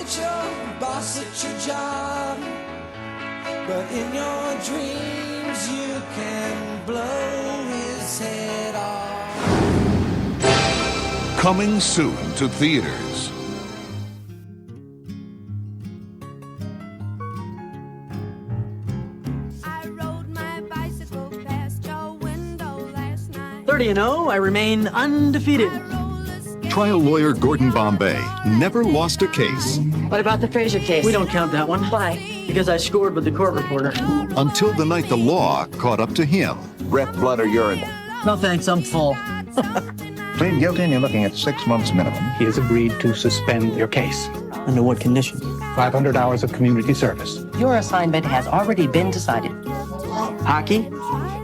ain't your boss at your job, but in your dreams you can blow his head off. Coming soon to theaters. I rode my bicycle past your window last night. 30-0, I remain undefeated. Trial lawyer Gordon Bombay never lost a case What about the Fraser case? We don't count that one. Why? Because I scored with the court reporter. until the night the law caught up to him. Breath, blood, or urine. No thanks, I'm full. Plead guilty and you're looking at 6 months minimum. He has agreed to suspend your case. Under what condition? 500 hours of community service. Your assignment has already been decided. Hockey?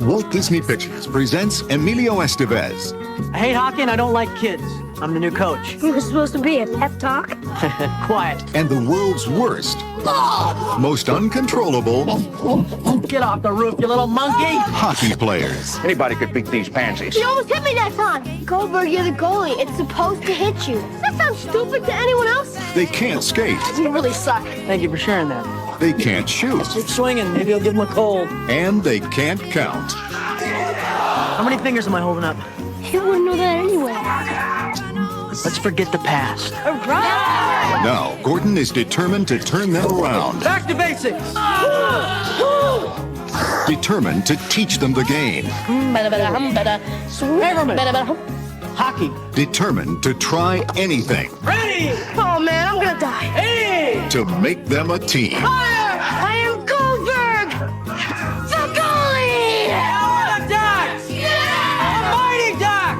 Walt Disney Pictures presents Emilio Estevez. I hate hockey and I don't like kids. I'm the new coach. It was supposed to be a pep talk. Quiet. And the world's worst, most uncontrollable Get off the roof, you little monkey! hockey players. Anybody could beat these pansies. You almost hit me that time. Goldberg, you're the goalie. It's supposed to hit you. That sounds stupid to anyone else. They can't skate. You really suck. Thank you for sharing that. They can't shoot. Keep swinging, maybe I'll give him a cold. And they can't count. How many fingers am I holding up? You wouldn't know that anyway. Let's forget the past. All right. Now, Gordon is determined to turn them around. Back to basics! Determined to teach them the game. Hockey. Determined to try anything Ready! Oh, man, I'm gonna die. Hey! to make them a team. I am Goldberg, the goalie. A duck! A mighty duck!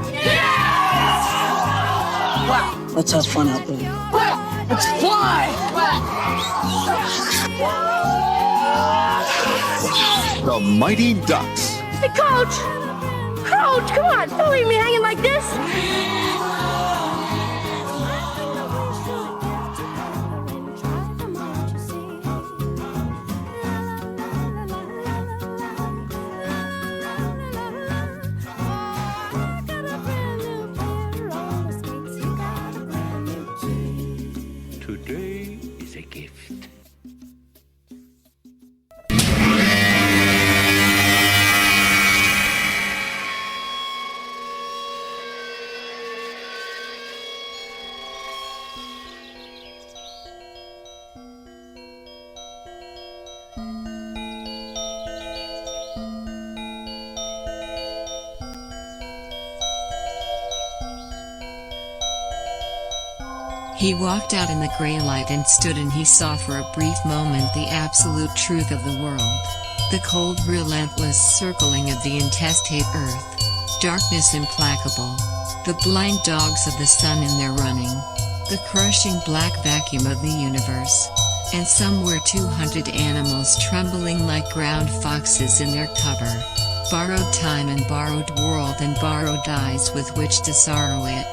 Let's have fun out there. Let's fly! The Mighty Ducks. Hey, Coach! Coach, come on. Don't leave me hanging like this. Today is a gift. He walked out in the gray light and stood, and he saw for a brief moment the absolute truth of the world. The cold, relentless circling of the intestate earth. Darkness implacable. The blind dogs of the sun in their running. The crushing black vacuum of the universe. And somewhere 200 animals trembling like ground foxes in their cover. Borrowed time and borrowed world and borrowed eyes with which to sorrow it.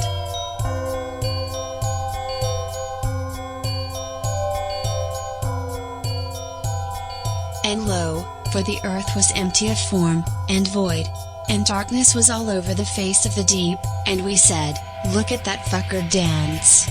And lo, for the earth was empty of form, and void, and darkness was all over the face of the deep, and we said, look at that fucker dance.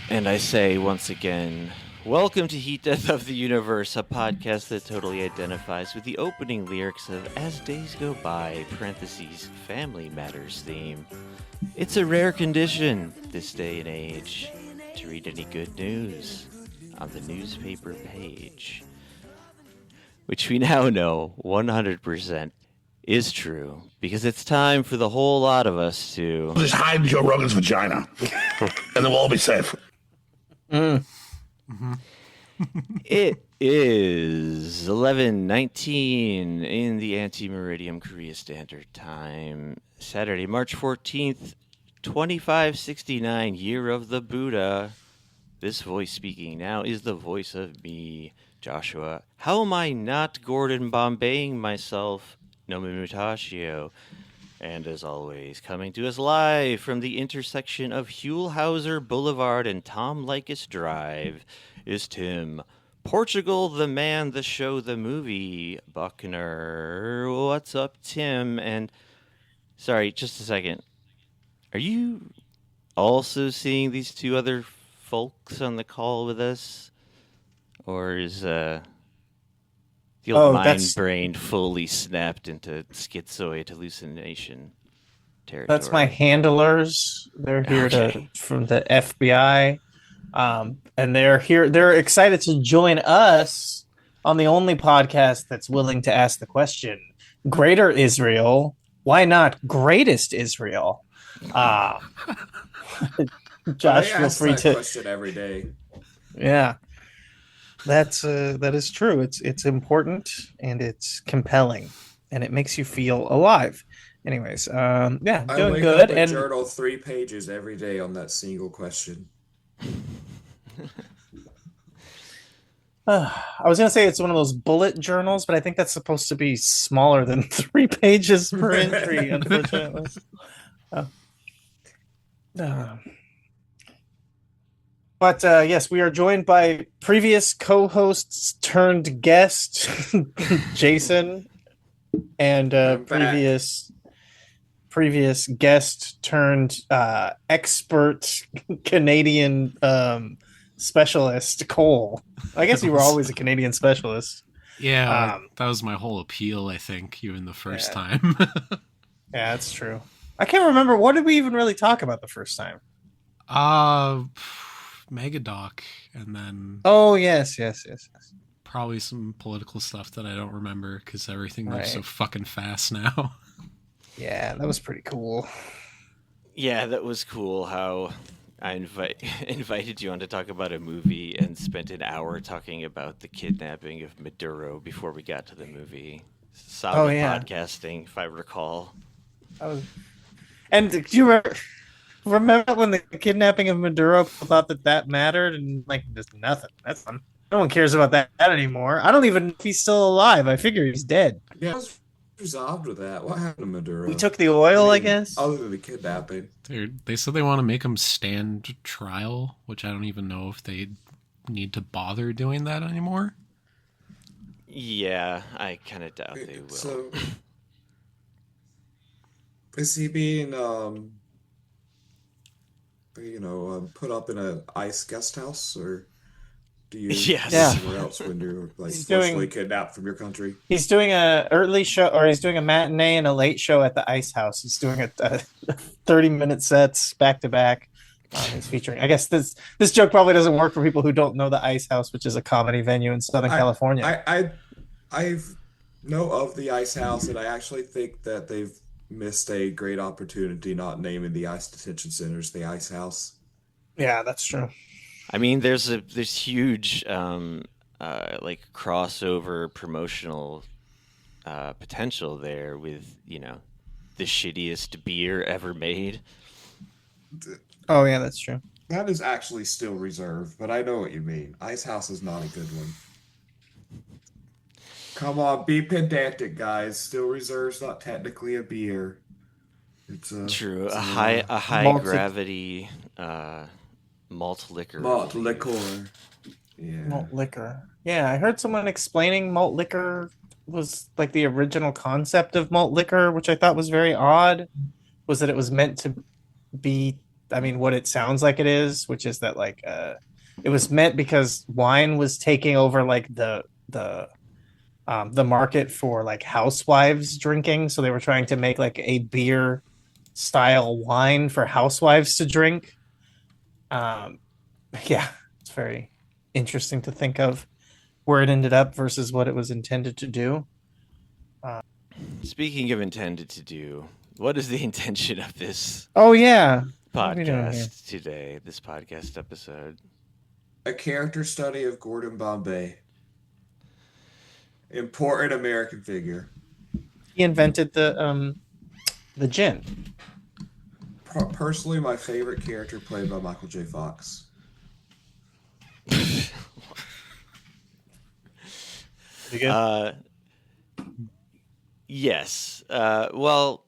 And I say once again, welcome to Heat Death of the Universe, a podcast that totally identifies with the opening lyrics of As Days Go By, parentheses, Family Matters theme. It's a rare condition, this day and age, to read any good news on the newspaper page. Which we now know 100% is true, because it's time for the whole lot of us to... Just hide Joe Rogan's vagina, and then we'll all be safe. It is 11:19 in the Anti-Meridium Korea Standard Time, Saturday, March 14th, 2569, Year of the Buddha. This voice speaking now is the voice of me, Joshua. How am I not Gordon Bombaying myself Nomi Mutashio. And as always, coming to us live from the intersection of Hulhauser Boulevard and Tom Likas Drive is Tim. Portugal, the man, the show, the movie, Buckner. What's up, Tim? And sorry, just a second. Are you also seeing these two other folks on the call with us? Or is the old mind brain fully snapped into schizoid hallucination territory? That's my handlers. They're here from the FBI. And they're here. They're excited to join us on the only podcast that's willing to ask the question: Greater Israel? Why not Greatest Israel? Josh, feel free to question every day. Yeah, that is true. It's important and it's compelling and it makes you feel alive. Anyways, doing good. And journal 3 pages every day on that single question. I was going to say it's one of those bullet journals, but I think that's supposed to be smaller than 3 pages per entry, unfortunately. But yes, we are joined by previous co-hosts turned guest, Jason, and previous guest turned expert Canadian specialist, Cole. I guess you were always a Canadian specialist. Yeah, that was my whole appeal, I think, even the first time. Yeah, that's true. I can't remember. What did we even really talk about the first time? Megadoc, and then... Oh, yes. Probably some political stuff that I don't remember, because everything moves so fucking fast now. Yeah, that was pretty cool. Yeah, that was cool how... I invited you on to talk about a movie and spent an hour talking about the kidnapping of Maduro before we got to the movie. Solid podcasting, if I recall. And do you remember when the kidnapping of Maduro thought that mattered? And just nothing. That's fun. No one cares about that anymore. I don't even know if he's still alive. I figure he's dead. Yeah, I was resolved with that. What happened to Maduro? He took the oil, I guess. Other than the kidnapping. Dude, they said they want to make him stand trial, which I don't even know if they need to bother doing that anymore. Yeah, I kind of doubt they will. So, is he being, put up in an ICE guest house, or do you yes. go somewhere else when you're forcibly kidnapped from your country? He's doing a early show, or he's doing a matinee and a late show at the Ice House. He's doing a 30-minute sets back to back. He's featuring. I guess this joke probably doesn't work for people who don't know the Ice House, which is a comedy venue in Southern California. I know of the Ice House, and I actually think that they've missed a great opportunity not naming the ICE detention centers the Ice House. Yeah, that's true. I mean, there's huge crossover promotional potential there with the shittiest beer ever made. Oh yeah, that's true. That is actually still reserved, but I know what you mean. Ice House is not a good one. Come on, be pedantic, guys. Still Reserve's not technically a beer. It's true. A high gravity malt liquor. Malt liquor. Yeah. Malt liquor. Yeah, I heard someone explaining malt liquor was like the original concept of malt liquor, which I thought was very odd. Was that it was meant to be, what it sounds like it is, which is that it was meant because wine was taking over the market for housewives drinking, so they were trying to make a beer style wine for housewives to drink. It's very interesting to think of where it ended up versus what it was intended to do. Speaking of intended to do, what is the intention of this podcast today, this podcast episode? A character study of Gordon Bombay. Important American figure. He invented the gin. Personally, my favorite character played by Michael J. Fox. Yes. Well,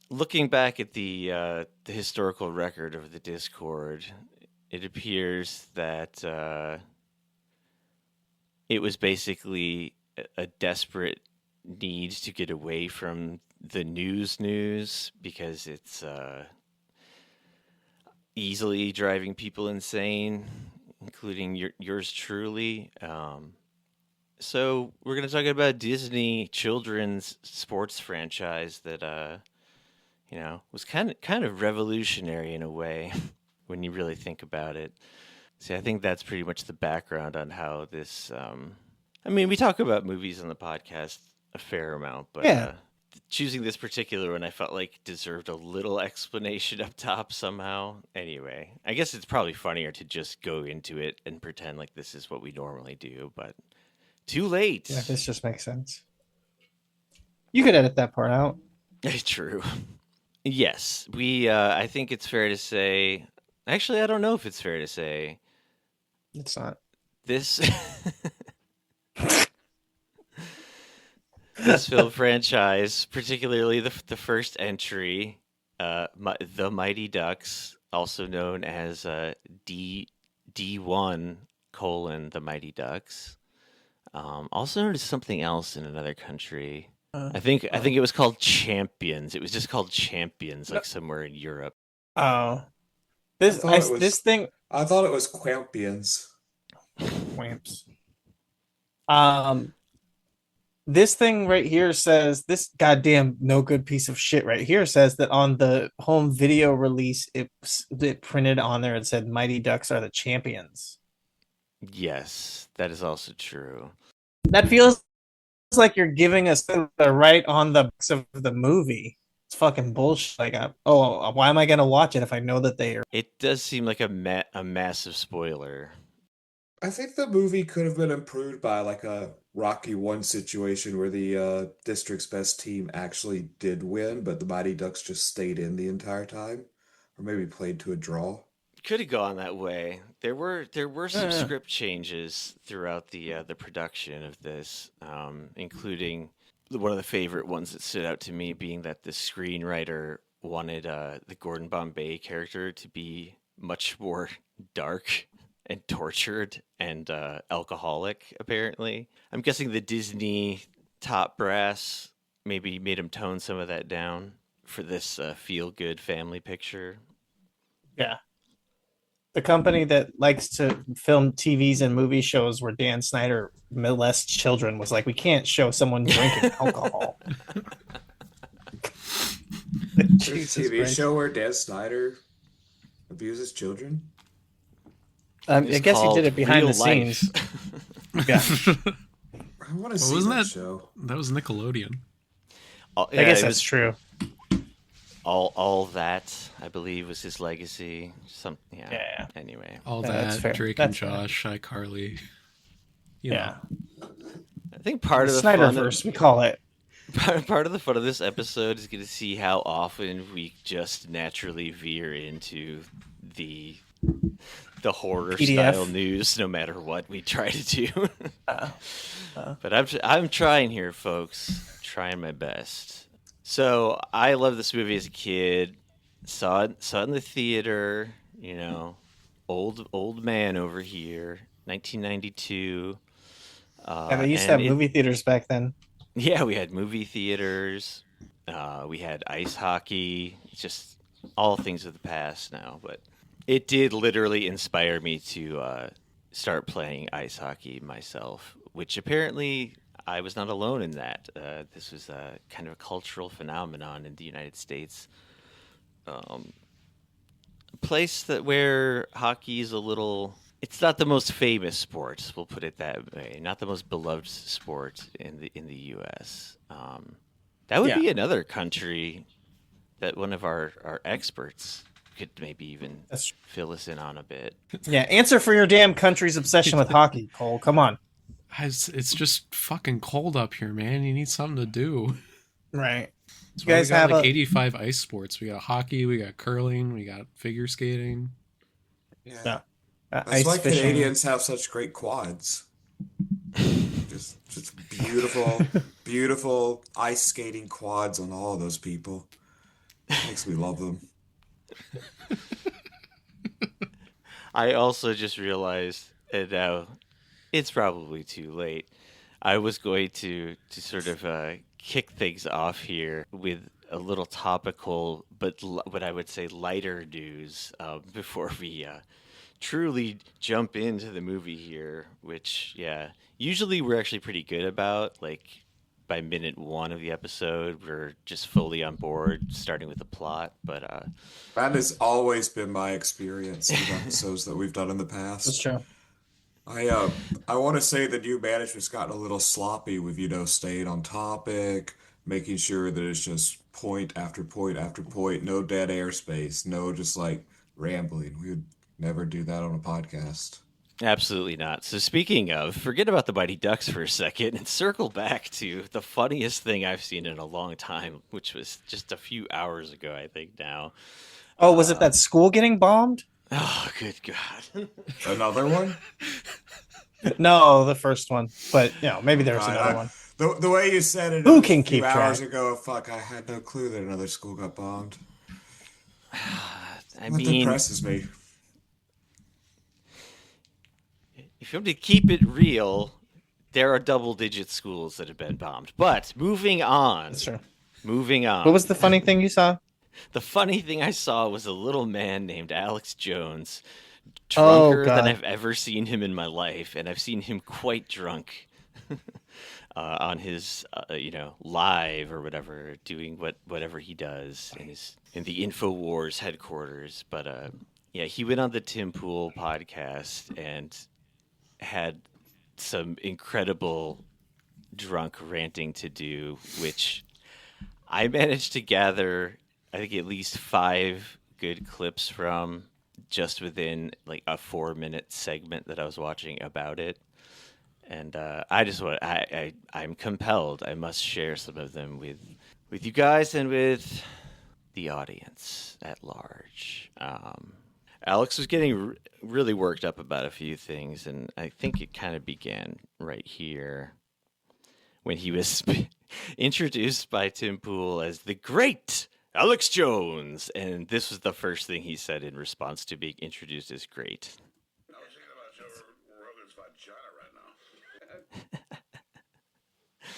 looking back at the historical record of the Discord, it appears that it was basically a desperate need to get away from the news because it's easily driving people insane, including yours truly. So we're going to talk about a Disney children's sports franchise that was kind of revolutionary in a way when you really think about it. See, I think that's pretty much the background on how this. I mean, we talk about movies on the podcast a fair amount, but choosing this particular one, I felt like deserved a little explanation up top somehow. Anyway, I guess it's probably funnier to just go into it and pretend like this is what we normally do, but too late. Yeah, this just makes sense. You could edit that part out. True. Yes, we. I think it's fair to say. Actually, I don't know if it's fair to say. It's not. This this film franchise, particularly the first entry, the Mighty Ducks, also known as D1 : The Mighty Ducks, also known as something else in another country. I think it was called Champions. It was just called Champions, like somewhere in Europe. Oh, I thought it was Quampians. Quamps. This thing right here says, this goddamn no good piece of shit right here says that on the home video release, it printed on there and said Mighty Ducks are the champions. Yes, that is also true. That feels like you're giving us the right on the books of the movie. It's fucking bullshit. Like, why am I gonna watch it if I know that they are? It does seem like a massive spoiler. I think the movie could have been improved by like a Rocky 1 situation where the district's best team actually did win, but the Mighty Ducks just stayed in the entire time, or maybe played to a draw. Could have gone that way. There were some script changes throughout the production of this, including one of the favorite ones that stood out to me being that the screenwriter wanted the Gordon Bombay character to be much more dark and tortured and alcoholic, apparently. I'm guessing the Disney top brass maybe made him tone some of that down for this feel-good family picture. Yeah. The company that likes to film TVs and movie shows where Dan Snyder molests children was like, we can't show someone drinking alcohol. TV show where Dan Snyder abuses children? I guess he did it behind the scenes. Yeah. I want to see that show. That was Nickelodeon. I guess that's true. All that, I believe, was his legacy. Yeah. Anyway, all that Drake and Josh, iCarly. Yeah. I think part of the Snyderverse, we call it. Part of the fun of this episode is going to see how often we just naturally veer into the horror style news, no matter what we try to do. But I'm trying here, folks. Trying my best. So I loved this movie as a kid. Saw it in the theater. Old man over here. 1992. They used to have movie theaters back then. Yeah, we had movie theaters. We had ice hockey. It's just all things of the past now. But it did literally inspire me to start playing ice hockey myself, which apparently I was not alone in that. This was a kind of a cultural phenomenon in the United States. A place where hockey is it's not the most famous sport, we'll put it that way. Not the most beloved sport in the U.S. That would be another country that one of our experts could maybe even fill us in on a bit. Yeah, answer for your damn country's obsession with hockey, Cole. Come on. It's just fucking cold up here, man. You need something to do. Right. You guys have like 85 ice sports. We got hockey, we got curling, we got figure skating. Yeah. That's why Canadians have such great quads. Just beautiful beautiful ice skating quads on all of those people. Makes me love them. I also just realized, and now it's probably too late. I was going to sort of kick things off here with a little topical, but what I would say lighter news before we truly jump into the movie here. Which, yeah, usually we're actually pretty good about. Like by minute one of the episode, we're just fully on board, starting with the plot. But That has always been my experience with episodes that we've done in the past. That's true. I want to say the new management's gotten a little sloppy with, staying on topic, making sure that it's just point after point after point, no dead airspace, no just like rambling. We would never do that on a podcast. absolutely not. So speaking of, forget about the Mighty Ducks for a second and circle back to the funniest thing I've seen in a long time, which was just a few hours ago, I think now. Oh, was it that school getting bombed? Oh, good God. Another one? No, the first one. But, maybe there was another one. The way you said it Who a can few keep hours track? ago, fuck, I had no clue that another school got bombed. I That mean, depresses me. if you want to keep it real, there are double-digit schools that have been bombed. But moving on. That's true. Moving on. What was the funny thing you saw? The funny thing I saw was a little man named Alex Jones, Oh, drunker than God. I've ever seen him in my life, and I've seen him quite drunk on his, live or whatever, doing whatever he does in the InfoWars headquarters. But yeah, he went on the Tim Pool podcast and had some incredible drunk ranting to do, which I managed to gather, I think, at least 5 good clips from just within like a 4-minute segment that I was watching about it. And I'm compelled. I must share some of them with you guys and with the audience at large. Alex was getting really worked up about a few things, and I think it kind of began right here when he was introduced by Tim Pool as the great Alex Jones, and this was the first thing he said in response to being introduced as great. I was thinking about Joe Rogan's vagina right now.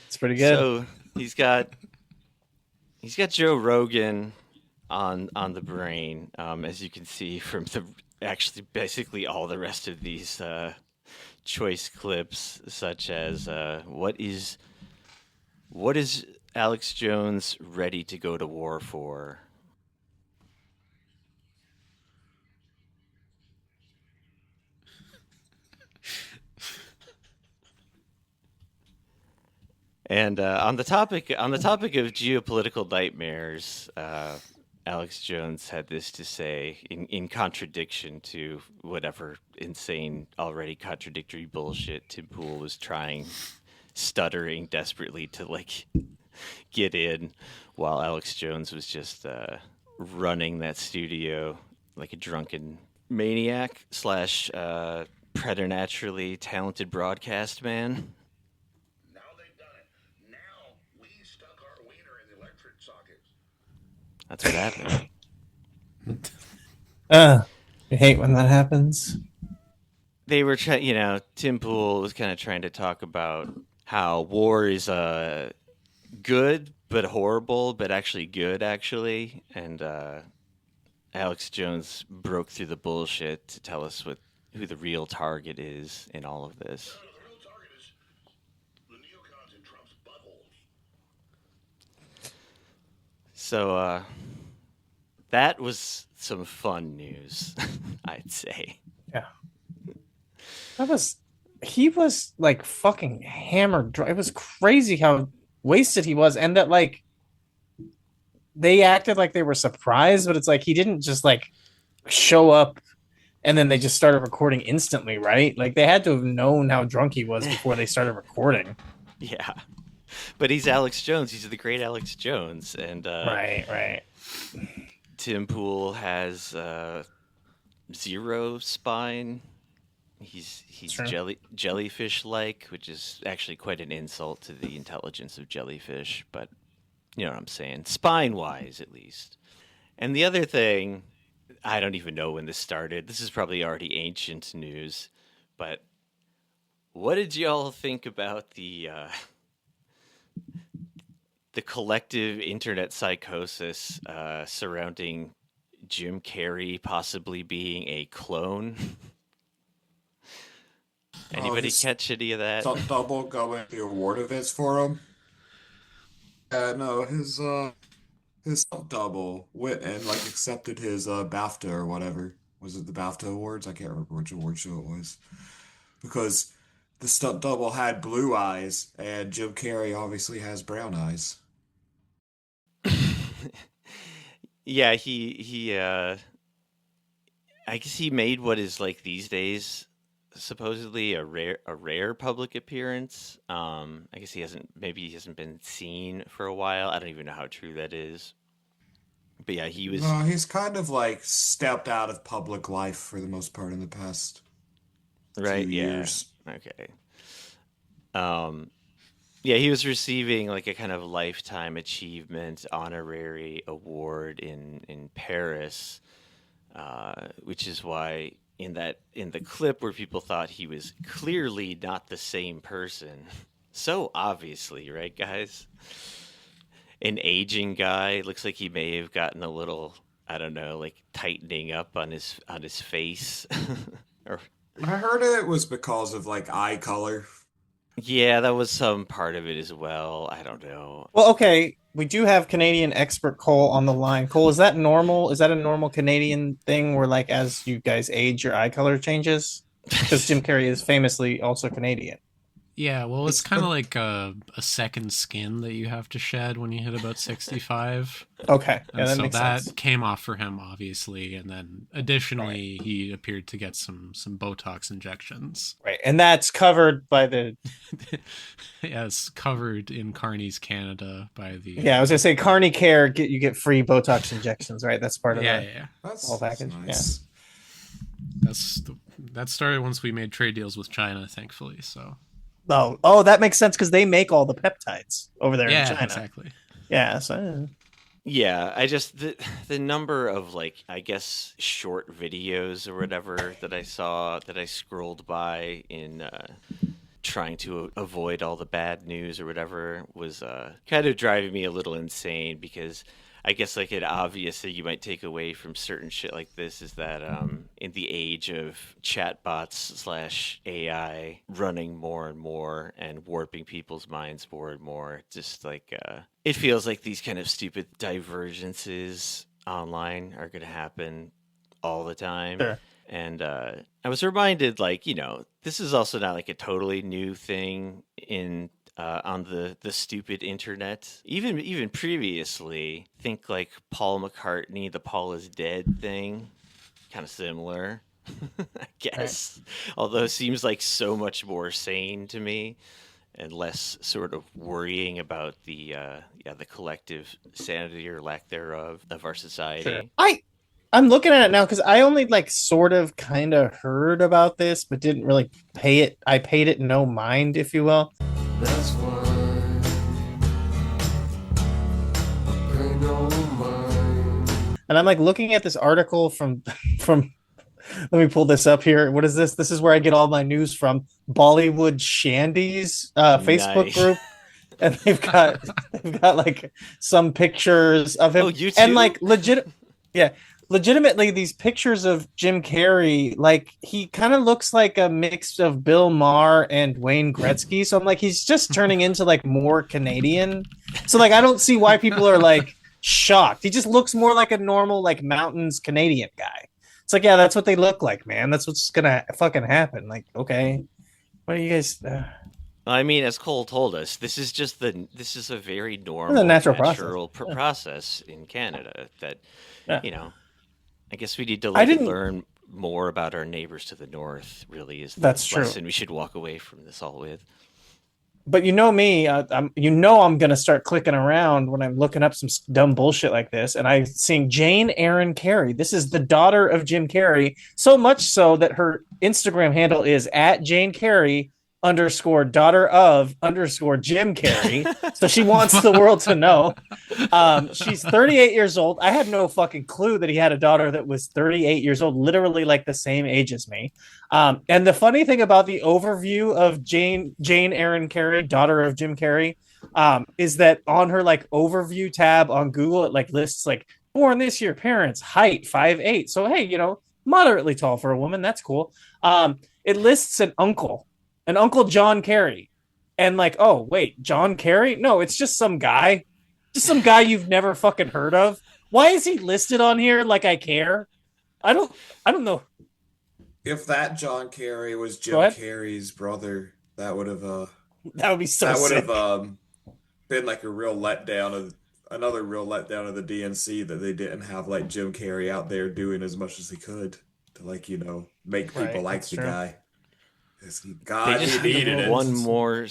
It's pretty good. So he's got Joe Rogan on the brain, as you can see from actually basically all the rest of these choice clips, such as what is Alex Jones ready to go to war for? And on the topic of geopolitical nightmares, Alex Jones had this to say in contradiction to whatever insane, already contradictory bullshit Tim Pool was stuttering desperately to get in, while Alex Jones was just running that studio like a drunken maniac slash preternaturally talented broadcast man. That's what happened. I hate when that happens. They were trying, Tim Pool was kind of trying to talk about how war is good but horrible, but actually good, actually. And Alex Jones broke through the bullshit to tell us who the real target is in all of this. The real target is the neocons in Trump's butthole. So that was some fun news, I'd say. Yeah. He was like fucking hammered drunk. It was crazy how wasted he was, and that like they acted like they were surprised, but it's like he didn't just like show up and then they just started recording instantly, right? Like they had to have known how drunk he was before they started recording. Yeah. But he's Alex Jones. He's the great Alex Jones. And right. Tim Pool has 0 spine. He's Sure. jellyfish-like, which is actually quite an insult to the intelligence of jellyfish, but you know what I'm saying, spine-wise at least. And the other thing, I don't even know when this started. This is probably already ancient news, but what did y'all think about the collective internet psychosis surrounding Jim Carrey possibly being a clone? Anybody catch any of that? Double going the award events for him. No, his double went and like accepted his BAFTA or whatever. Was it the BAFTA awards? I can't remember which award show it was. Because the stunt double had blue eyes, and Jim Carrey obviously has brown eyes. Yeah, he I guess he made what is like these days supposedly a rare public appearance. I guess he hasn't been seen for a while. I don't even know how true that is. But yeah, he was. No, he's kind of like stepped out of public life for the most part in the past Right, few yeah. years. Okay. Yeah, he was receiving like a kind of lifetime achievement honorary award in Paris, which is why in the clip where people thought he was clearly not the same person, so obviously, right, guys? An aging guy, looks like he may have gotten a little, I don't know, like tightening up on his face, or I heard it was because of like eye color. yeah, that was some part of it as well. I don't know. Well, okay, we do have Canadian expert Cole on the line. Cole, is that normal? Is that a normal Canadian thing where, like, as you guys age, your eye color changes? Because Jim Carrey is famously also Canadian. Yeah, well, it's kind of like a second skin that you have to shed when you hit about 65. Okay, yeah, And that so makes that sense. came off for him, obviously, and then additionally, he appeared to get some Botox injections. Right, and that's covered by the. Yes, covered in Carney's Canada by the. Yeah, I was gonna say Carney Care. You get free Botox injections, right? That's part of Yeah, the yeah. That's whole package. nice. That started once we made trade deals with China, thankfully. So. Yeah. Oh, that makes sense because they make all the peptides over there in China. Exactly. Yeah, so Yeah, I just the number of like I guess short videos or whatever that I saw that I scrolled by in trying to avoid all the bad news or whatever was kind of driving me a little insane because I guess like an obvious thing you might take away from certain shit like this is that in the age of chatbots slash AI running more and more and warping people's minds more and more, just like it feels like these kind of stupid divergences online are going to happen all the time. Sure. And I was reminded, like, you know, this is also not like a totally new thing in on the stupid internet. Even previously, think like Paul McCartney, the Paul is dead thing, kind of similar, I guess. Right. Although it seems like so much more sane to me and less sort of worrying about the collective sanity or lack thereof of our society. Sure. I'm looking at it now because I only like sort of kind of heard about this, but didn't really pay it. I paid it no mind, if you will. That's why I pay no mind. And I'm like looking at this article from let me pull this up here. What is this? This is where I get all my news from. Bollywood Shandy's Facebook group. And they've got like some pictures of him. Oh, you too? And like legitimately these pictures of Jim Carrey, like he kind of looks like a mix of Bill Maher and Wayne Gretzky. So I'm like, he's just turning into like more Canadian. So like, I don't see why people are like shocked. He just looks more like a normal like mountains Canadian guy. It's like, yeah, that's what they look like, man. That's what's gonna fucking happen. Like, okay, what are you guys? I mean, as Cole told us, this is a very normal, natural process in Canada that, you know, I guess we need to learn more about our neighbors to the north, really, is the lesson we should walk away from this all with. But you know me, I'm gonna start clicking around when I'm looking up some dumb bullshit like this, and I'm seeing Jane Erin Carey. This is the daughter of Jim Carrey, so much so that her Instagram handle is at Jane Carey underscore daughter of underscore Jim Carrey. So she wants the world to know. She's 38 years old. I had no fucking clue that he had a daughter that was 38 years old, literally like the same age as me. And the funny thing about the overview of Jane Erin Carey, daughter of Jim Carrey, is that on her like overview tab on Google, it like lists like born this year, parents, height 5'8". So hey, moderately tall for a woman. That's cool. It lists an uncle John Carey, and like, oh wait, John Carey? No, it's just some guy you've never fucking heard of. Why is he listed on here? Like I care. I don't know. If that John Carey was Jim Carrey's brother, that would be so that would have been like another real letdown of the DNC, that they didn't have like Jim Carrey out there doing as much as he could to make people like the guy. God, he needed one more.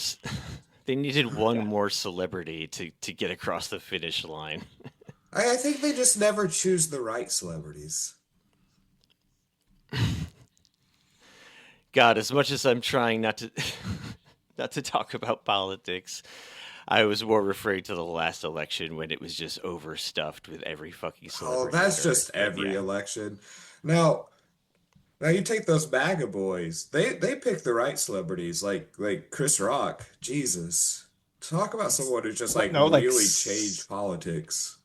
They needed one more celebrity to get across the finish line. I think they just never choose the right celebrities. God, as much as I'm trying not to talk about politics, I was more referring to the last election when it was just overstuffed with every fucking celebrity. Oh, that's just every election. Now you take those MAGA boys. They pick the right celebrities, like Chris Rock. Jesus, talk about someone who just really changed politics.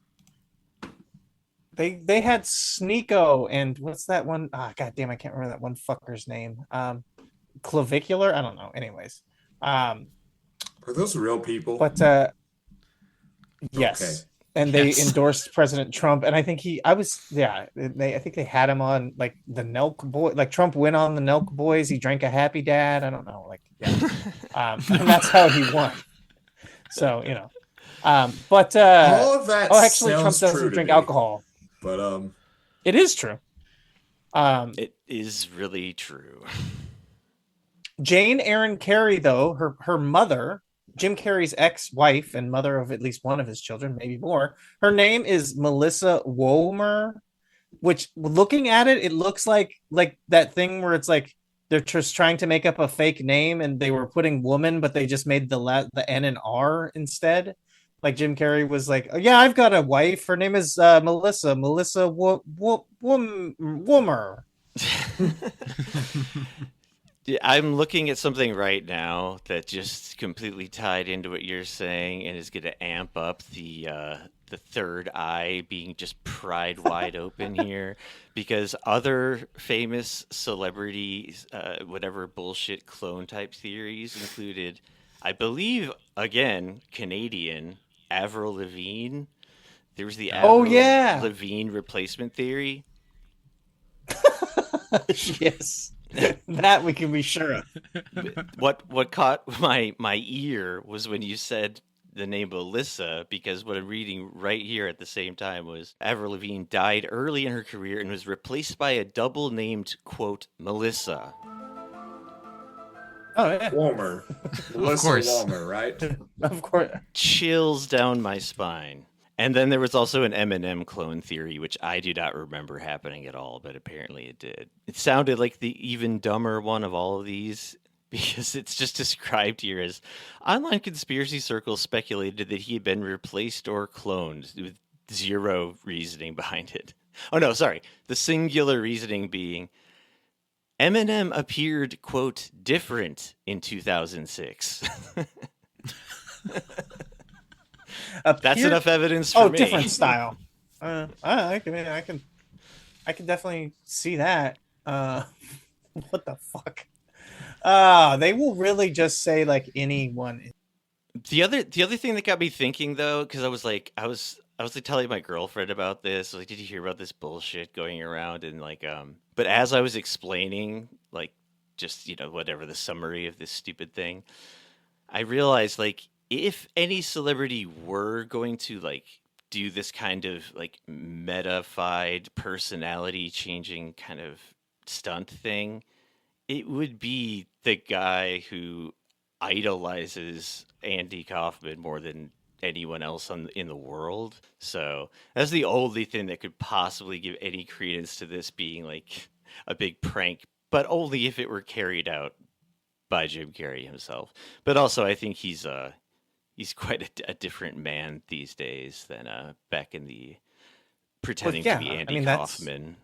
They had Sneeko and what's that one? God damn, I can't remember that one fucker's name. Clavicular? I don't know. Anyways. Are those real people? But yes. Okay. And they endorsed President Trump, and I think I think they had him on like the Nelk Boy, like Trump went on the Nelk Boys. He drank a Happy Dad. I don't know, and that's how he won. So but all of that. Actually, Trump doesn't drink alcohol, but it is true. It is really true. Jane Erin Carey, though, her mother, Jim Carrey's ex-wife and mother of at least one of his children, maybe more. Her name is Melissa Womer, which, looking at it, it looks like that thing where it's like they're just trying to make up a fake name and they were putting woman, but they just made the N and R instead. Like Jim Carrey was like, oh, yeah, I've got a wife. Her name is Melissa Womer. I'm looking at something right now that just completely tied into what you're saying and is going to amp up the third eye being just pried wide open here, because other famous celebrities, whatever bullshit clone type theories included, I believe, again, Canadian Avril Lavigne. There was the Avril Lavigne replacement theory. Yes. That we can be sure of. What caught my ear was when you said the name Alyssa, because what I'm reading right here at the same time was Avril Lavigne died early in her career and was replaced by a double named, quote, Melissa. Oh, yeah. Womer. Melissa Womer, right? Of course. Chills down my spine. And then there was also an Eminem clone theory, which I do not remember happening at all, but apparently it did. It sounded like the even dumber one of all of these, because it's just described here as online conspiracy circles speculated that he had been replaced or cloned, with zero reasoning behind it. Oh, no, sorry. The singular reasoning being Eminem appeared, quote, different in 2006. That's enough evidence for me. Different style. I can definitely see that. What the fuck? They will really just say like anyone. The other thing that got me thinking, though, because I was like telling my girlfriend about this. Like, did you hear about this bullshit going around? And like, but as I was explaining, like, just whatever the summary of this stupid thing, I realized like, if any celebrity were going to like do this kind of like metafied personality changing kind of stunt thing, it would be the guy who idolizes Andy Kaufman more than anyone else in the world. So that's the only thing that could possibly give any credence to this being like a big prank, but only if it were carried out by Jim Carrey himself. But also, I think he's quite a different man these days than back in the pretending to be Andy Kaufman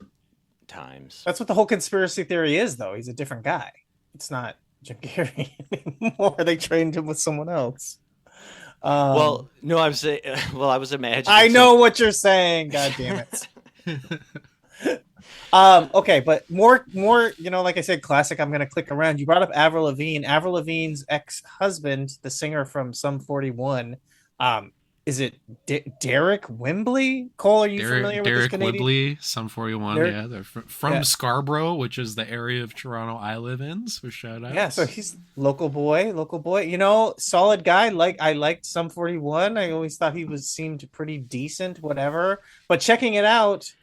times. That's what the whole conspiracy theory is, though. He's a different guy. It's not Jim Carrey anymore. They trained him with someone else. Well, no, I'm saying. Well, I was imagining. I know what you're saying. God damn it. Okay, but more. Like I said, classic. I'm gonna click around. You brought up Avril Lavigne. Avril Lavigne's ex-husband, the singer from Sum 41. Is it Derek Wembley? Cole, are you familiar with this Canadian? Derek Wembley, Sum 41. Yeah, they're from Scarborough, which is the area of Toronto I live in. So shout out. Yeah, so he's local boy. Solid guy. I liked Sum 41. I always thought he seemed pretty decent. Whatever. But checking it out,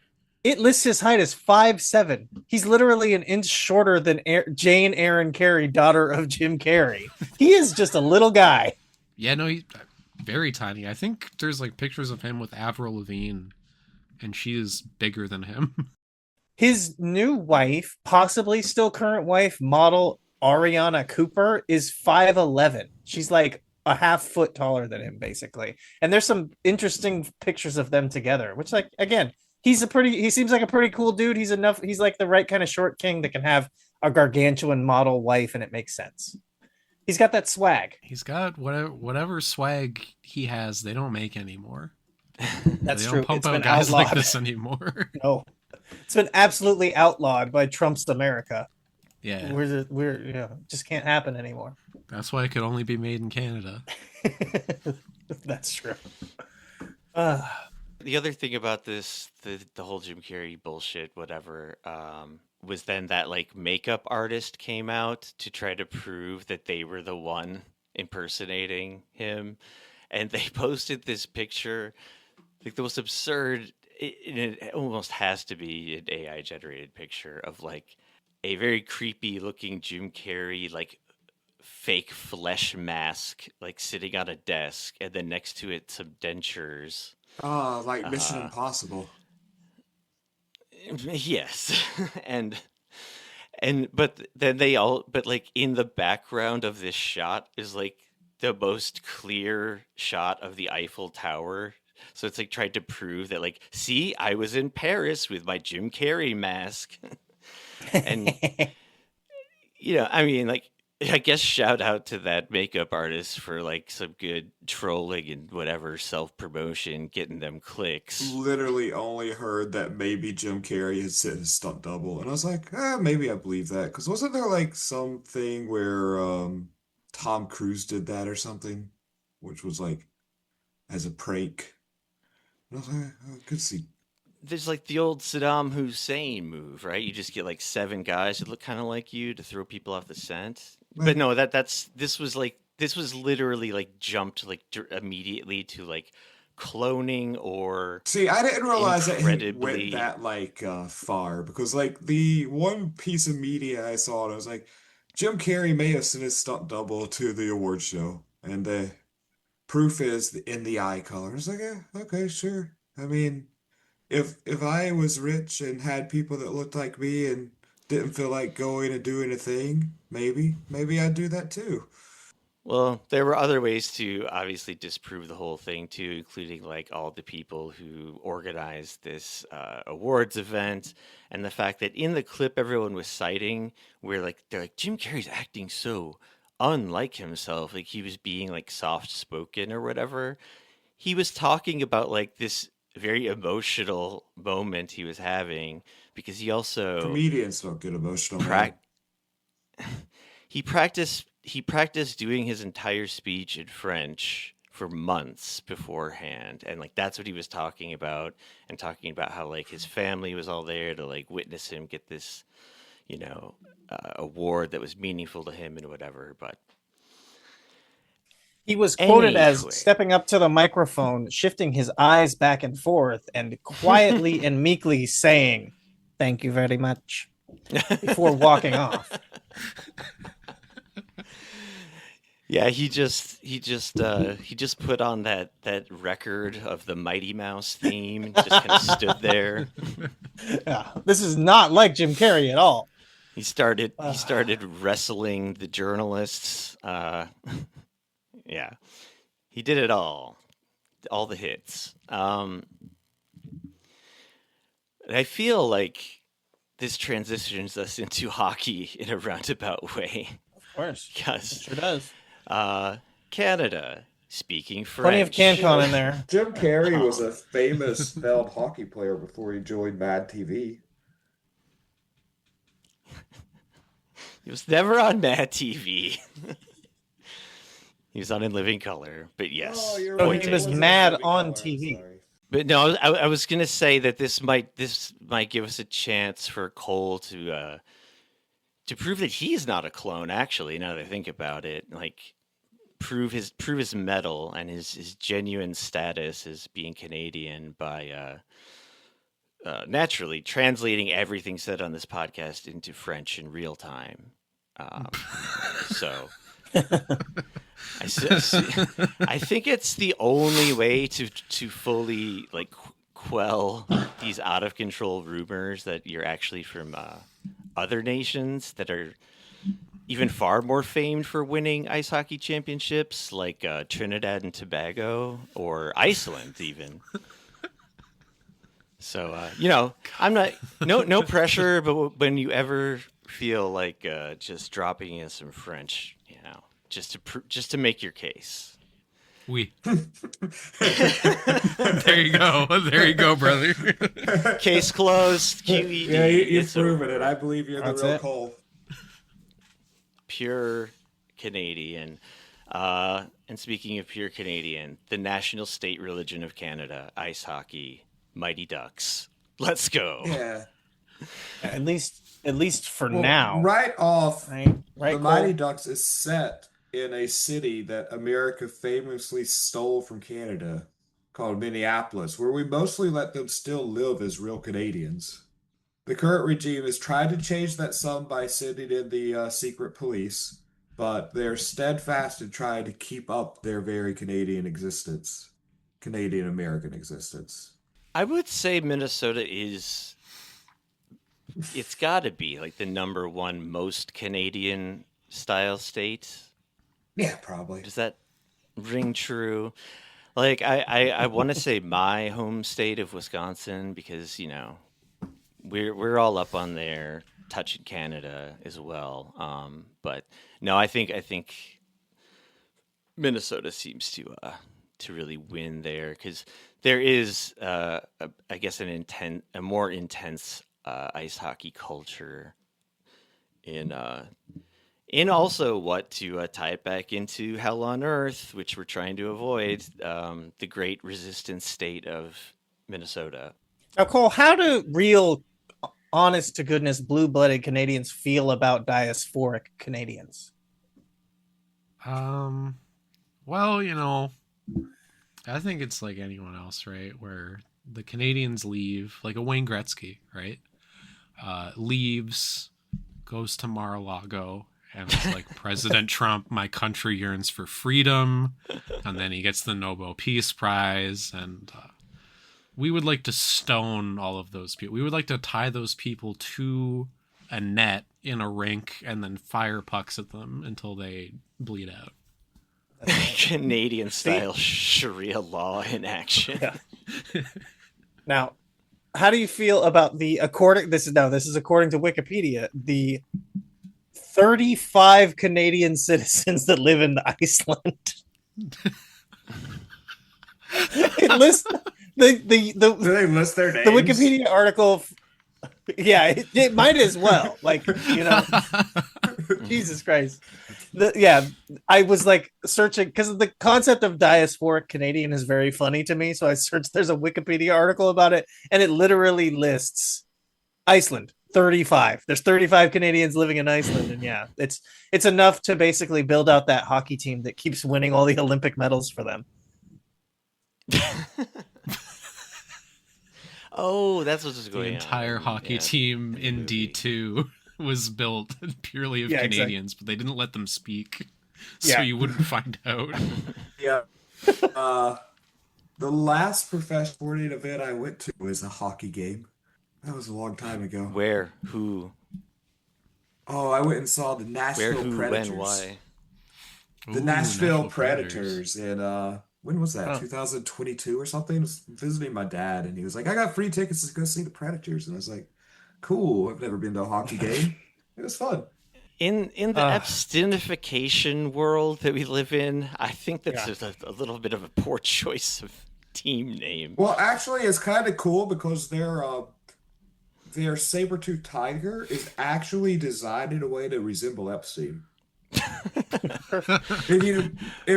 it lists his height as 5'7". He's literally an inch shorter than Jane Aaron Carey, daughter of Jim Carrey. He is just a little guy. Yeah, no, he's very tiny. I think there's like pictures of him with Avril Lavigne, and she is bigger than him. His new wife, possibly still current wife, model Ariana Cooper, is 5'11". She's like a half foot taller than him, basically. And there's some interesting pictures of them together, which, like, again, he seems like a pretty cool dude. He's like the right kind of short king that can have a gargantuan model wife, and it makes sense. He's got that swag. He's got whatever swag he has, they don't make anymore. That's they true. Don't pump out guys like this anymore. No, it's been absolutely outlawed by Trump's America. Yeah, we're just can't happen anymore. That's why it could only be made in Canada. That's true. The other thing about this, the whole Jim Carrey bullshit, whatever, was then that like makeup artist came out to try to prove that they were the one impersonating him, and they posted this picture, like the most absurd. It almost has to be an AI generated picture of like a very creepy looking Jim Carrey, like fake flesh mask, like sitting on a desk, and then next to it some dentures. Oh, like Mission Impossible. Yes. but like in the background of this shot is like the most clear shot of the Eiffel Tower. So it's like tried to prove that, like, see, I was in Paris with my Jim Carrey mask. And I mean, like, I guess shout out to that makeup artist for like some good trolling and whatever self-promotion, getting them clicks. Literally only heard that maybe Jim Carrey had said his stunt double, and I was like, maybe I believe that, because wasn't there like something where Tom Cruise did that or something, which was like as a prank? And I was like, I could see. There's like the old Saddam Hussein move, right? You just get like 7 guys that look kind of like you to throw people off the scent. But no, this was literally like jumped like immediately to like cloning or. See, I didn't realize that he went that like far, because like the one piece of media I saw, and I was like, Jim Carrey may have sent his stunt double to the award show, and the proof is in the eye color. I was like, yeah, okay, sure. I mean, if I was rich and had people that looked like me and didn't feel like going and doing a thing, maybe I'd do that too. Well, there were other ways to obviously disprove the whole thing too, including like all the people who organized this awards event, and the fact that in the clip everyone was citing where like they're like, Jim Carrey's acting so unlike himself, like he was being like soft spoken or whatever. He was talking about like this very emotional moment he was having, because he also comedians don't get emotional. He practiced doing his entire speech in French for months beforehand, and like that's what he was talking about, and talking about how like his family was all there to like witness him get this award that was meaningful to him and whatever. But he was quoted as stepping up to the microphone, shifting his eyes back and forth, and quietly and meekly saying, "Thank you very much," before walking off. Yeah, he just put on that record of the Mighty Mouse theme and just kind of stood there. Yeah, this is not like Jim Carrey at all. He started wrestling the journalists. Yeah, he did it all the hits. And I feel like this transitions us into hockey in a roundabout way. Of course, because it sure does. Canada speaking French. Plenty of CanCon in there. Jim Carrey was a famous failed hockey player before he joined Mad TV. He was never on Mad TV. He was on In Living Color, but yes. Oh, he was mad on TV. But no, I was gonna say that this might give us a chance for Cole to prove that he's not a clone. Actually, now that I think about it, like prove his mettle and his genuine status as being Canadian by naturally translating everything said on this podcast into French in real time. So I think it's the only way to fully like quell these out of control rumors that you're actually from other nations that are even far more famed for winning ice hockey championships, like Trinidad and Tobago or Iceland, even. So I'm not no pressure, but when you ever feel like just dropping in some French, just to make your case. Oui. There you go, brother. Case closed. QED. Yeah, you've proven it. I believe you're the real Cole. Pure Canadian. And speaking of pure Canadian, the national state religion of Canada, ice hockey, Mighty Ducks. Let's go. Yeah. At least for now. Right off, right, the Mighty Ducks is set in a city that America famously stole from Canada, called Minneapolis, where we mostly let them still live as real Canadians. The current regime has tried to change that some by sending in the secret police, but they're steadfast in trying to keep up their very Canadian American existence. I would say Minnesota it's got to be like the number one most Canadian style state. Yeah, probably. Does that ring true? Like I want to say my home state of Wisconsin because we're all up on there, touching Canada as well. But no, I think Minnesota seems to really win there because there is I guess a more intense ice hockey culture in also what to tie it back into Hell on Earth, which we're trying to avoid, the great resistance state of Minnesota. Now, Cole, how do real, honest to goodness, blue-blooded Canadians feel about diasporic Canadians? Well, I think it's like anyone else, right? Where the Canadians leave, like a Wayne Gretzky, right? Leaves, goes to Mar-a-Lago, and it's like, President Trump, my country yearns for freedom. And then he gets the Nobel Peace Prize. And we would like to stone all of those people. We would like to tie those people to a net in a rink and then fire pucks at them until they bleed out. Canadian style Sharia law in action. Yeah. Now, how do you feel about this is according to Wikipedia, the 35 Canadian citizens that live in Iceland? It lists do they list their names? The Wikipedia article. Yeah, it might as well. Jesus Christ. I was like searching because the concept of diasporic Canadian is very funny to me. So I searched, there's a Wikipedia article about it, and it literally lists Iceland, 35. There's 35 Canadians living in Iceland. And yeah, it's enough to basically build out that hockey team that keeps winning all the Olympic medals for them. Oh, that's what's going on. The entire hockey team in D2 was built purely of Canadians, but they didn't let them speak. so you wouldn't find out. Yeah. The last professional sporting event I went to was a hockey game. That was a long time ago. Where? Who? Oh, I went and saw the Where? Nashville Who? Predators. When? Why? The Ooh, Nashville Predators. And when was that? Oh. 2022 or something? I was visiting my dad, and he was like, "I got free tickets to go see the Predators," and I was like, "Cool. I've never been to a hockey game. It was fun." In the abstinification world that we live in, I think that's just a little bit of a poor choice of team name. Well, actually, it's kind of cool because their saber-tooth tiger is actually designed in a way to resemble Epstein.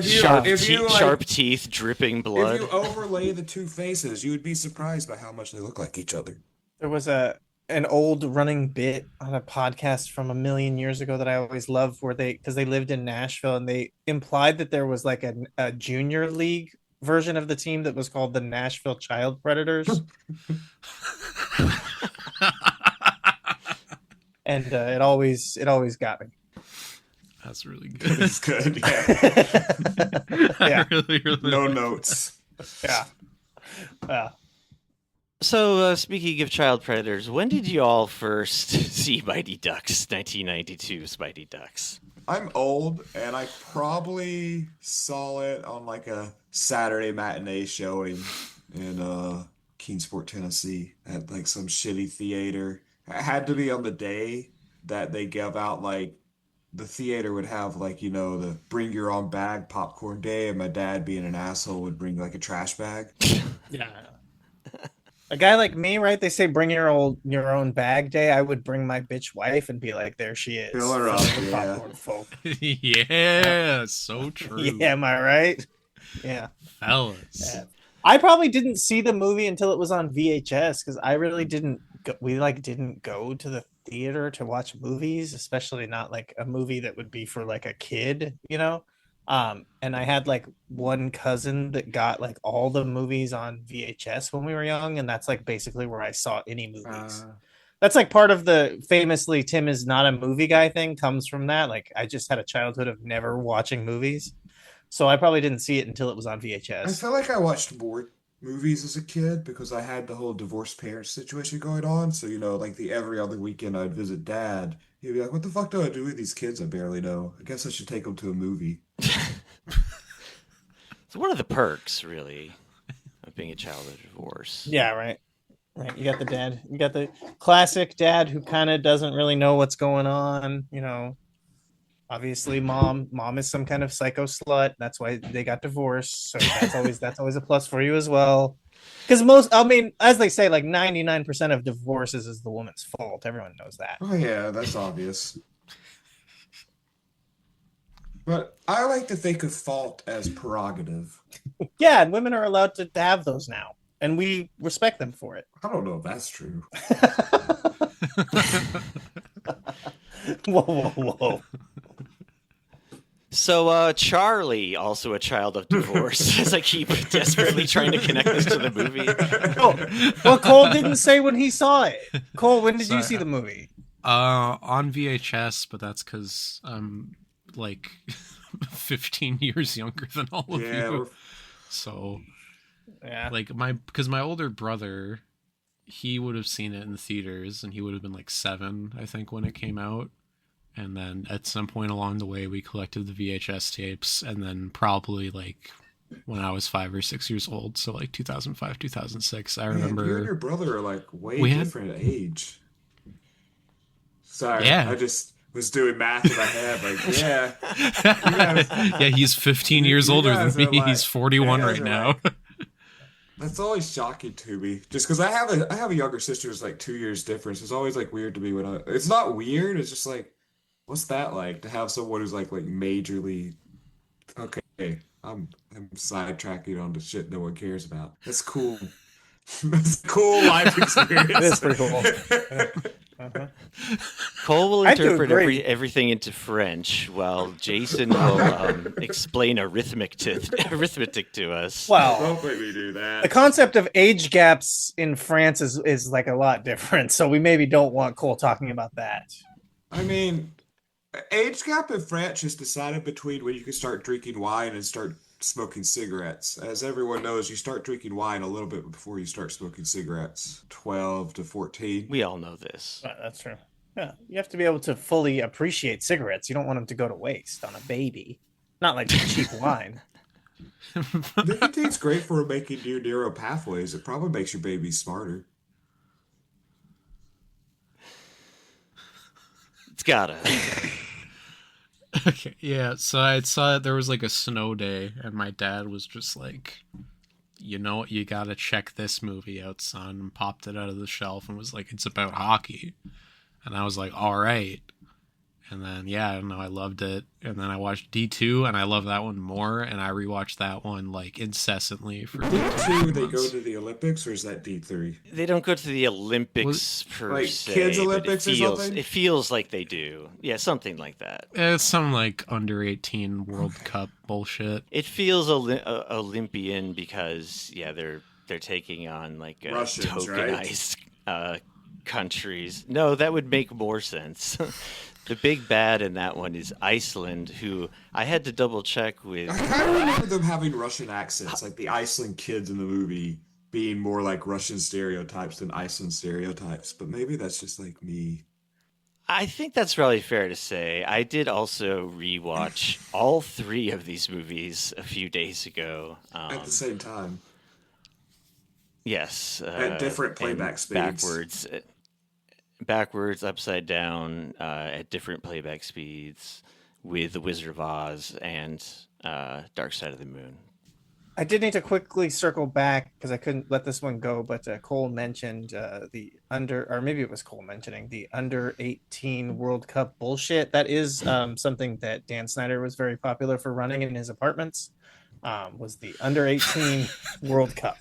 Sharp teeth, dripping blood. If you overlay the two faces, you would be surprised by how much they look like each other. There was an old running bit on a podcast from a million years ago that I always loved, where because they lived in Nashville, and they implied that there was like a junior league version of the team that was called the Nashville Child Predators. And it always got me. That's really good. It's good. Yeah. Yeah. really. No notes. Yeah. So, speaking of child predators, when did you all first see Mighty Ducks? 1992's Mighty Ducks. I'm old, and I probably saw it on like a Saturday matinee showing in Keensport, Tennessee, at like some shitty theater. It had to be on the day that they give out, like, the theater would have, like, you know, the bring your own bag popcorn day, and my dad, being an asshole, would bring like a trash bag. Yeah. A guy like me, right? They say bring your own bag day. I would bring my bitch wife and be like, there she is. Fill her up, yeah. Popcorn folk. Yeah, so true. Yeah, am I right? Yeah. Fellas. Yeah. I probably didn't see the movie until it was on VHS, because I really didn't go to the theater to watch movies, especially not like a movie that would be for like a kid, you know? And I had like one cousin that got like all the movies on VHS when we were young, and that's like basically where I saw any movies. That's like part of the famously Tim is not a movie guy thing comes from that. Like, I just had a childhood of never watching movies, so I probably didn't see it until it was on VHS. I feel like I watched more movies as a kid because I had the whole divorced parents situation going on. So, you know, like the every other weekend I'd visit dad. He'd be like, "What the fuck do I do with these kids I barely know? I guess I should take them to a movie." So what are the perks, really, of being a child of divorce? Yeah, right. You got the dad. You got the classic dad who kind of doesn't really know what's going on. You know, obviously, mom is some kind of psycho slut. That's why they got divorced. So that's always a plus for you as well. Because as they say, like 99% of divorces is the woman's fault. Everyone knows that. Oh yeah, that's obvious. But I like to think of fault as prerogative. Yeah, and women are allowed to have those now, and we respect them for it. I don't know if that's true. Whoa. So, Charlie, also a child of divorce, as I keep desperately trying to connect this to the movie. Oh, well, Cole didn't say when he saw it. Cole, when did you see the movie? On VHS, but that's because I'm like 15 years younger than all of you. So, yeah, like because my older brother, he would have seen it in the theaters, and he would have been like 7, I think, when it came out. And then at some point along the way, we collected the VHS tapes, and then probably like when I was 5 or 6 years old, so like 2005, 2006, I remember. You and your brother are like way different age. Sorry, yeah. I just was doing math in my head. Like, yeah, yeah, he's 15 years older than me. Like, he's 41 right now. Like, that's always shocking to me, just because I have a younger sister who's like 2 years difference. It's always like weird to me when it's not weird. It's just like, what's that like to have someone who's like majorly okay? I'm sidetracking on the shit no one cares about. That's cool. That's a cool life experience. It's pretty cool. Uh-huh. Cole will interpret everything into French, while Jason will explain arithmetic to us. Well, don't make me do that. The concept of age gaps in France is like a lot different, so we maybe don't want Cole talking about that. I mean, Age gap in France is decided between when you can start drinking wine and start smoking cigarettes. As everyone knows, you start drinking wine a little bit before you start smoking cigarettes. 12 to 14. We all know this. That's true. Yeah, you have to be able to fully appreciate cigarettes. You don't want them to go to waste on a baby. Not like cheap wine. Nicotine's great for making new neural pathways. It probably makes your baby smarter. It's gotta. Okay, yeah, so I saw that there was like a snow day, and my dad was just like, you know what, you gotta check this movie out, son, and popped it out of the shelf and was like, it's about hockey. And I was like, all right. And then, yeah, I don't know, I loved it. And then I watched D2, and I love that one more, and I rewatched that one, like, incessantly for D2, they go to the Olympics, or is that D3? They don't go to the Olympics per like se. kids' Olympics or something? It feels like they do. Yeah, something like that. It's some, like, under-18 World Cup bullshit. It feels Olympian because, yeah, they're taking on, like, Russians, tokenized countries. No, that would make more sense. The big bad in that one is Iceland, who I had to double check with. I kind of remember them having Russian accents, like the Iceland kids in the movie being more like Russian stereotypes than Iceland stereotypes. But maybe that's just like me. I think that's probably fair to say. I did also rewatch all three of these movies a few days ago. At the same time. Yes. At different playback speeds. Backwards, upside down, at different playback speeds, with The Wizard of Oz and Dark Side of the Moon. I did need to quickly circle back because I couldn't let this one go, but Cole mentioned the maybe it was Cole mentioning the under 18 World Cup bullshit. That is something that Dan Snyder was very popular for running in his apartments. Was the under 18 World Cup.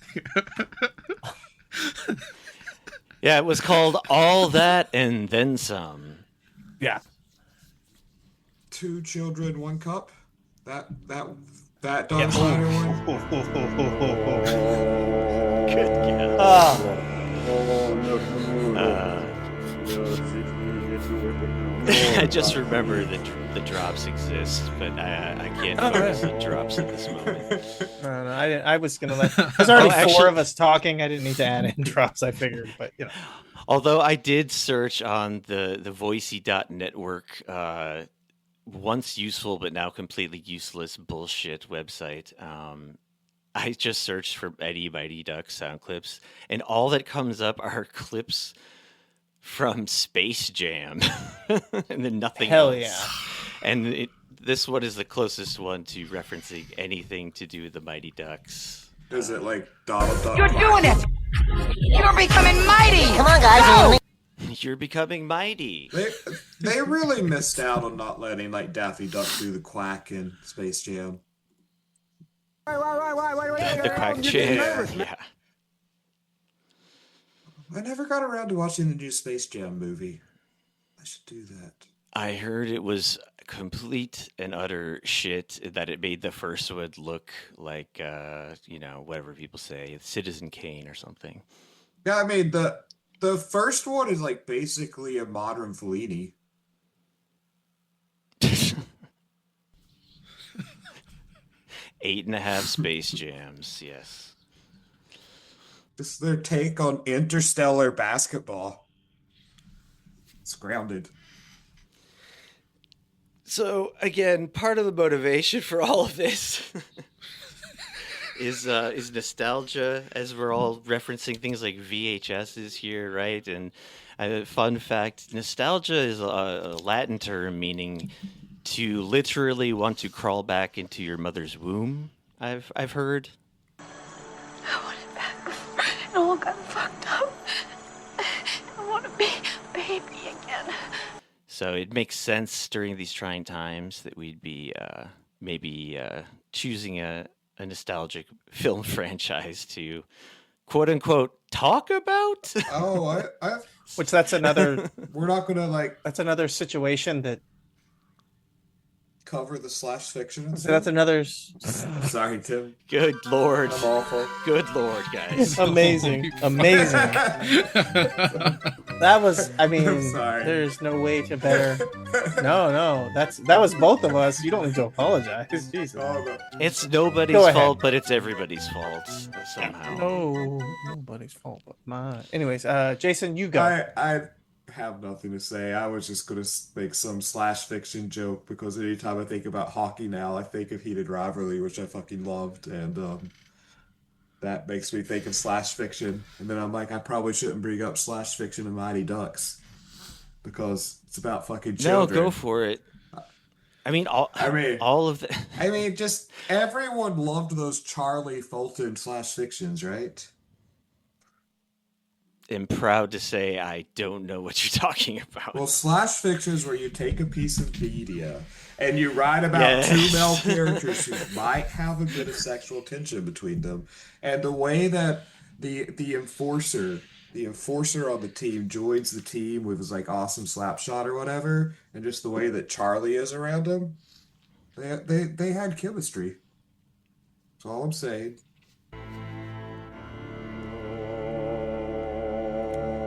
Yeah, it was called All That and Then Some. Yeah. 2 children, 1 cup. That Don Snyder one. Good guess. I just remember the drops exist, but I can't notice the drops at this moment. No, I was gonna let. There's already 4 of us talking. I didn't need to add in drops. I figured, but you know. Although I did search on the Voicey.network, once useful but now completely useless bullshit website. I just searched for Eddie Mighty Duck sound clips, and all that comes up are clips from Space Jam, and then nothing Hell else. Yeah. And this one is the closest one to referencing anything to do with the Mighty Ducks. Is it like Donald Duck? You're doing it! You're becoming mighty! Come on, guys. You're becoming mighty. They really missed out on not letting like Daffy Duck do the quack in Space Jam. The quack chant. Yeah. I never got around to watching the new Space Jam movie. I should do that. I heard it was complete and utter shit, that it made the first one look like, whatever people say, Citizen Kane or something. Yeah, I mean, the first one is like basically a modern Fellini. 8.5 Space Jams, yes. This is their take on interstellar basketball. It's grounded. So, again, part of the motivation for all of this is nostalgia, as we're all referencing things like VHSs here, right? And fun fact, nostalgia is a Latin term meaning to literally want to crawl back into your mother's womb, I've heard. I want it back before it all got fucked up. I want to be a baby again. So it makes sense during these trying times that we'd be maybe choosing a nostalgic film franchise to quote unquote talk about. Oh, which that's another. We're not gonna like. That's another situation that cover the slash fiction? So that's another. Sorry, Tim. Good lord. I'm awful. Good lord, guys. Amazing. Amazing. That was, I mean, I'm sorry. there's no way to better. No, that was both of us. You don't need to apologize. Jesus. Oh, no. It's nobody's Go ahead. fault, but it's everybody's fault somehow. No, nobody's fault but mine. Anyways, Jason, you go. I have nothing to say. I was just gonna make some slash fiction joke because anytime I think about hockey now, I think of Heated Rivalry, which I fucking loved, and that makes me think of slash fiction. And then I'm like, I probably shouldn't bring up slash fiction and Mighty Ducks because it's about fucking children. No, go for it. I mean, all of the. I mean, just everyone loved those Charlie Fulton slash fictions, right? I'm proud to say I don't know what you're talking about. Well, slash fictions where you take a piece of media and you write about two male characters who might have a bit of sexual tension between them, and the way that the enforcer on the team joins the team with his like awesome slap shot or whatever, and just the way that Charlie is around him, they had chemistry. That's all I'm saying.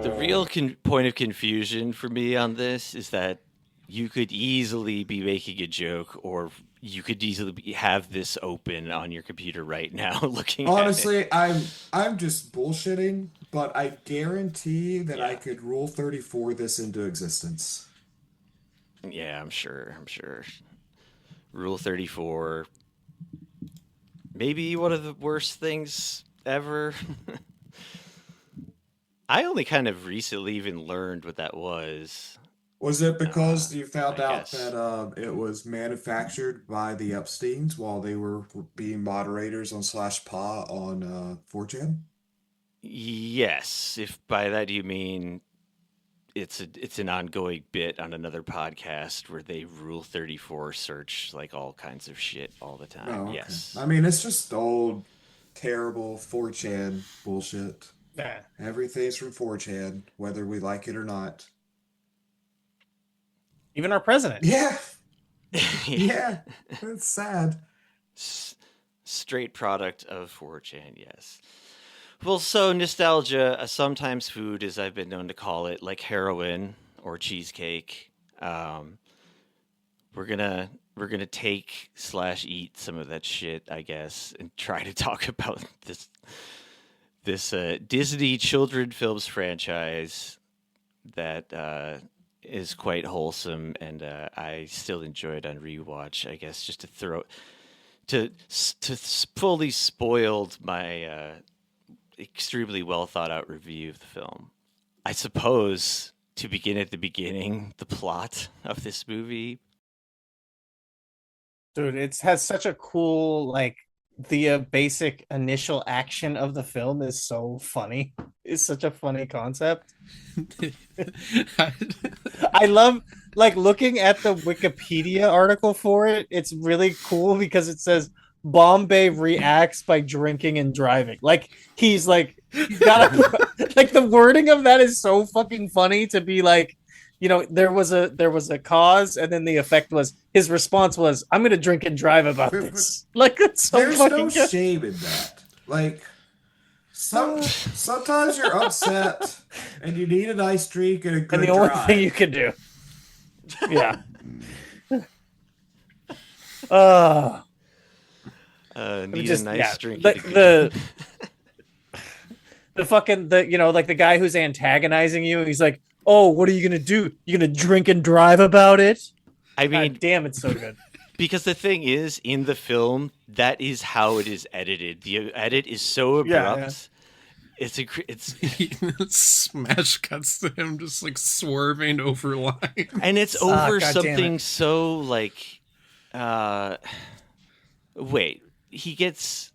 The real point of confusion for me on this is that you could easily be making a joke, or you could easily have this open on your computer right now, looking. Honestly, I'm just bullshitting, but I guarantee that I could Rule 34 this into existence. Yeah, I'm sure. Rule 34, maybe one of the worst things ever. I only kind of recently even learned what that was. Was it because you found out that it was manufactured by the Epsteins while they were being moderators on /PA on 4chan? Yes, if by that you mean it's an ongoing bit on another podcast where they Rule 34 search like all kinds of shit all the time. Oh, okay. Yes. I mean, it's just old, terrible 4chan bullshit. Yeah. Everything's from 4chan, whether we like it or not. Even our president. Yeah. Yeah. It's sad. Straight product of 4chan, yes. Well, so nostalgia, sometimes food, as I've been known to call it, like heroin or cheesecake. We're gonna take/eat some of that shit, I guess, and try to talk about this Disney children films franchise that is quite wholesome, and I still enjoy it on rewatch. I guess just to fully spoiled my extremely well thought out review of the film. I suppose to begin at the beginning, the plot of this movie. Dude, it has such a cool, like, the basic initial action of the film is so funny. It's such a funny concept. I love, like, looking at the Wikipedia article for it. It's really cool because it says Bombay reacts by drinking and driving. Like, he's like, got like, the wording of that is so fucking funny to be like, you know, there was a cause, and then the effect was his response was, "I'm gonna drink and drive about this." Like, it's so there's fucking no good. shame in that. Like, sometimes you're upset and you need a nice drink and a good And the only drive. thing you can do, yeah. Need a nice drink. The fucking you know, like the guy who's antagonizing you, he's like, "Oh, what are you gonna do? You gonna drink and drive about it?" I mean, God damn, it's so good. Because the thing is, in the film, that is how it is edited. The edit is so abrupt. Yeah. It's smash cuts to him just like swerving over line, and it's over something so like. Wait, he gets.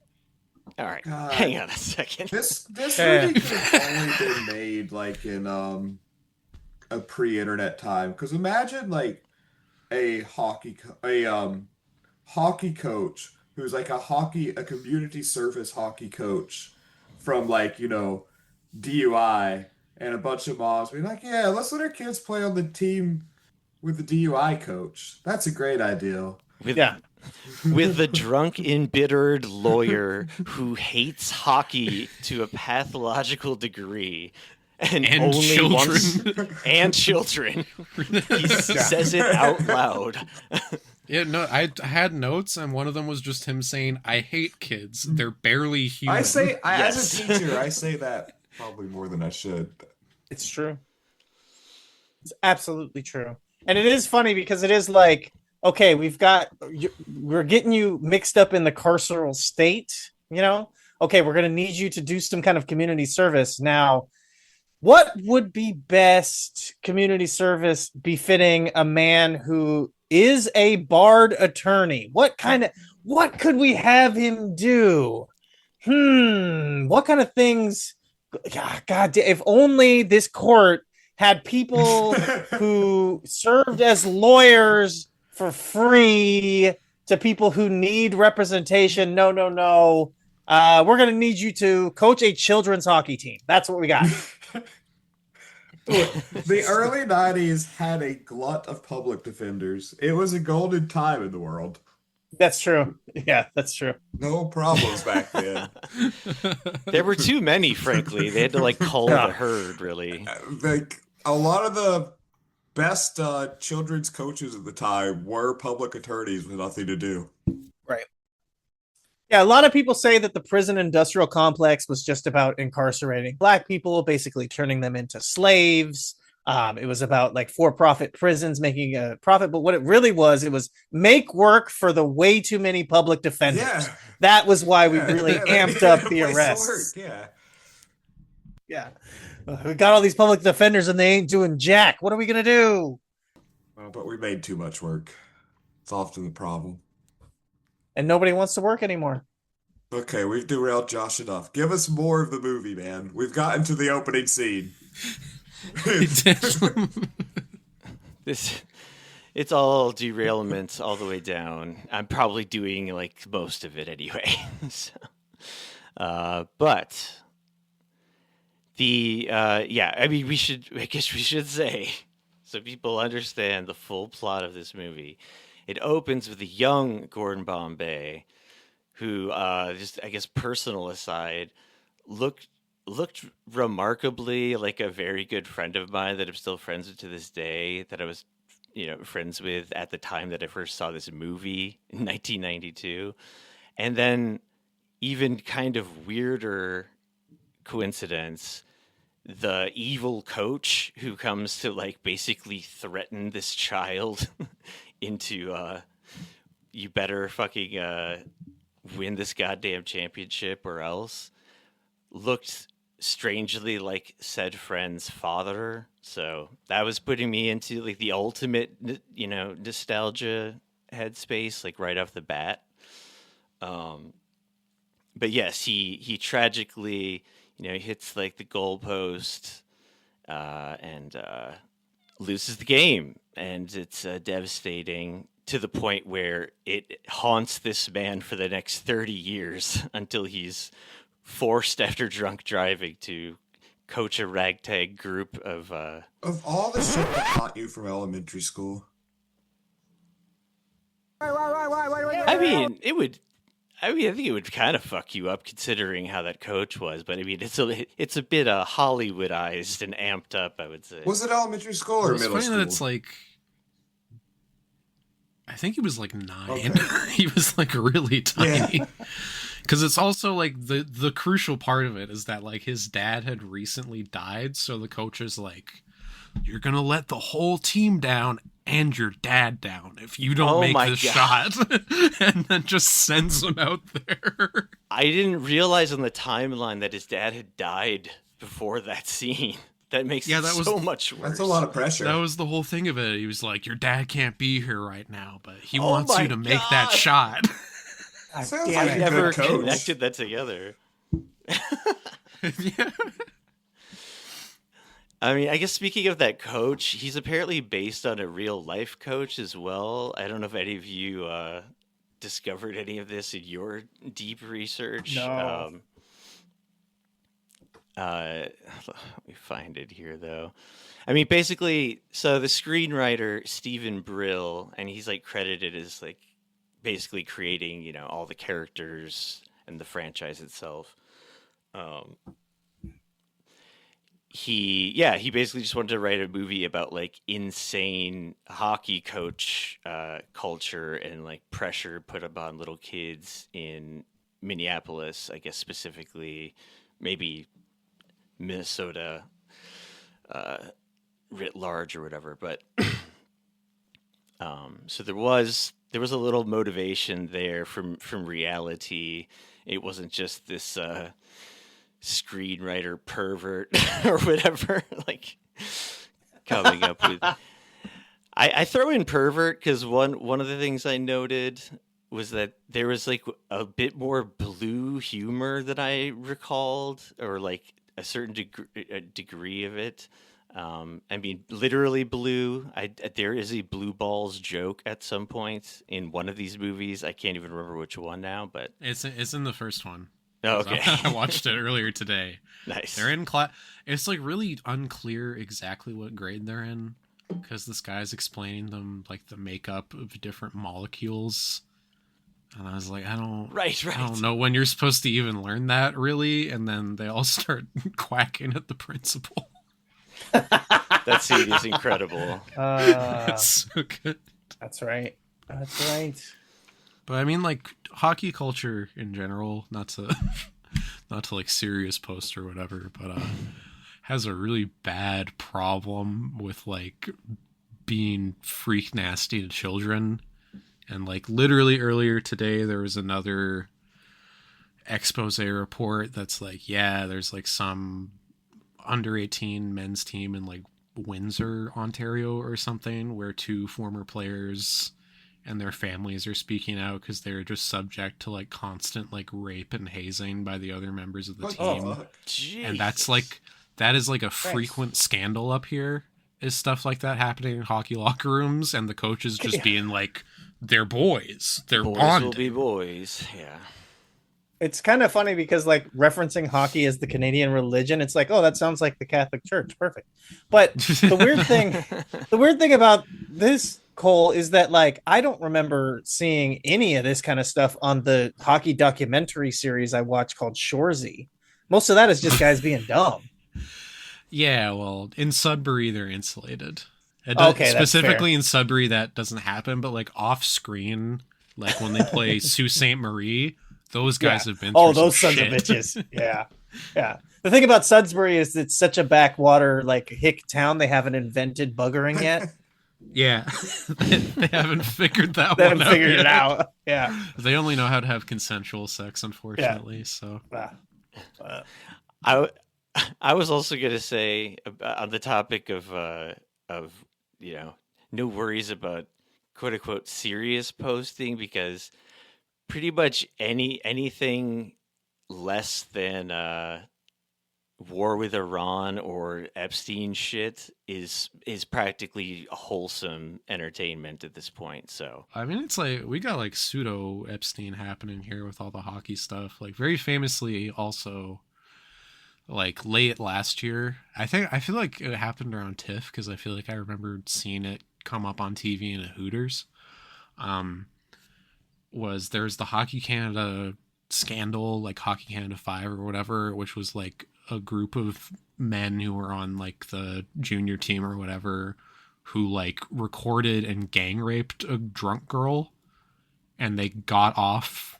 All right, God. hang on a second. This movie could have only been made like in a pre-internet time. Because imagine like a hockey coach who's like a community service hockey coach from like, you know, DUI, and a bunch of moms being like, "Yeah, let's let our kids play on the team with the DUI coach. That's a great idea." with the drunk, embittered lawyer who hates hockey to a pathological degree. And only children. And children. He says it out loud. Yeah, no, I had notes, and one of them was just him saying, "I hate kids. They're barely human." As a teacher, I say that probably more than I should. It's true. It's absolutely true. And it is funny because it is like, okay, we're getting you mixed up in the carceral state, you know? Okay, we're going to need you to do some kind of community service. Now, what would be best community service befitting a man who is a barred attorney? What could we have him do? What kind of things? God, if only this court had people who served as lawyers for free to people who need representation. No. We're going to need you to coach a children's hockey team. That's what we got. The early 90s had a glut of public defenders. It was a golden time in the world. That's true. Yeah, that's true. No problems back then. There were too many, frankly. They had to cull the herd, really. A lot of the best children's coaches at the time were public attorneys with nothing to do. Right. Yeah, a lot of people say that the prison industrial complex was just about incarcerating Black people, basically turning them into slaves. It was about for-profit prisons making a profit, but what it really was, it was make work for the way too many public defenders. Yeah. That was why we really amped up the arrests. Yeah. We got all these public defenders and they ain't doing jack. What are we gonna do? But we made too much work. It's often the problem. And nobody wants to work anymore. Okay, we've derailed Josh enough. Give us more of the movie, man. We've gotten to the opening scene. It's all derailments all the way down. I'm probably doing most of it anyway. But I guess we should say, so people understand the full plot of this movie. It opens with a young Gordon Bombay who, just I guess personal aside, looked remarkably like a very good friend of mine that I'm still friends with to this day, that I was, friends with at the time that I first saw this movie in 1992. And then even kind of weirder coincidence, the evil coach who comes to basically threaten this child into you better fucking win this goddamn championship or else, looked strangely like said friend's father. So that was putting me into the ultimate nostalgia headspace right off the bat. But yes, he tragically hits the goalpost and loses the game, and it's devastating to the point where it haunts this man for the next 30 years until he's forced, after drunk driving, to coach a ragtag group of all the shit that taught you from elementary school. I think it would kind of fuck you up considering how that coach was, but it's a bit Hollywoodized and amped up, I would say. Was it elementary school or middle school? It's I think he was 9. Okay. He was really tiny. Because it's also the crucial part of it is that his dad had recently died, so the coach is you're gonna let the whole team down and your dad down if you don't make this shot. And then just sends him out there. I didn't realize on the timeline that his dad had died before that scene. That makes it so much worse. That's a lot of pressure. That was the whole thing of it. He was your dad can't be here right now, but he wants you to make that shot. I never connected that together. Yeah. I mean, I guess speaking of that coach, he's apparently based on a real life coach as well. I don't know if any of you discovered any of this in your deep research. No. Let me find it here, though. I mean, basically, so the screenwriter, Stephen Brill, and he's credited as basically creating, all the characters and the franchise itself. He basically just wanted to write a movie about like insane hockey coach culture and like pressure put upon little kids in Minneapolis, I guess specifically, maybe Minnesota writ large or whatever. But so there was a little motivation there from reality. It wasn't just this screenwriter pervert or whatever, like coming up with. I throw in pervert because one of the things I noted was that there was like a bit more blue humor than I recalled, or like a certain degree of it. I mean, literally blue. There is a blue balls joke at some point in one of these movies. I can't even remember which one now, but it's in the first one. Oh, okay. I watched it earlier today. Nice. They're in class. It's like really unclear exactly what grade they're in, because this guy's explaining them like the makeup of different molecules, and I was like, I don't know when you're supposed to even learn that really, and then they all start quacking at the principal. That scene is incredible. That's so good. That's right. But I mean, like, hockey culture in general, not to like serious post or whatever, but has a really bad problem with like being freak nasty to children. And like literally earlier today, there was another expose report that's like, yeah, there's like some under 18 men's team in like Windsor, Ontario or something, where 2 former players and their families are speaking out because they're just subject to like constant like rape and hazing by the other members of the team. And that is like a frequent scandal up here, is stuff like that happening in hockey locker rooms, and the coaches just being like, they're boys, they're boys will be boys. Yeah. It's kind of funny because like referencing hockey as the Canadian religion, it's like, oh, that sounds like the Catholic Church. Perfect. But the weird thing about this, Cole, is that like I don't remember seeing any of this kind of stuff on the hockey documentary series I watched called Shoresy. Most of that is just guys being dumb. Yeah, well, in Sudbury they're insulated. Okay, specifically in Sudbury that doesn't happen, but like off screen, like when they play Sault Ste. Marie, those guys have been through those some sons shit. of bitches. Yeah. The thing about Sudbury is it's such a backwater like hick town, they haven't invented buggering yet. Yeah, they haven't figured that They one haven't out. figured it yet. out. Yeah. They only know how to have consensual sex, unfortunately. So I was also going to say on the topic of no worries about quote unquote serious posting, because pretty much anything less than war with Iran or Epstein shit is practically wholesome entertainment at this point. So I mean, it's like we got like pseudo Epstein happening here with all the hockey stuff. Like very famously, also like late last year, I feel like it happened around TIFF because I feel like I remember seeing it come up on TV in a Hooters. There's the Hockey Canada scandal, like Hockey Canada 5 or whatever, which was like a group of men who were on like the junior team or whatever who like recorded and gang raped a drunk girl, and they got off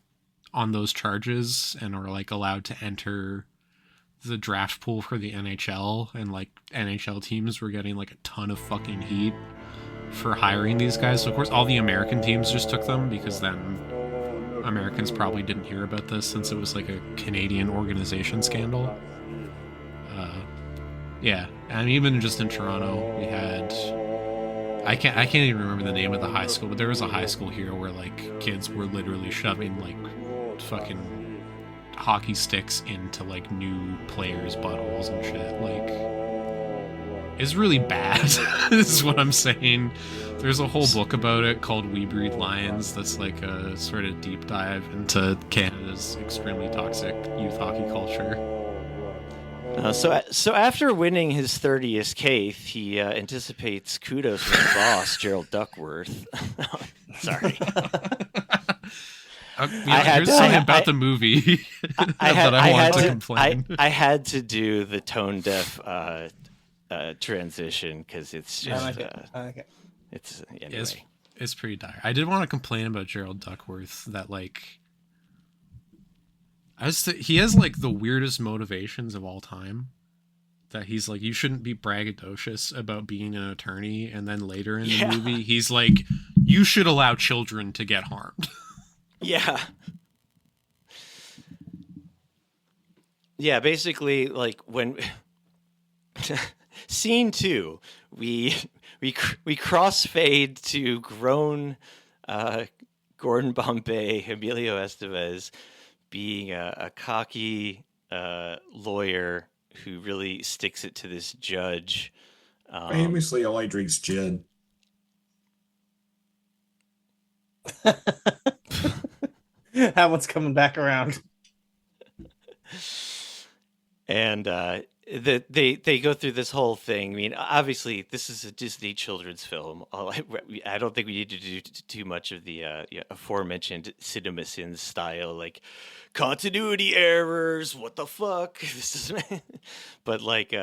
on those charges and were like allowed to enter the draft pool for the NHL, and like NHL teams were getting like a ton of fucking heat for hiring these guys. So of course all the American teams just took them, because then Americans probably didn't hear about this since it was like a Canadian organization scandal. Yeah, and even just in Toronto, we had I can't even remember the name of the high school, but there was a high school here where like kids were literally shoving like fucking hockey sticks into like new players' buttholes and shit. Like, it's really bad. This is what I'm saying. There's a whole book about it called We Breed Lions that's like a sort of deep dive into Canada's extremely toxic youth hockey culture. So after winning his 30th Caith, he anticipates kudos from his boss, Gerald Duckworth. Sorry. Here's something about the movie that I wanted to complain. I had to do the tone deaf transition because it's just it's anyway. It's pretty dire. I did want to complain about Gerald Duckworth that like he has like the weirdest motivations of all time. That he's like, you shouldn't be braggadocious about being an attorney, and then later in the movie, he's like, you should allow children to get harmed. Yeah. Yeah, basically, like when scene 2, we crossfade to grown Gordon Bombay, Emilio Estevez, being a cocky lawyer who really sticks it to this judge. Famously only drinks gin. That one's coming back around. And they go through this whole thing. I mean, obviously, this is a Disney children's film. I don't think we need to do too much of the aforementioned CinemaSins style, like continuity errors. What the fuck? This is, but like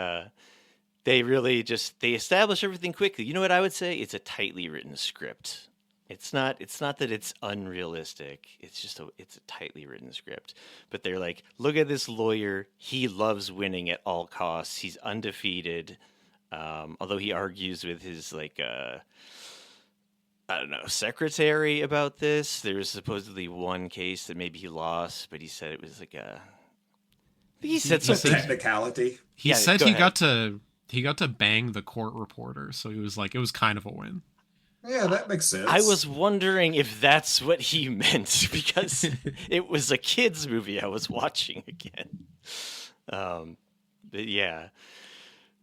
they really they establish everything quickly. You know what I would say? It's a tightly written script. It's not that it's unrealistic. It's just it's a tightly written script. But they're like, look at this lawyer. He loves winning at all costs. He's undefeated. Although he argues with his secretary about this. There was supposedly one case that maybe he lost, but he said it was like I think he said something. Technicality. He said he got to bang the court reporter, so he was like, it was kind of a win. Yeah, that makes sense. I was wondering if that's what he meant because it was a kid's movie I was watching again. But yeah.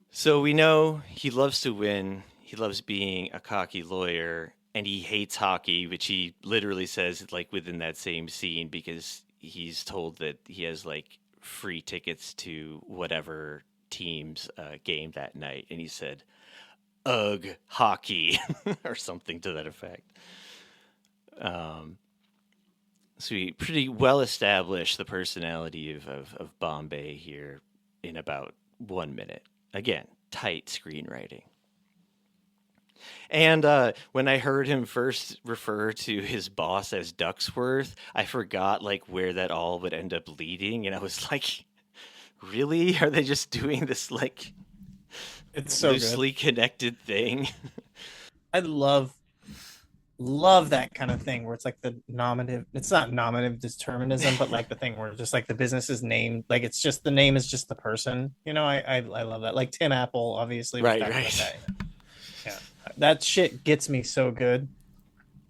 So we know he loves to win. He loves being a cocky lawyer, and he hates hockey, which he literally says like within that same scene because he's told that he has like free tickets to whatever team's game that night, and he said, "Ugh, hockey," or something to that effect. So we pretty well established the personality of Bombay here in about 1 minute. Again, tight screenwriting. And when I heard him first refer to his boss as Ducksworth, I forgot like where that all would end up leading, and I was like, really? Are they just doing this like it's so loosely connected thing? I love that kind of thing where it's like the nominative. It's not nominative determinism, but like the thing where just like the business is named, like it's just the name is just the person. You know, I love that. Like Tim Apple, obviously. Right. Yeah, that shit gets me so good.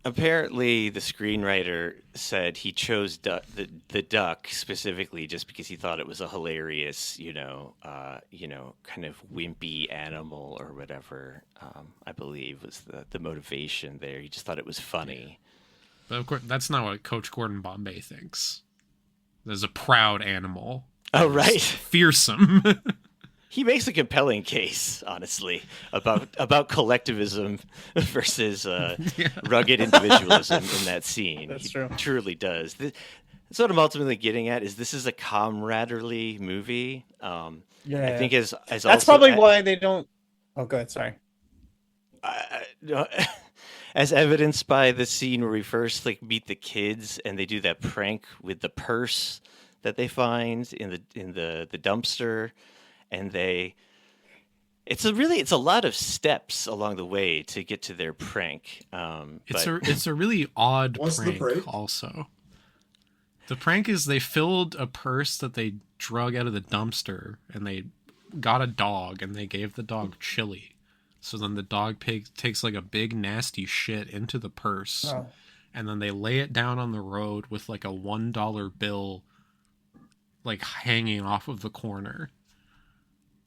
Apparently, the screenwriter said he chose the duck specifically just because he thought it was a hilarious, kind of wimpy animal or whatever. I believe was the motivation there. He just thought it was funny. But of course, that's not what Coach Gordon Bombay thinks. There's a proud animal. Oh, right. Fearsome. He makes a compelling case, honestly, about collectivism versus rugged individualism in that scene. That's true. He truly does. That's what I'm ultimately getting at. Is this is a comradely movie? I think as that's also, probably why they don't. Oh, go ahead. Sorry. As evidenced by the scene where we first meet the kids and they do that prank with the purse that they find in the dumpster. And it's a lot of steps along the way to get to their prank. It's a really odd What's the prank? also. The prank is they filled a purse that they drug out of the dumpster and they got a dog and they gave the dog chili. So then the dog takes like a big nasty shit into the purse. Oh. And then they lay it down on the road with like a $1 bill like hanging off of the corner.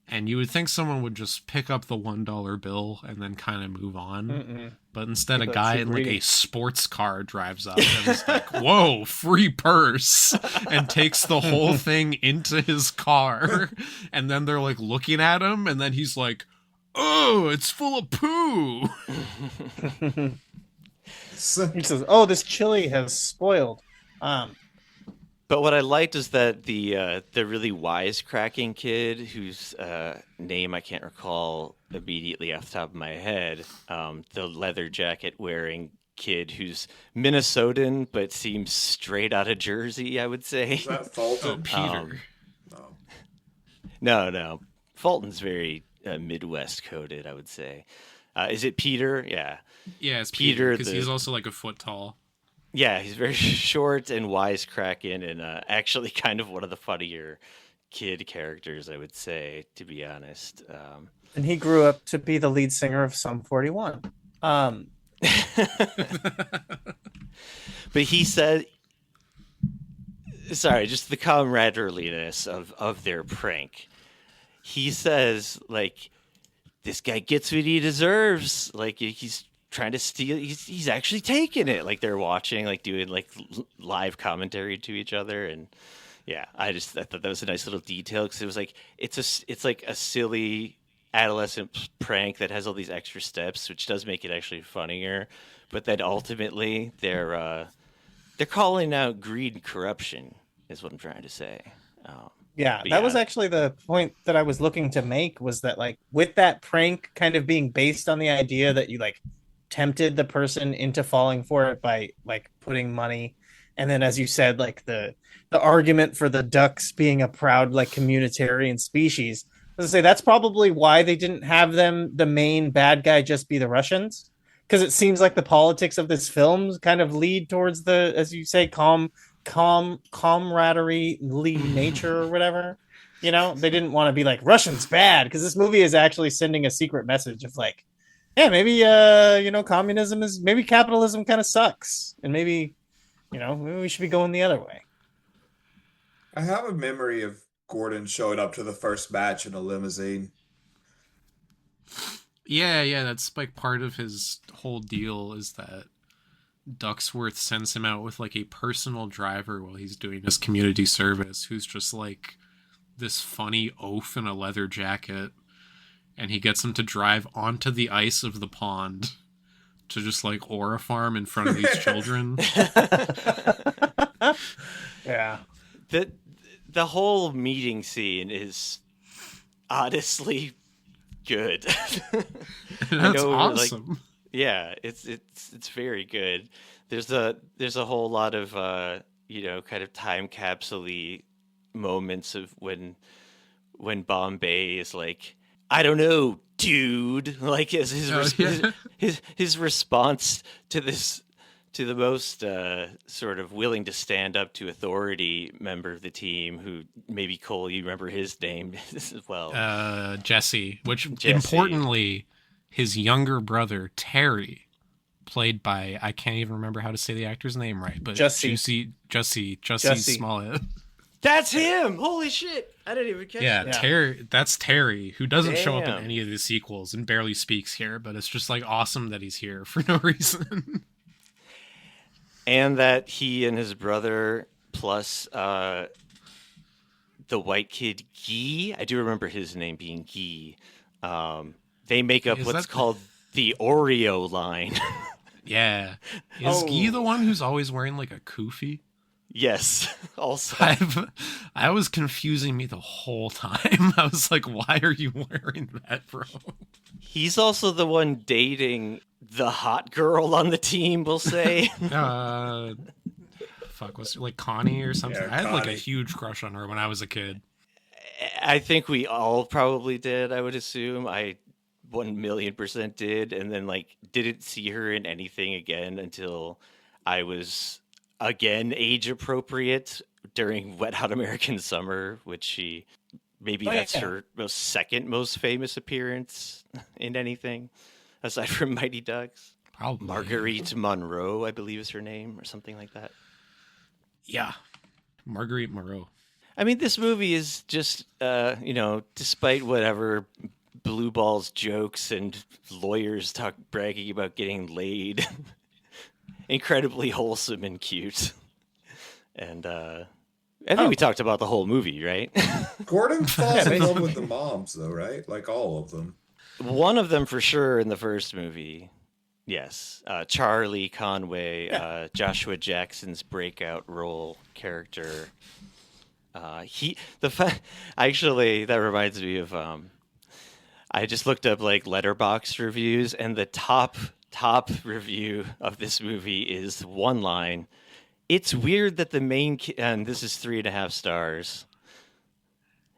And you would think someone would just pick up the $1 bill and then kind of move on. Mm-mm. But instead, a guy in like a sports car drives up and is like, "Whoa, free purse!" and takes the whole thing into his car. And then they're like looking at him, and then he's like, "Oh, it's full of poo." He says, "Oh, this chili has spoiled. But what I liked is that the really wisecracking kid, whose name I can't recall immediately off the top of my head, the leather jacket wearing kid who's Minnesotan but seems straight out of Jersey, I would say. Is that Fulton? Peter. No. Fulton's very Midwest coded, I would say. Is it Peter? Yeah. Yeah, it's Peter, because he's also like a foot tall. Yeah, he's very short and wisecracking, and actually kind of one of the funnier kid characters, I would say, to be honest. And he grew up to be the lead singer of Sum 41. But he said, sorry, just the camaraderie-ness of their prank. He says, like, this guy gets what he deserves. Like, he's trying to steal. He's actually taking it. Like, they're watching, like, doing, like, live commentary to each other. And, yeah, I thought that was a nice little detail, because it was like, it's like a silly adolescent prank that has all these extra steps, which does make it actually funnier. But then ultimately, they're calling out greed and corruption, is what I'm trying to say. That was actually the point that I was looking to make, was that, like, with that prank kind of being based on the idea that you, like, tempted the person into falling for it by, like, putting money. And then, as you said, like, the argument for the ducks being a proud, like, communitarian species. Let's say that's probably why they didn't have the main bad guy just be the Russians. Because it seems like the politics of this film kind of lead towards the, as you say, camaraderie nature or whatever. You know, they didn't want to be like, Russians bad, because this movie is actually sending a secret message of, like, yeah, maybe maybe capitalism kind of sucks, and maybe we should be going the other way. I have a memory of Gordon showing up to the first match in a limousine. Yeah, that's like part of his whole deal, is that Ducksworth sends him out with, like, a personal driver while he's doing his community service, who's just like this funny oaf in a leather jacket, and he gets him to drive onto the ice of the pond to just, like, ore a farm in front of these children. Yeah. The whole meeting scene is honestly good. That's awesome. Like, yeah, it's very good. There's a whole lot of kind of time capsule-y moments of when Bombay is like, I don't know, dude. Like his response to this, to the most sort of willing to stand up to authority member of the team, who maybe, Cole, you remember his name as well. Jesse, importantly, his younger brother, Terry, played by, I can't even remember how to say the actor's name right, but Jesse Smollett. That's him! Holy shit! I didn't even catch that. Terry. That's Terry, who doesn't show up in any of the sequels and barely speaks here, but it's just, like, awesome that he's here for no reason. And that he and his brother, plus the white kid Guy, I do remember his name being Guy, they make up what's called the Oreo line. Yeah. Is Guy the one who's always wearing, like, a kufi? Yes. Also, I was confusing me the whole time. I was like, why are you wearing that, bro? He's also the one dating the hot girl on the team, we'll say. Was it like Connie or something? Yeah, I had like a Connie. huge crush on her when I was a kid. I think we all probably did, I would assume. I 1,000,000% did, and then, like, didn't see her in anything again until I was, again, age appropriate during Wet Hot American Summer, which that's her second most famous appearance in anything, aside from Mighty Ducks. Probably. Marguerite Monroe, I believe, is her name, or something like that. Yeah. Marguerite Moreau. I mean, this movie is just, despite whatever blue balls jokes and lawyers bragging about getting laid, incredibly wholesome and cute. And I think we talked about the whole movie, right? Gordon falls in love with the moms, though, right? Like, all of them. One of them for sure in the first movie. Yes, Charlie Conway, Joshua Jackson's breakout role character. Actually, that reminds me of I just looked up like Letterboxd reviews, and the top review of this movie is one line. It's weird that the main kid, and this is 3.5 stars.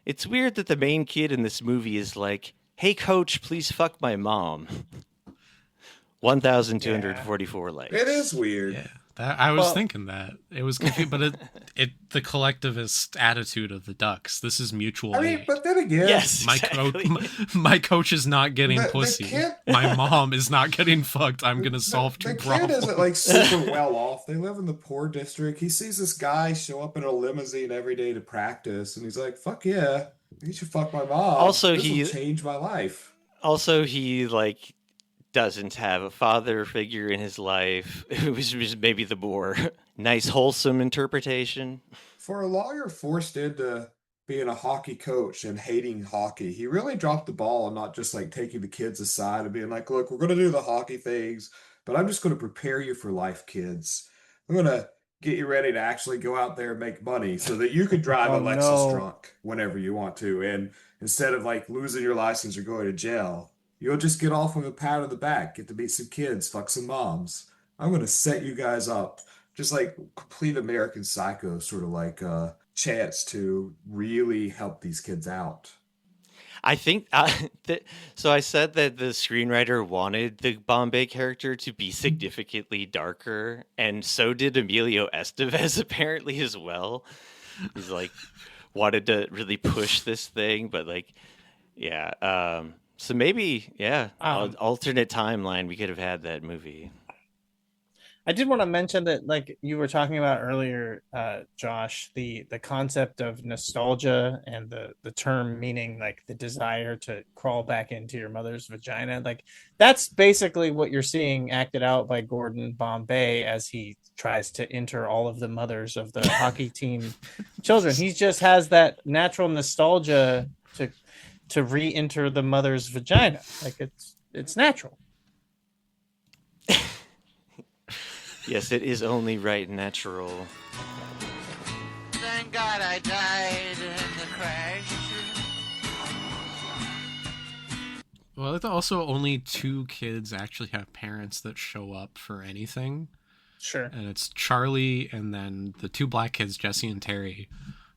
It's weird that the main kid in this movie is like, "Hey coach, please fuck my mom." 1,244 likes. It is weird. Yeah, I was thinking that it was confusing, but the collectivist attitude of the Ducks. This is mutual aid. But then again, yes, exactly. my coach is not getting pussy. My mom is not getting fucked. I'm gonna solve two problems. The kid isn't like super well off. They live in the poor district. He sees this guy show up in a limousine every day to practice, and he's like, "Fuck yeah, you should fuck my mom." Also, this will change my life. Also, he like doesn't have a father figure in his life, which was maybe the more nice, wholesome interpretation. For a lawyer forced into being a hockey coach and hating hockey, he really dropped the ball and not just like taking the kids aside and being like, "Look, we're going to do the hockey things, but I'm just going to prepare you for life, kids. I'm going to get you ready to actually go out there and make money so that you can drive a Lexus truck whenever you want to. And instead of like losing your license or going to jail, you'll just get off with a pat on the back, get to meet some kids, fuck some moms. I'm going to set you guys up." Just like complete American Psycho, sort of like a chance to really help these kids out. I think so. I said that the screenwriter wanted the Bombay character to be significantly darker, and so did Emilio Estevez apparently as well. He's like wanted to really push this thing, but like, yeah. So maybe, alternate timeline, we could have had that movie. I did want to mention that, like you were talking about earlier, Josh, the concept of nostalgia and the term meaning like the desire to crawl back into your mother's vagina. Like that's basically what you're seeing acted out by Gordon Bombay as he tries to enter all of the mothers of the hockey team children. He just has that natural nostalgia to re-enter the mother's vagina. Like it's natural. Yes, it is only right and natural. Thank God I died in the crash. Well, also only 2 kids actually have parents that show up for anything. Sure. And it's Charlie and then the 2 black kids, Jesse and Terry,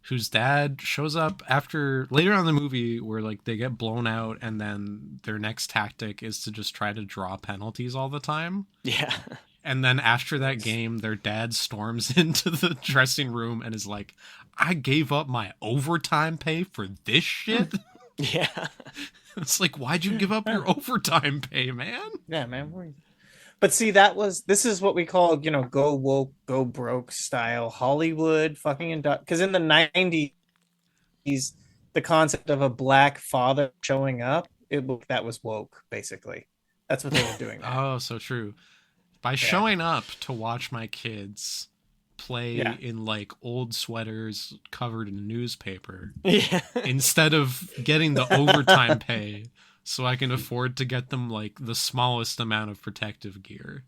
whose dad shows up later on in the movie where like they get blown out and then their next tactic is to just try to draw penalties all the time. Yeah. And then after that game, their dad storms into the dressing room and is like, "I gave up my overtime pay for this shit?" Yeah. It's like, why'd you give up your overtime pay, man? Yeah, man. But see, this is what we call, go woke, go broke style Hollywood fucking because in the 90s, the concept of a black father showing up, that was woke, basically. That's what they were doing. Oh, so true. By showing up to watch my kids play in like old sweaters covered in newspaper instead of getting the overtime pay so I can afford to get them like the smallest amount of protective gear.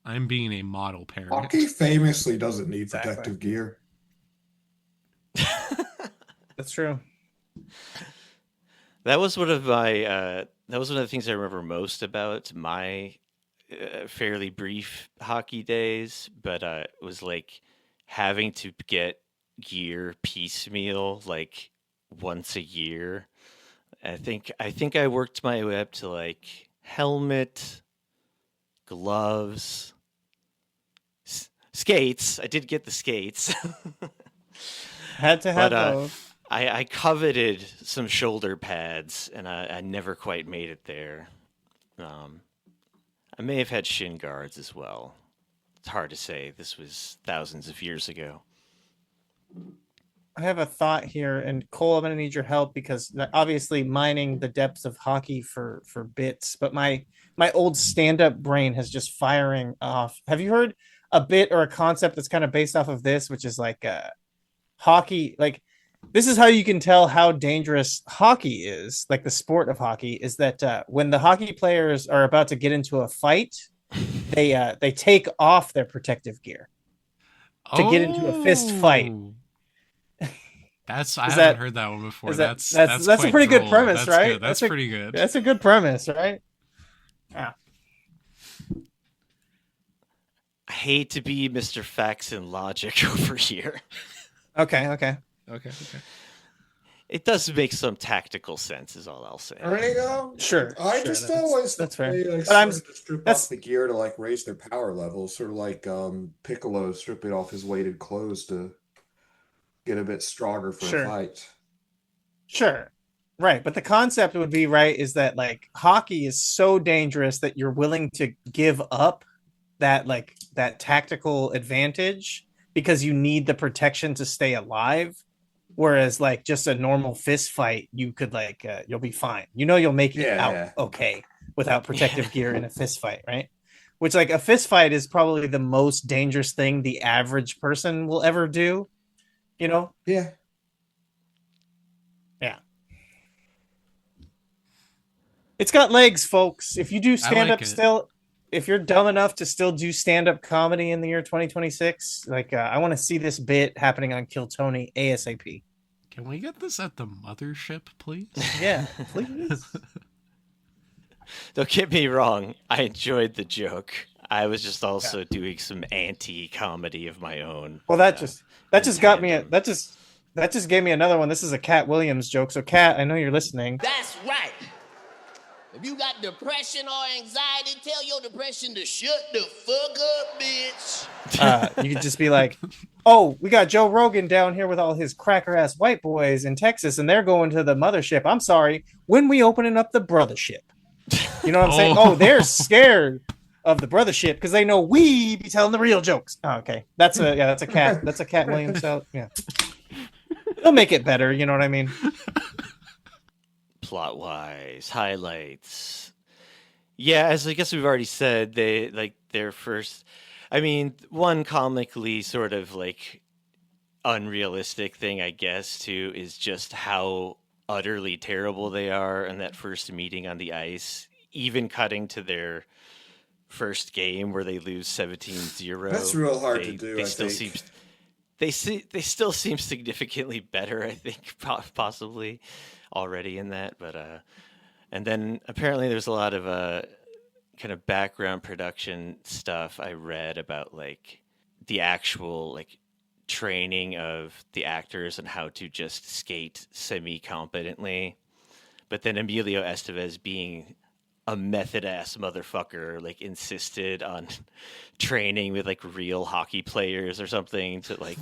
I'm being a model parent. Hockey famously doesn't need protective gear. That's true. That was one of my that was one of the things I remember most about my fairly brief hockey days, but it was like having to get gear piecemeal like once a year. I think I worked my way up to like helmet, gloves, skates. I did get the skates. Had to have those. I coveted some shoulder pads, and I never quite made it there. I may have had shin guards as well. It's hard to say. This was thousands of years ago. I have a thought here, and Cole, I'm going to need your help because obviously mining the depths of hockey for bits, but my old stand-up brain has just firing off. Have you heard a bit or a concept that's kind of based off of this, which is like hockey, like this is how you can tell how dangerous hockey is, like the sport of hockey, is that when the hockey players are about to get into a fight, they take off their protective gear to get into a fist fight. I haven't heard that one before. That's a quite pretty droll. good premise, That's right? Good. That's pretty good. That's a good premise, right? Yeah. I hate to be Mr. Facts and Logic over here. Okay. It does make some tactical sense, is all I'll say. There you go. Sure. I just always that's fair. they like, But I'm started to strip off the gear to like raise their power levels, sort of like Piccolo stripping off his weighted clothes to get a bit stronger for a fight. Sure. Right, but the concept would be is that like hockey is so dangerous that you're willing to give up that tactical advantage because you need the protection to stay alive. Whereas like just a normal fist fight, you could you'll be fine. You'll make it out okay without protective gear in a fist fight, right? Which like a fist fight is probably the most dangerous thing the average person will ever do. Yeah. Yeah. It's got legs, folks. If you do stand up still, if you're dumb enough to still do stand-up comedy in the year 2026, I want to see this bit happening on Kill Tony ASAP. Can we get this at the mothership, please? Yeah, please. Don't get me wrong. I enjoyed the joke. I was just also doing some anti-comedy of my own. Well, that just got me. That just gave me another one. This is a Cat Williams joke. So, Cat, I know you're listening. That's right. If you got depression or anxiety, tell your depression to shut the fuck up, bitch. You could just be like, oh, we got Joe Rogan down here with all his cracker-ass white boys in Texas, and they're going to the mothership. I'm sorry. When we opening up the brothership? You know what I'm saying? Oh, they're scared of the brothership because they know we be telling the real jokes. Oh, okay. That's a Cat Williams out. Yeah. They'll make it better, you know what I mean? Plot-wise, highlights. Yeah, as I guess we've already said, their first... I mean, one comically sort of unrealistic thing, I guess, too, is just how utterly terrible they are in that first meeting on the ice, even cutting to their first game where they lose 17-0. That's real hard to do, They still seem significantly better, I think, possibly already in that, but and then apparently there's a lot of kind of background production stuff I read about the actual training of the actors and how to just skate semi-competently. But then Emilio Estevez, being a method-ass motherfucker, insisted on training with real hockey players or something to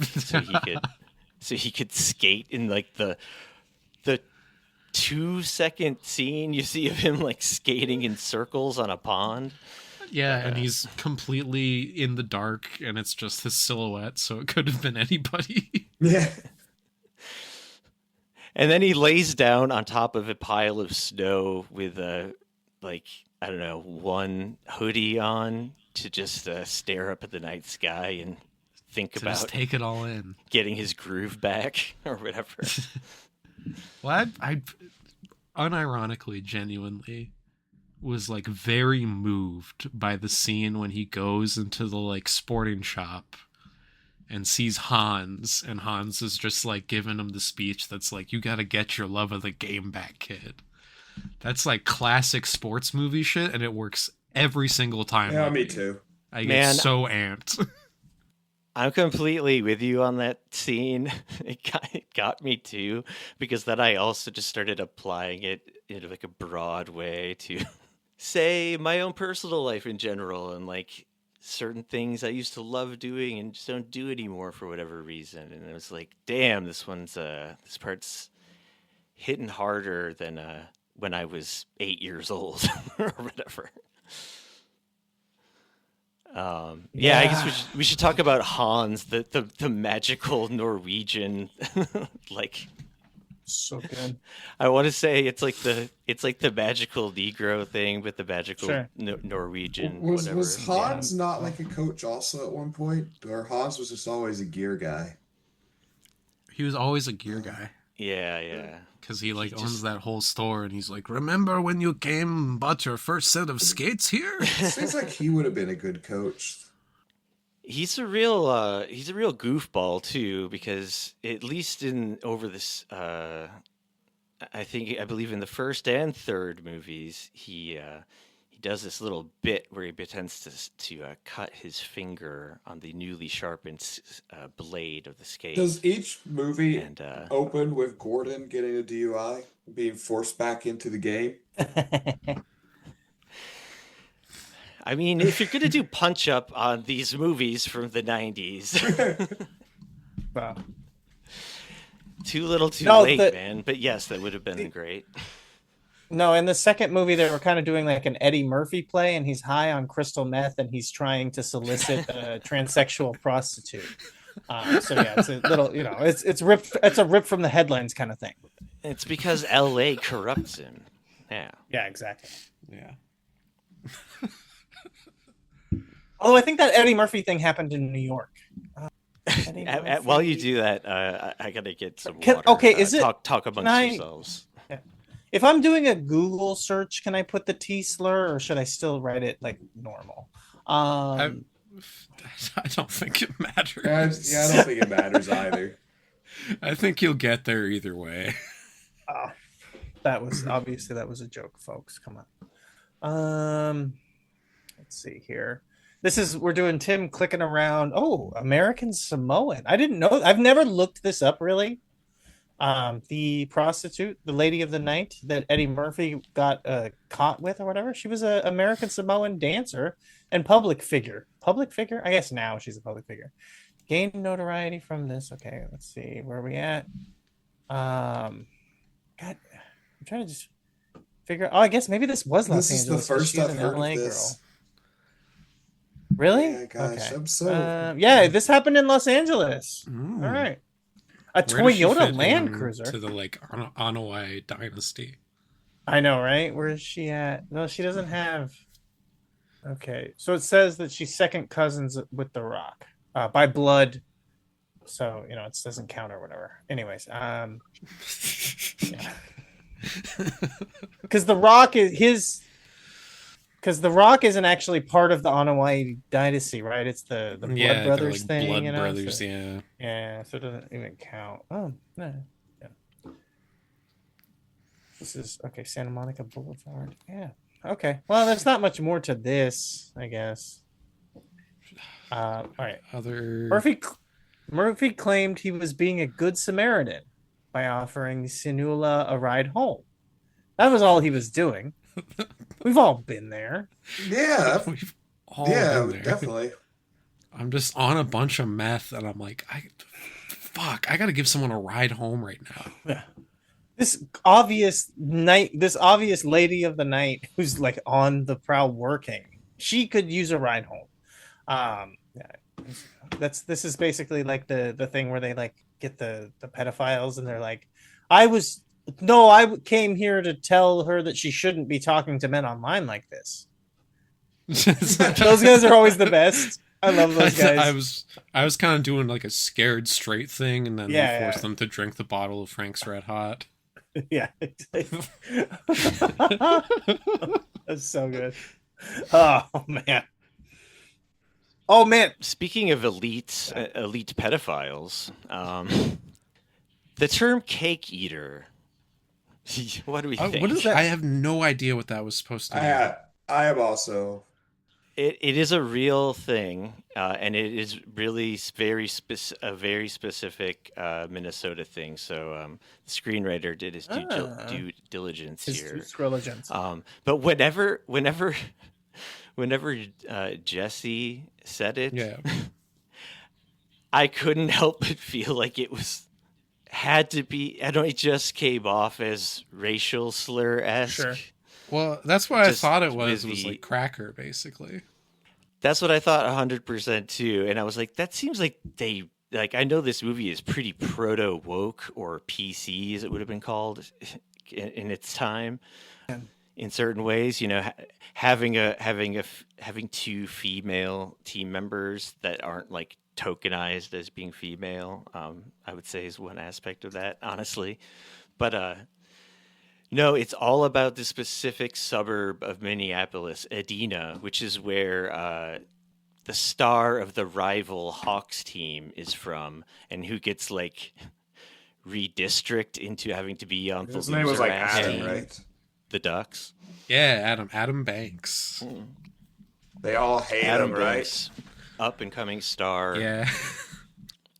so he could skate in the 2-second scene you see of him skating in circles on a pond. Yeah, and he's completely in the dark, and it's just his silhouette, so it could have been anybody. Yeah. And then he lays down on top of a pile of snow with I don't know, one hoodie on to just stare up at the night sky and think about just take it all in, getting his groove back or whatever. Well, I unironically, genuinely was very moved by the scene when he goes into the sporting shop and sees Hans, and Hans is just giving him the speech that's you gotta get your love of the game back, kid. That's classic sports movie shit, and it works every single time. Yeah, me too. I get so amped. I'm completely with you on that scene. It got me too, because then I also just started applying it in a broad way to say my own personal life in general, and certain things I used to love doing and just don't do anymore for whatever reason. And it was damn, this part's hitting harder than when I was 8 years old or whatever. I guess we should talk about Hans, the magical Norwegian, so good. I want to say it's the magical Negro thing, but the magical Norwegian. Was Hans not a coach also at one point, or Hans was just always a gear guy? He was always a gear guy. Yeah. Because he owns that whole store, and he's like, "Remember when you came and bought your first set of skates here?" Seems like he would have been a good coach. He's a real goofball too, because at least over this, I believe in the first and third movies, he does this little bit where he pretends to cut his finger on the newly sharpened blade of the skate. Does each movie open with Gordon getting a DUI, being forced back into the game? I mean, if you're gonna do punch up on these movies from the 90s, wow. Too little, too late, man. But yes, that would have been great. No, in the second movie, they were kind of doing like an Eddie Murphy play, and he's high on crystal meth, and he's trying to solicit a transsexual prostitute. So yeah, it's a little, it's a rip from the headlines kind of thing. It's because L.A. corrupts him. Yeah. Yeah, exactly. Yeah. Although I think that Eddie Murphy thing happened in New York. While you do that, I gotta get some water. Okay, is it talk amongst yourselves? Yeah. If I'm doing a Google search, can I put the T slur, or should I still write it like normal? I don't think it matters. Yeah, I don't think it matters either. I think you'll get there either way. That was a joke, folks. Come on. Let's see here. We're doing Tim clicking around. Oh, American Samoan. I didn't know. I've never looked this up really. The prostitute, the lady of the night that Eddie Murphy got caught with or whatever. She was an American Samoan dancer and public figure. Public figure? I guess now she's a public figure. Gained notoriety from this. Okay, let's see. Where are we at? God, I'm trying to just figure. Oh, I guess maybe this was Los Angeles. This is the first She's I've an heard LA of this. girl. Really? Yeah, gosh, okay. I'm so... yeah, this happened in Los Angeles. Ooh. All right. A Where does she Toyota fit Land in Cruiser. to the Onaway dynasty. I know, right? Where is she at? No, she doesn't have. Okay, so it says that she's second cousins with The Rock by blood. So it doesn't count or whatever. Anyways, yeah. Because The Rock isn't actually part of the Onaway dynasty, right? It's the Blood Brothers thing. Blood Brothers, yeah. Yeah, so it doesn't even count. Oh, no. Yeah. This is, okay, Santa Monica Boulevard. Yeah. Okay. Well, there's not much more to this, I guess. All right. Murphy claimed he was being a good Samaritan by offering Sinula a ride home. That was all he was doing. We've all been there. Yeah. We've all been there. Definitely. I'm just on a bunch of meth, and I'm like, I gotta give someone a ride home right now. Yeah. This obvious lady of the night who's like on the prowl working, she could use a ride home. Yeah, this is basically like the thing where they like get the pedophiles, and they're like, I came here to tell her that she shouldn't be talking to men online like this. Those guys are always the best. I love those guys. I was kind of doing like a scared straight thing, and then we forced them to drink the bottle of Frank's Red Hot. Yeah. That's so good. Oh man. Speaking of elite pedophiles, the term cake eater. What do we think? What is that? I have no idea what that was supposed to be. I am also. It is a real thing, and it is really a very specific Minnesota thing. So the screenwriter did his due diligence here. But whenever Jesse said it, I couldn't help but feel like it had to be. I don't. It just came off as racial slur-esque. Sure. Well, that's what I thought it was. It was like cracker, basically. That's what I thought 100% too. And I was like, that seems like I know this movie is pretty proto-woke, or PC as it would have been called in its time. In certain ways, having two female team members that aren't like tokenized as being female. I would say is one aspect of that, honestly. But no, it's all about the specific suburb of Minneapolis, Edina, which is where the star of the rival Hawks team is from, and who gets like redistrict into having to be on the His name was like loser-ass Adam, team, right? the Ducks. Yeah, Adam Banks. They all hate Adam him, right? Banks, up and coming star. Yeah.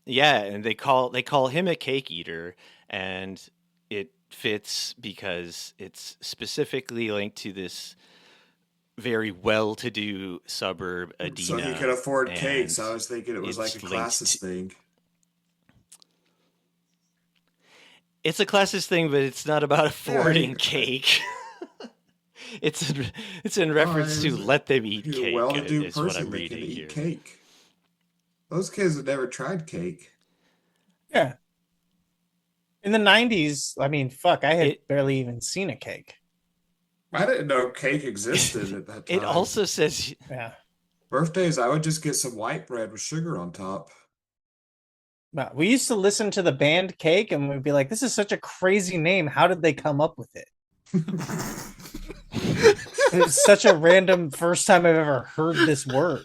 Yeah, and they call him a cake eater, and it fits because it's specifically linked to this very well-to-do suburb, Edina. So he could afford and cakes. I was thinking it was like it's a linked classist thing. It's a classist thing, but it's not about affording Yeah, cake. It's in reference to let them eat He's a cake. well-to-do Is what person I'm that can reading eat here. cake. Those kids have never tried cake. Yeah. In the 90s, I mean, fuck, I had barely even seen a cake. I didn't know cake existed at that time. It also says, Yeah. Birthdays, I would just get some white bread with sugar on top. But we used to listen to the band Cake and we'd be like, this is such a crazy name. How did they come up with it? It's such a random first time I've ever heard this word.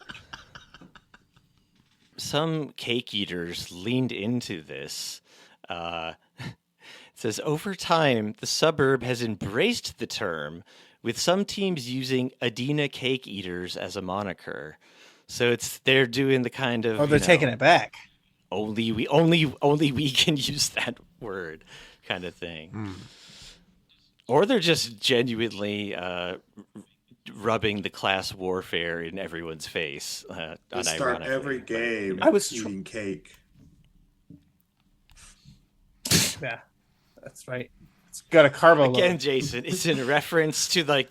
some cake eaters leaned into this. It says, over time, the suburb has embraced the term, with some teams using Edina cake eaters as a moniker. So they're doing the kind of they're taking it back. Only we can use that word kind of thing. Or they're just genuinely rubbing the class warfare in everyone's face. They start every game eating cake. Yeah, that's right. It's got a carbo load. Again, Jason, it's in reference to like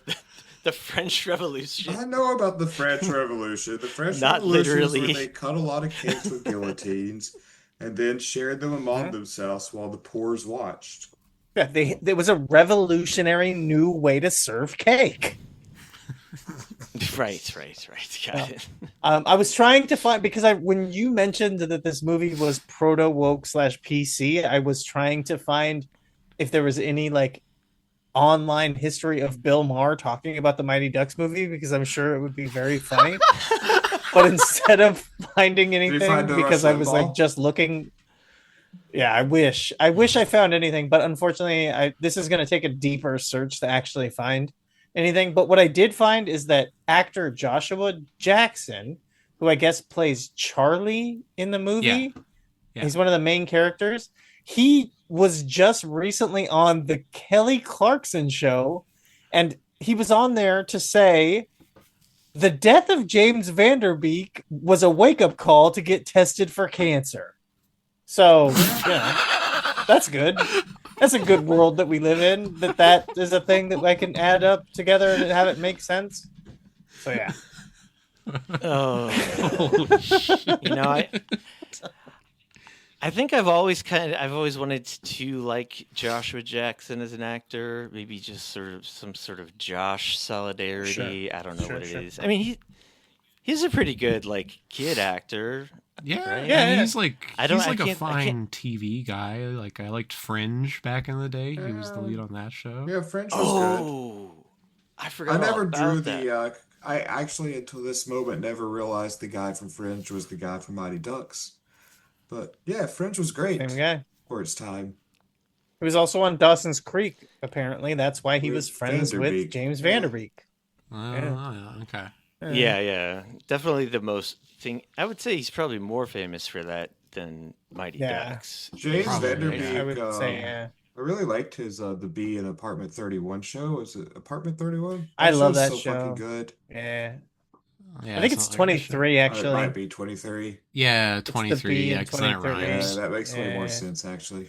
the French Revolution. I know about the French Revolution. The French Not Revolution literally. is where they cut a lot of cakes with guillotines and then shared them among themselves while the poors watched. Yeah, there was a revolutionary new way to serve cake. Right. Got it. I was trying to find, because when you mentioned that this movie was proto woke / PC, I was trying to find if there was any like online history of Bill Maher talking about the Mighty Ducks movie, because I'm sure it would be very funny. But instead of finding anything, because I was like just looking. Yeah, I wish I found anything, but unfortunately, this is going to take a deeper search to actually find anything. But what I did find is that actor Joshua Jackson, who I guess plays Charlie in the movie, he's one of the main characters. He was just recently on the Kelly Clarkson show, and he was on there to say the death of James Vanderbeek was a wake-up call to get tested for cancer. So, yeah, that's good. That's a good world that we live in, that is a thing that I can add up together and have it make sense. So, yeah. I think I've always wanted to like Joshua Jackson as an actor, maybe just some sort of Josh solidarity. Sure. I don't know what it is. I mean, he's a pretty good like kid actor. Yeah, right? yeah. He's like a fine I can't... TV guy. Like I liked Fringe back in the day. He was the lead on that show. Yeah, Fringe was good. I forgot. I never drew that. I actually, until this moment, never realized the guy from Fringe was the guy from Mighty Ducks. But yeah, Fringe was great. Same guy for its time. He was also on Dawson's Creek. Apparently, that's why he was friends with James Vanderbeek. Okay. Yeah. Definitely the most thing. I would say he's probably more famous for that than Mighty Ducks. James Vanderbeek. I would say, yeah. I really liked his The Bee in Apartment 31 show. Was it Apartment 31? I love that so show. Fucking good. Yeah. Yeah, I think it's 23 actually. It might be 23. Yeah, 23. Yeah, that rhymes. Yeah, that makes way more sense actually.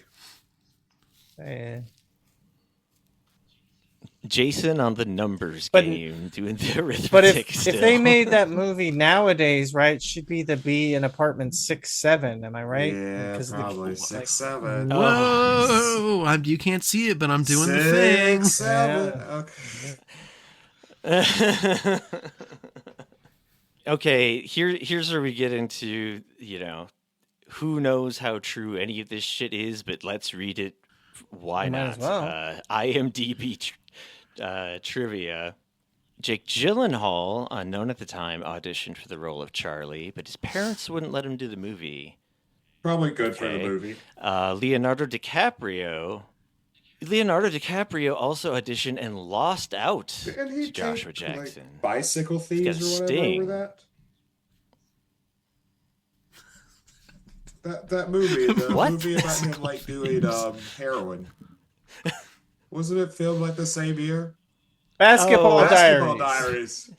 Yeah. Jason on the numbers game, doing the arithmetic. But if still. they made that movie nowadays, right, should be The Bee in Apartment 6-7. Am I right? Yeah, probably 6-7. Whoa! You can't see it, but I'm doing the thing. 6-7. Okay. Okay, here's where we get into, who knows how true any of this shit is, but let's read it. Why We might not? as well. IMDb trivia. Jake Gyllenhaal, unknown at the time, auditioned for the role of Charlie, but his parents wouldn't let him do the movie. Probably good for the movie. Leonardo DiCaprio also auditioned and lost out to Joshua Jackson. Like, Bicycle Thieves or whatever. Sting. Remember that movie, the movie about him like doing heroin. Wasn't it filmed like the same year? Basketball Diaries.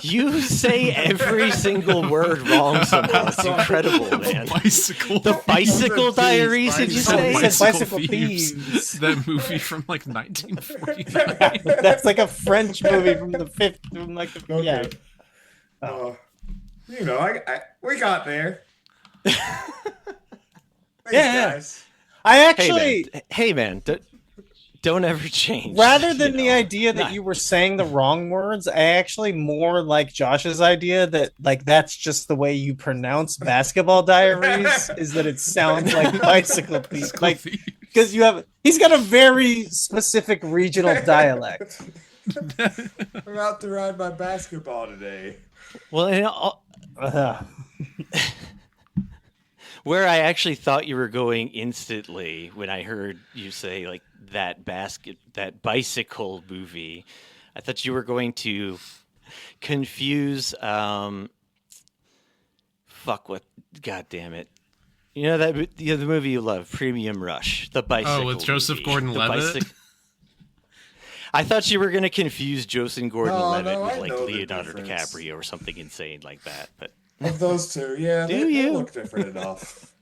You say every single word wrong somehow. It's incredible, man. The Bicycle Diaries, did you say? Bicycle Thieves. That movie from like 1949. That's like a French movie from the 50s. Okay. We got there. Thanks, guys. I actually... Hey, man. Don't ever change. Rather than the idea that you were saying the wrong words, I actually more like Josh's idea that like that's just the way you pronounce Basketball Diaries is that it sounds like Bicycle Thief. Like because he's got a very specific regional dialect. I'm out to ride my basketball today. Well, where I actually thought you were going instantly when I heard you say like that bicycle movie, I thought you were going to confuse God damn it. You know that the movie you love, Premium Rush, the bicycle. Oh, with Joseph movie. Gordon-Levitt. I thought you were going to confuse Joseph Gordon-Levitt with I like know the Leonardo difference. DiCaprio or something insane like that, but Of those two, yeah, they look different enough.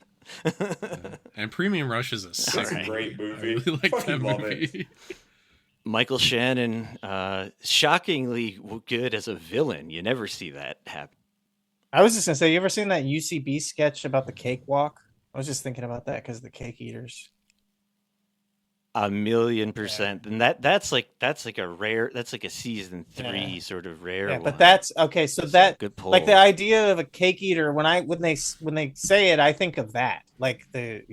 And Premium Rush is a great movie. I really like that Fucking love movie. Michael Shannon, shockingly good as a villain. You never see that happen. I was just gonna say, you ever seen that UCB sketch about the cakewalk? I was just thinking about that because the cake eaters. 1,000,000%, and that's like a season 3 sort of rare. Yeah, one. but that's okay. So that good pull. like the idea of a cake eater. When they say it, I think of that. Like the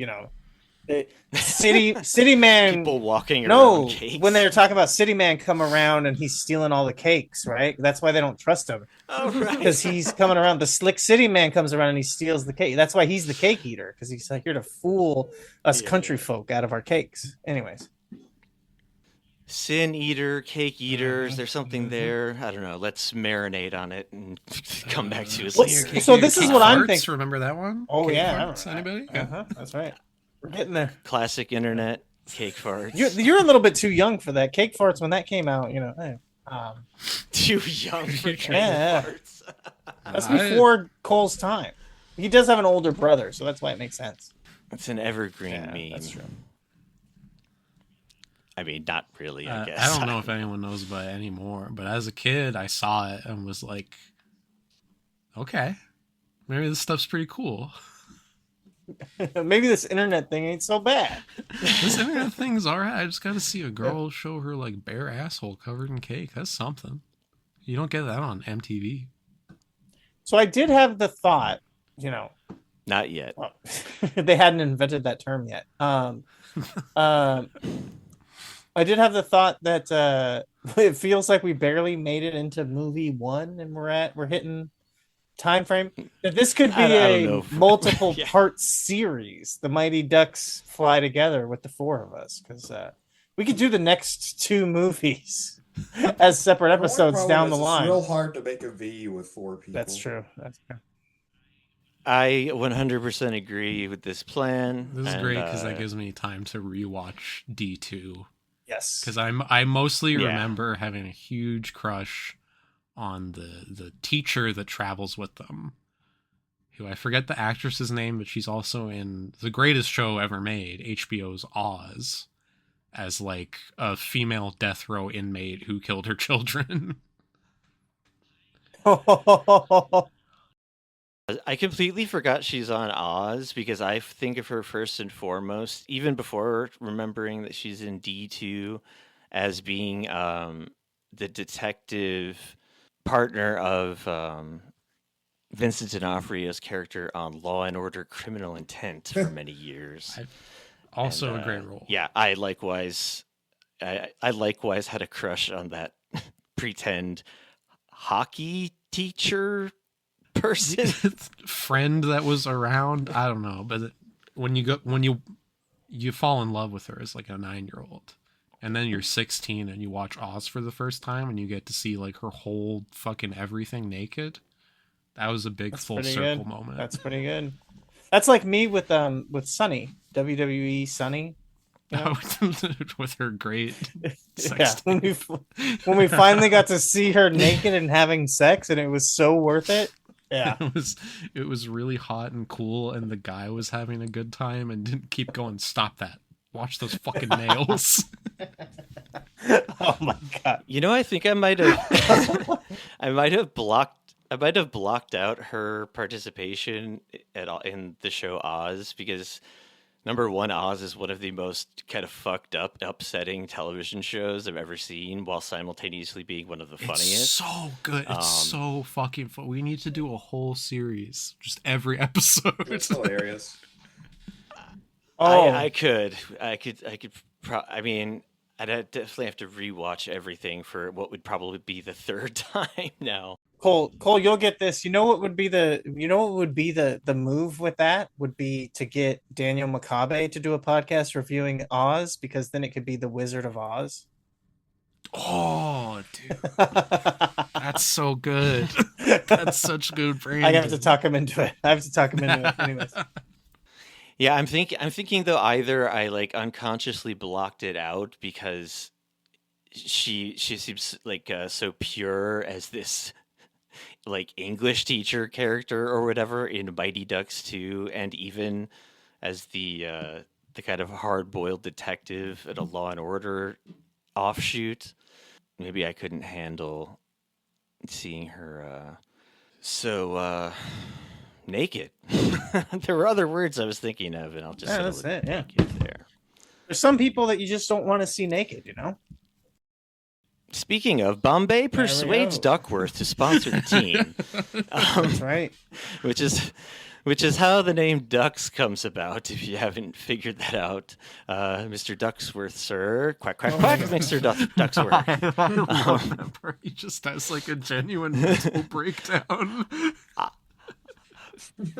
city man people walking no around cakes. when they're talking about city man come around and he's stealing all the cakes, right? That's why they don't trust him. Oh, right. Because he's coming around. The slick city man comes around and he steals the cake. That's why he's the cake eater, because he's like here to fool us country folk out of our cakes. Anyways, sin eater, cake eaters. There's something there. I don't know. Let's marinate on it and come back to it later. So this is what I'm thinking. Remember that one? Oh Cake yeah, farts? Anybody? That's right. We're getting there. Classic internet cake farts. You're a little bit too young for that. Cake farts when that came out, too young for cake yeah. farts. That's before Cole's time. He does have an older brother, so that's why it makes sense. It's an evergreen meme. That's true. I mean, not really, I guess. I don't know if anyone knows about it anymore, but as a kid, I saw it and was like, okay, maybe this stuff's pretty cool. Maybe this internet thing ain't so bad. This internet thing's alright. I just got to see a girl show her like bare asshole covered in cake. That's something. You don't get that on MTV. So I did have the thought, not yet. Well, they hadn't invented that term yet. I did have the thought that it feels like we barely made it into movie 1, and we're hitting time frame. That this could be a multiple part series. The Mighty Ducks Fly Together with the 4 of us, because we could do the next 2 movies as separate episodes down the line. It's real hard to make a V with 4 people. That's true. I 100% agree with this plan. This is great because that gives me time to rewatch D2. Yes, because I mostly remember having a huge crush on the teacher that travels with them, who I forget the actress's name, but she's also in the greatest show ever made, HBO's Oz, as like a female death row inmate who killed her children. I completely forgot she's on Oz, because I think of her first and foremost, even before remembering that she's in D2, as being the detective partner of Vincent D'Onofrio's character on Law and Order: Criminal Intent for many years. Also a great role. Yeah, I likewise had a crush on that pretend hockey teacher person. Friend that was around. I don't know, but when you fall in love with her as like a 9-year-old, and then you're 16 and you watch Oz for the first time and you get to see like her whole fucking everything naked. That was a big full circle moment. That's pretty good. That's like me with Sunny, WWE Sunny. You know? With her great sex. Yeah, when we finally got to see her naked and having sex, and it was so worth it. Yeah, it was really hot and cool, and the guy was having a good time and didn't keep going. Stop that! Watch those fucking nails. Oh my god! You know, I think I might have, I might have blocked out her participation at all in the show Oz because. Number one, Oz is one of the most kind of fucked up, upsetting television shows I've ever seen, while simultaneously being one of the funniest. It's so good. It's so fucking fun. We need to do a whole series, just every episode. It's hilarious. I mean, I'd definitely have to rewatch everything for what would probably be the third time now. Cole, you'll get this. You know what would be the move with that would be to get Daniel Makabe to do a podcast reviewing Oz, because then it could be the Wizard of Oz. Oh, dude, that's so good. That's such good branding. I have to talk him into it. Anyways. Yeah, I'm thinking though either I like unconsciously blocked it out because she seems like so pure as this like English teacher character or whatever in Mighty Ducks 2, and even as the kind of hard-boiled detective at a Law and Order offshoot. Maybe I couldn't handle seeing her so naked. There were other words I was thinking of, and I'll just that's it. Yeah, there. There's some people that you just don't want to see naked, you know. Speaking of, Bombay persuades Duckworth to sponsor the team. That's right. Which is how the name Ducks comes about, if you haven't figured that out. Mr. Ducksworth, sir. Quack, quack, quack, Mr. Ducksworth. I love that part. He just has like a genuine mental breakdown.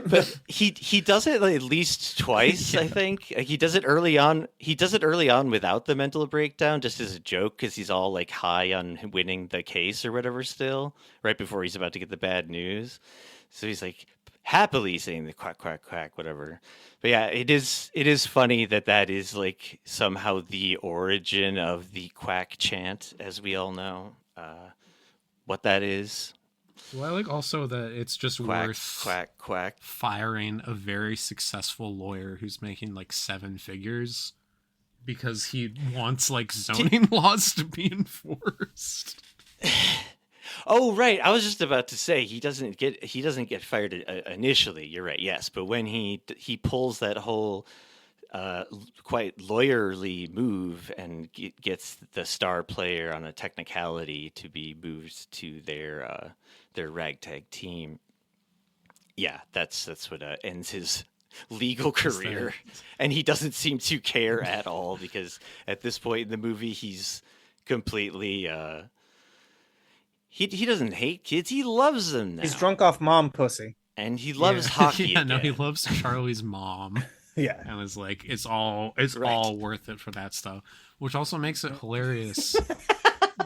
But he does it like at least twice, I think. He does it early on. He does it early on without the mental breakdown, just as a joke, because he's all like high on winning the case or whatever still, right before he's about to get the bad news. So he's like happily saying the quack, quack, quack, whatever. But yeah, it is funny that is like somehow the origin of the quack chant, as we all know. What that is. Well, I like also that it's just quack, worth quack, quack, firing a very successful lawyer who's making like 7 figures because he wants like zoning laws to be enforced. Oh, right. I was just about to say he doesn't get fired initially. You're right. Yes, but when he pulls that whole quite lawyerly move and gets the star player on a technicality to be moved to their ragtag team. Yeah, that's what ends his legal career, and he doesn't seem to care at all because at this point in the movie he's completely he doesn't hate kids, he loves them now. He's drunk off mom pussy, and he loves hockey. Yeah, no, he loves Charlie's mom. Yeah, and it's like it's all worth it for that stuff, which also makes it hilarious.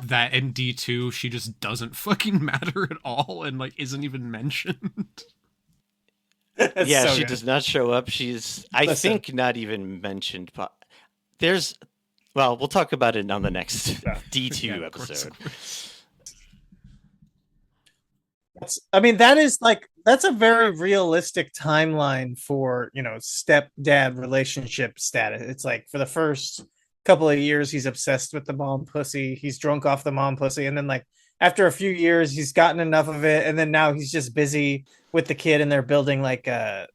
That in D2 she just doesn't fucking matter at all and like isn't even mentioned. Yeah, so she does not show up. She's I think not even mentioned. We'll talk about it on the next D2 episode. That's a very realistic timeline for, stepdad relationship status. It's like for the first couple of years he's obsessed with the mom pussy, he's drunk off the mom pussy, and then like after a few years he's gotten enough of it, and then now he's just busy with the kid and they're building like a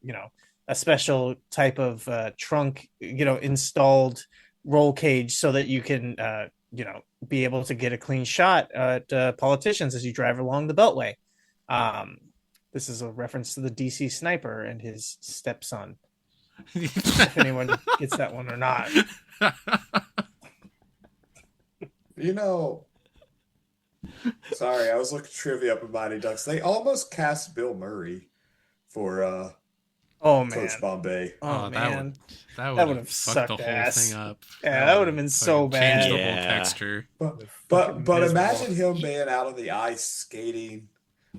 special type of trunk installed roll cage so that you can be able to get a clean shot at politicians as you drive along the beltway. This is a reference to the DC sniper and his stepson. If anyone gets that one or not. You know, sorry, I was looking trivia up at Mighty Ducks. They almost cast Bill Murray for Coach Bombay. Oh man, that would would have fucked the sucked whole ass. thing up. Yeah, that would have been so bad. Changed the whole texture. But imagine him being out on the ice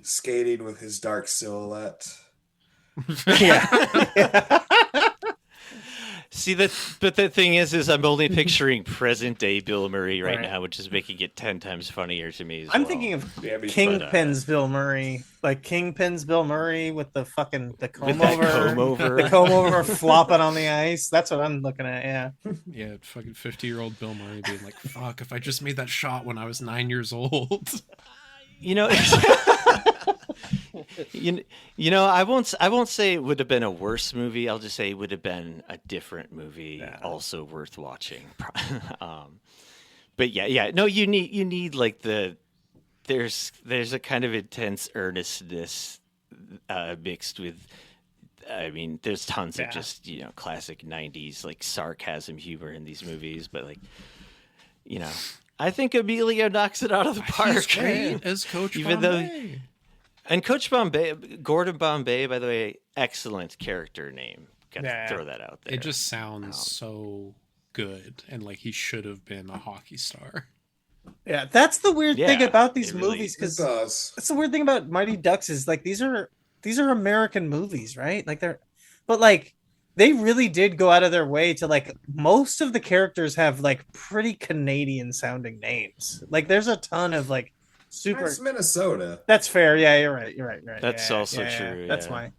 skating with his dark silhouette. Yeah. See but the thing is I'm only picturing present day Bill Murray right now, which is making it 10 times funnier to me. I'm thinking of Kingpin's Bill Murray, like Kingpin's Bill Murray with the fucking comb over, the comb over flopping on the ice. That's what I'm looking at. Yeah. Yeah, fucking 50-year-old Bill Murray being like, "Fuck! If I just made that shot when I was 9 years old." You know, you know, I won't say it would have been a worse movie. I'll just say it would have been a different movie, also worth watching. But yeah, no, you need like there's a kind of intense earnestness mixed with. I mean, there's tons of just classic '90s like sarcasm humor in these movies, but like I think Emilio knocks it out of the park. He's great as Coach Bombay. And Coach Bombay, Gordon Bombay, by the way, excellent character name. Gotta throw that out there. It just sounds so good, and like he should have been a hockey star. Yeah, that's the weird thing about these really movies, because does. that's the weird thing about Mighty Ducks is like these are American movies, right? Like but like they really did go out of their way to like most of the characters have like pretty Canadian sounding names. Like there's a ton of like super. It's Minnesota. That's fair. Yeah, you're right. That's also true. That's why.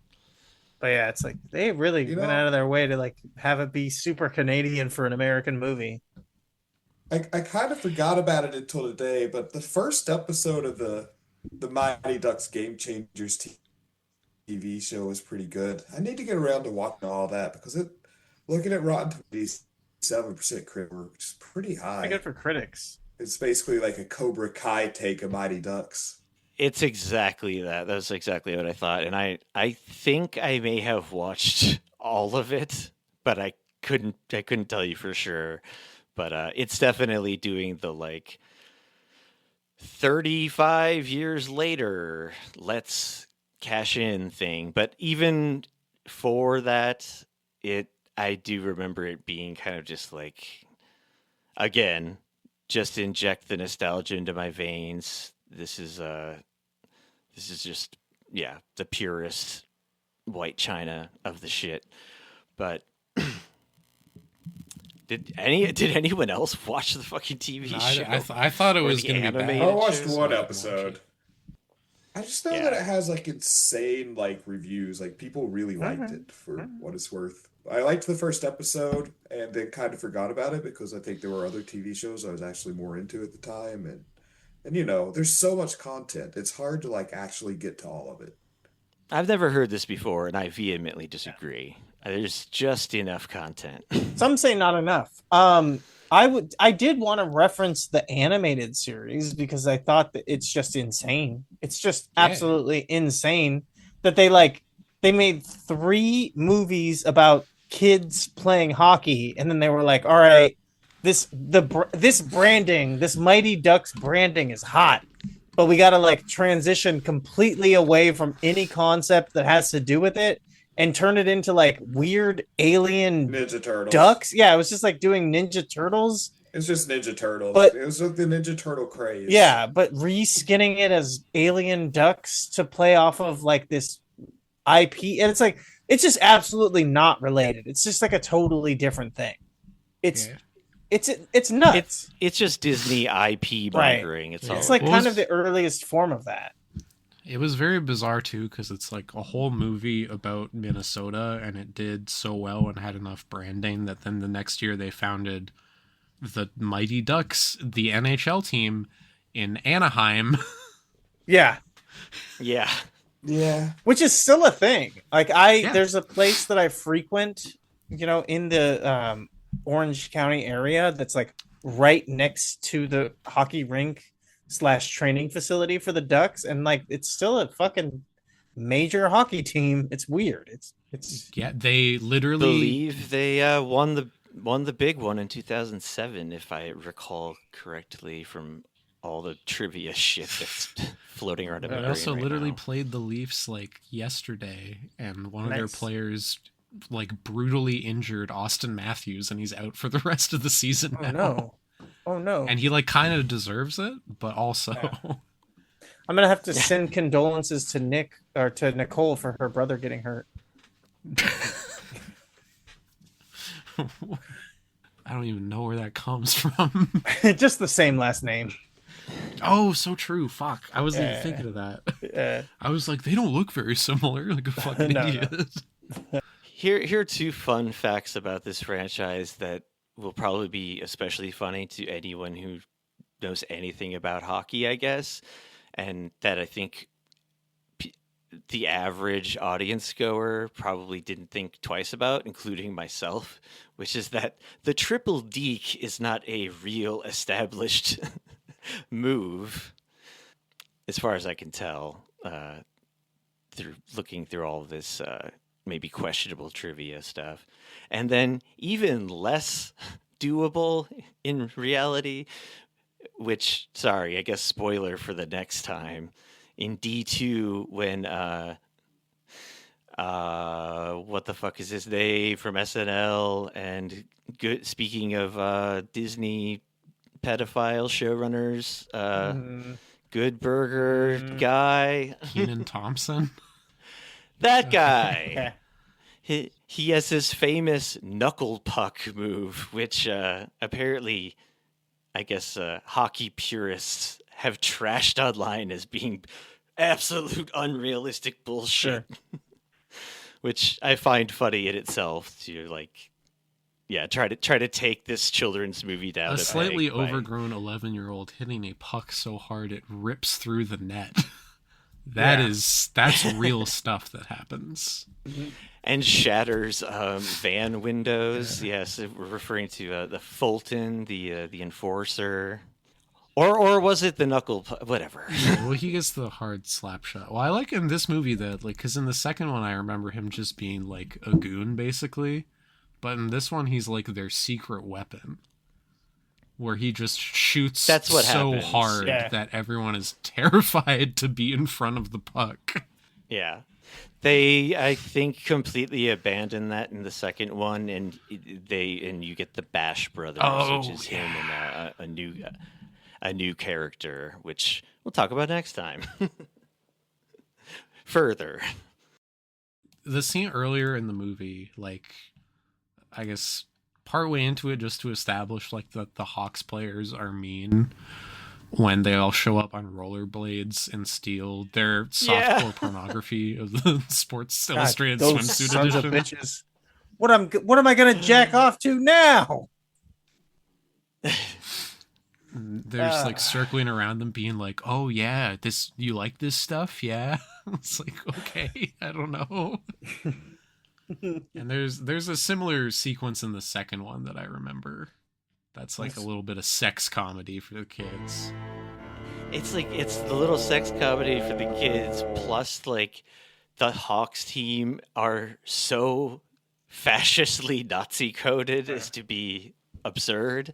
But yeah, it's like they really went out of their way to like have it be super Canadian for an American movie. I kind of forgot about it until today, but the first episode of the Mighty Ducks Game Changers TV show was pretty good. I need to get around to watching all that because looking at Rotten Tomatoes, 7% critic, which is pretty high. Pretty good for critics. It's basically like a Cobra Kai take of Mighty Ducks. It's exactly that. That's exactly what I thought. And I think I may have watched all of it, but I couldn't tell you for sure. But it's definitely doing the like 35 years later, let's cash in thing. But even for that, I do remember it being kind of just like, again, just inject the nostalgia into my veins. This is just the purest white china of the shit. But did anyone else watch the fucking TV show? I thought it was going to be bad. I watched one episode. I just know that it has like insane like reviews. Like people really liked it for what it's worth. I liked the first episode and then kind of forgot about it because I think there were other TV shows I was actually more into at the time, and there's so much content. It's hard to like actually get to all of it. I've never heard this before, and I vehemently disagree. There's just enough content. Some say not enough. I did want to reference the animated series because I thought that it's just insane. It's just absolutely insane that they made 3 movies about kids playing hockey, and then they were like, all right, this branding, this Mighty Ducks branding is hot, but we got to like transition completely away from any concept that has to do with it and turn it into like weird alien Ninja Turtles ducks. Yeah, it was just like doing Ninja Turtles. It's just Ninja Turtles. But it was like the Ninja Turtle craze. Yeah, but reskinning it as alien ducks to play off of like this IP, and it's just absolutely not related. It's just like a totally different thing. It's nuts. It's just Disney IP mongering. Right. It's like kind of the earliest form of that. It was very bizarre too, because it's like a whole movie about Minnesota, and it did so well and had enough branding that then the next year they founded the Mighty Ducks, the NHL team in Anaheim. Yeah. Which is still a thing. Like there's a place that I frequent, in the Orange County area that's like right next to the hockey rink / training facility for the Ducks, and like it's still a fucking major hockey team. It's weird. It's Yeah, they literally believe they won the big one in 2007, if I recall correctly from all the trivia shit that's floating around in my They brain also right literally now. played the Leafs like yesterday, and one of their Nice. players like brutally injured Austin Matthews, and he's out for the rest of the season Oh now. no. Oh no. And he like kind of deserves it, but also I'm gonna have to send condolences to Nick or to Nicole for her brother getting hurt. I don't even know where that comes from. Just the same last name. Oh, so true. Fuck. I wasn't even thinking of that. I was like, they don't look very similar. Like a fucking No, idiot. Here are two fun facts about this franchise that will probably be especially funny to anyone who knows anything about hockey, I guess, and that I think the average audience goer probably didn't think twice about, including myself, which is that the triple deke is not a real established move, as far as I can tell, through looking through all of this maybe questionable trivia stuff. And then even less doable in reality, which, sorry, I guess spoiler for the next time, in D2 when what the fuck is his name from SNL and good, speaking of Disney pedophile showrunners, Good Burger guy, Keenan Thompson. That guy. He has this famous knuckle puck move, which apparently, I guess, hockey purists have trashed online as being absolute unrealistic bullshit. Sure. Which I find funny in itself to try to take this children's movie down. A slightly overgrown 11-year-old hitting a puck so hard it rips through the net. That's real stuff that happens. And shatters van windows. Yes, we're referring to the Fulton, the enforcer, or was it the knuckle? Whatever. Well, he gets the hard slap shot. Well, I like in this movie that because in the second one I remember him just being like a goon basically, but in this one he's like their secret weapon, where he just shoots That's what so happens. hard that everyone is terrified to be in front of the puck. Yeah. They, I think, completely abandon that in the second one, and you get the Bash Brothers, which is him and a new character, which we'll talk about next time. Further, the scene earlier in the movie, like, I guess partway into it, just to establish like that the Hawks players are mean. When they all show up on rollerblades and steal their softcore pornography of the Sports Illustrated swimsuit sons edition. Of bitches. What am I gonna jack off to now? They're just like circling around them, being like, "Oh yeah, you like this stuff? Yeah." It's like, okay, I don't know. And there's a similar sequence in the second one that I remember. That's like a little bit of sex comedy for the kids. it's the little sex comedy for the kids, plus like the Hawks team are so fascistly Nazi coded as to be absurd.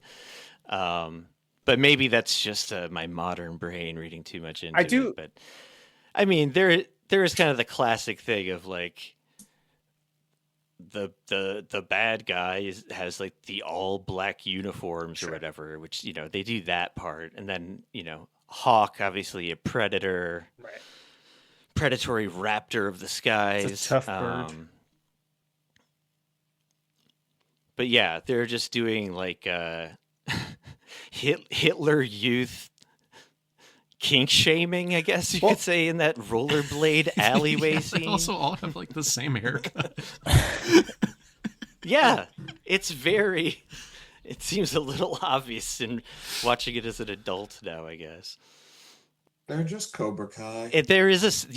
But maybe that's just my modern brain reading too much into it. But I mean, there is kind of the classic thing of like the bad guy has like the all black uniforms or whatever, which they do that part, and then Hawk, obviously a predator, predatory raptor of the skies, it's a tough bird. But yeah, they're just doing like Hitler Youth kink shaming, I guess you could say, in that rollerblade alleyway scene. They also all have like the same haircut. Yeah, it seems a little obvious in watching it as an adult now, I guess. They're just Cobra Kai. There is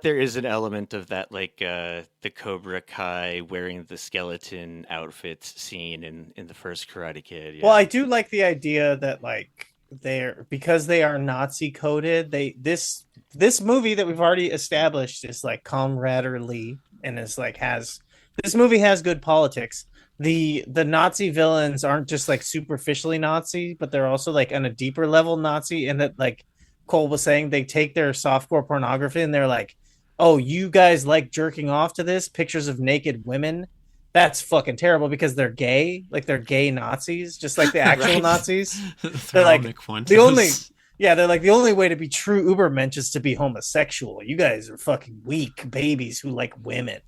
there is an element of that, like the Cobra Kai wearing the skeleton outfits scene in the first Karate Kid. Yeah. Well, I do like the idea that like because they are Nazi coded. This movie that we've already established is like camaraderie and is like this movie has good politics. The Nazi villains aren't just like superficially Nazi, but they're also like on a deeper level Nazi. And that, like Cole was saying, they take their softcore pornography and they're like, "Oh, you guys like jerking off to this? Pictures of naked women? That's fucking terrible because they're gay. Like they're gay Nazis, just like the actual Right. Nazis. They're like all McFuentes. the only." Yeah, they're like, the only way to be true Ubermensch is to be homosexual. You guys are fucking weak babies who like women.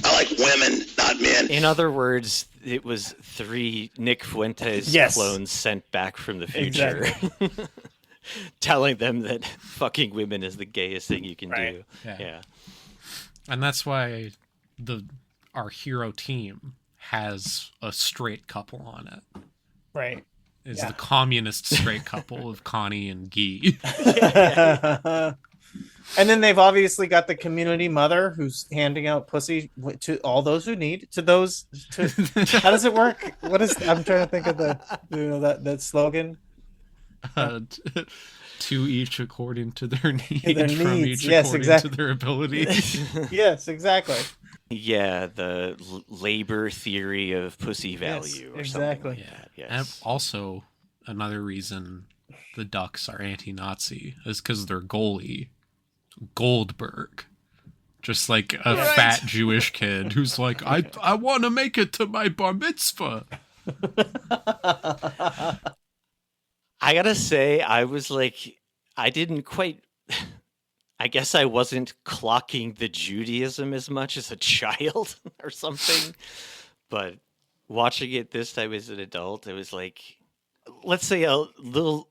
I like women, not men. In other words, it was 3 Nick Fuentes Yes. clones sent back from the future. Telling them that fucking women is the gayest thing you can do. Yeah. And that's why our hero team has a straight couple on it. Right. Is the communist straight couple of Connie and Guy. And then they've obviously got the community mother who's handing out pussy to all those who need. To those, how does it work? What is? I'm trying to think of that slogan. To each according to their needs, Their from needs. each Yes, according exactly. to their abilities. Yes, exactly. Yeah, the labor theory of pussy value or exactly. something like that. Yes. And also, another reason the Ducks are anti-Nazi is because their goalie, Goldberg, just like a fat Jewish kid who's like, I want to make it to my bar mitzvah. I gotta say, I was like, I didn't quite. I guess I wasn't clocking the Judaism as much as a child or something. But watching it this time as an adult, it was like, let's say a little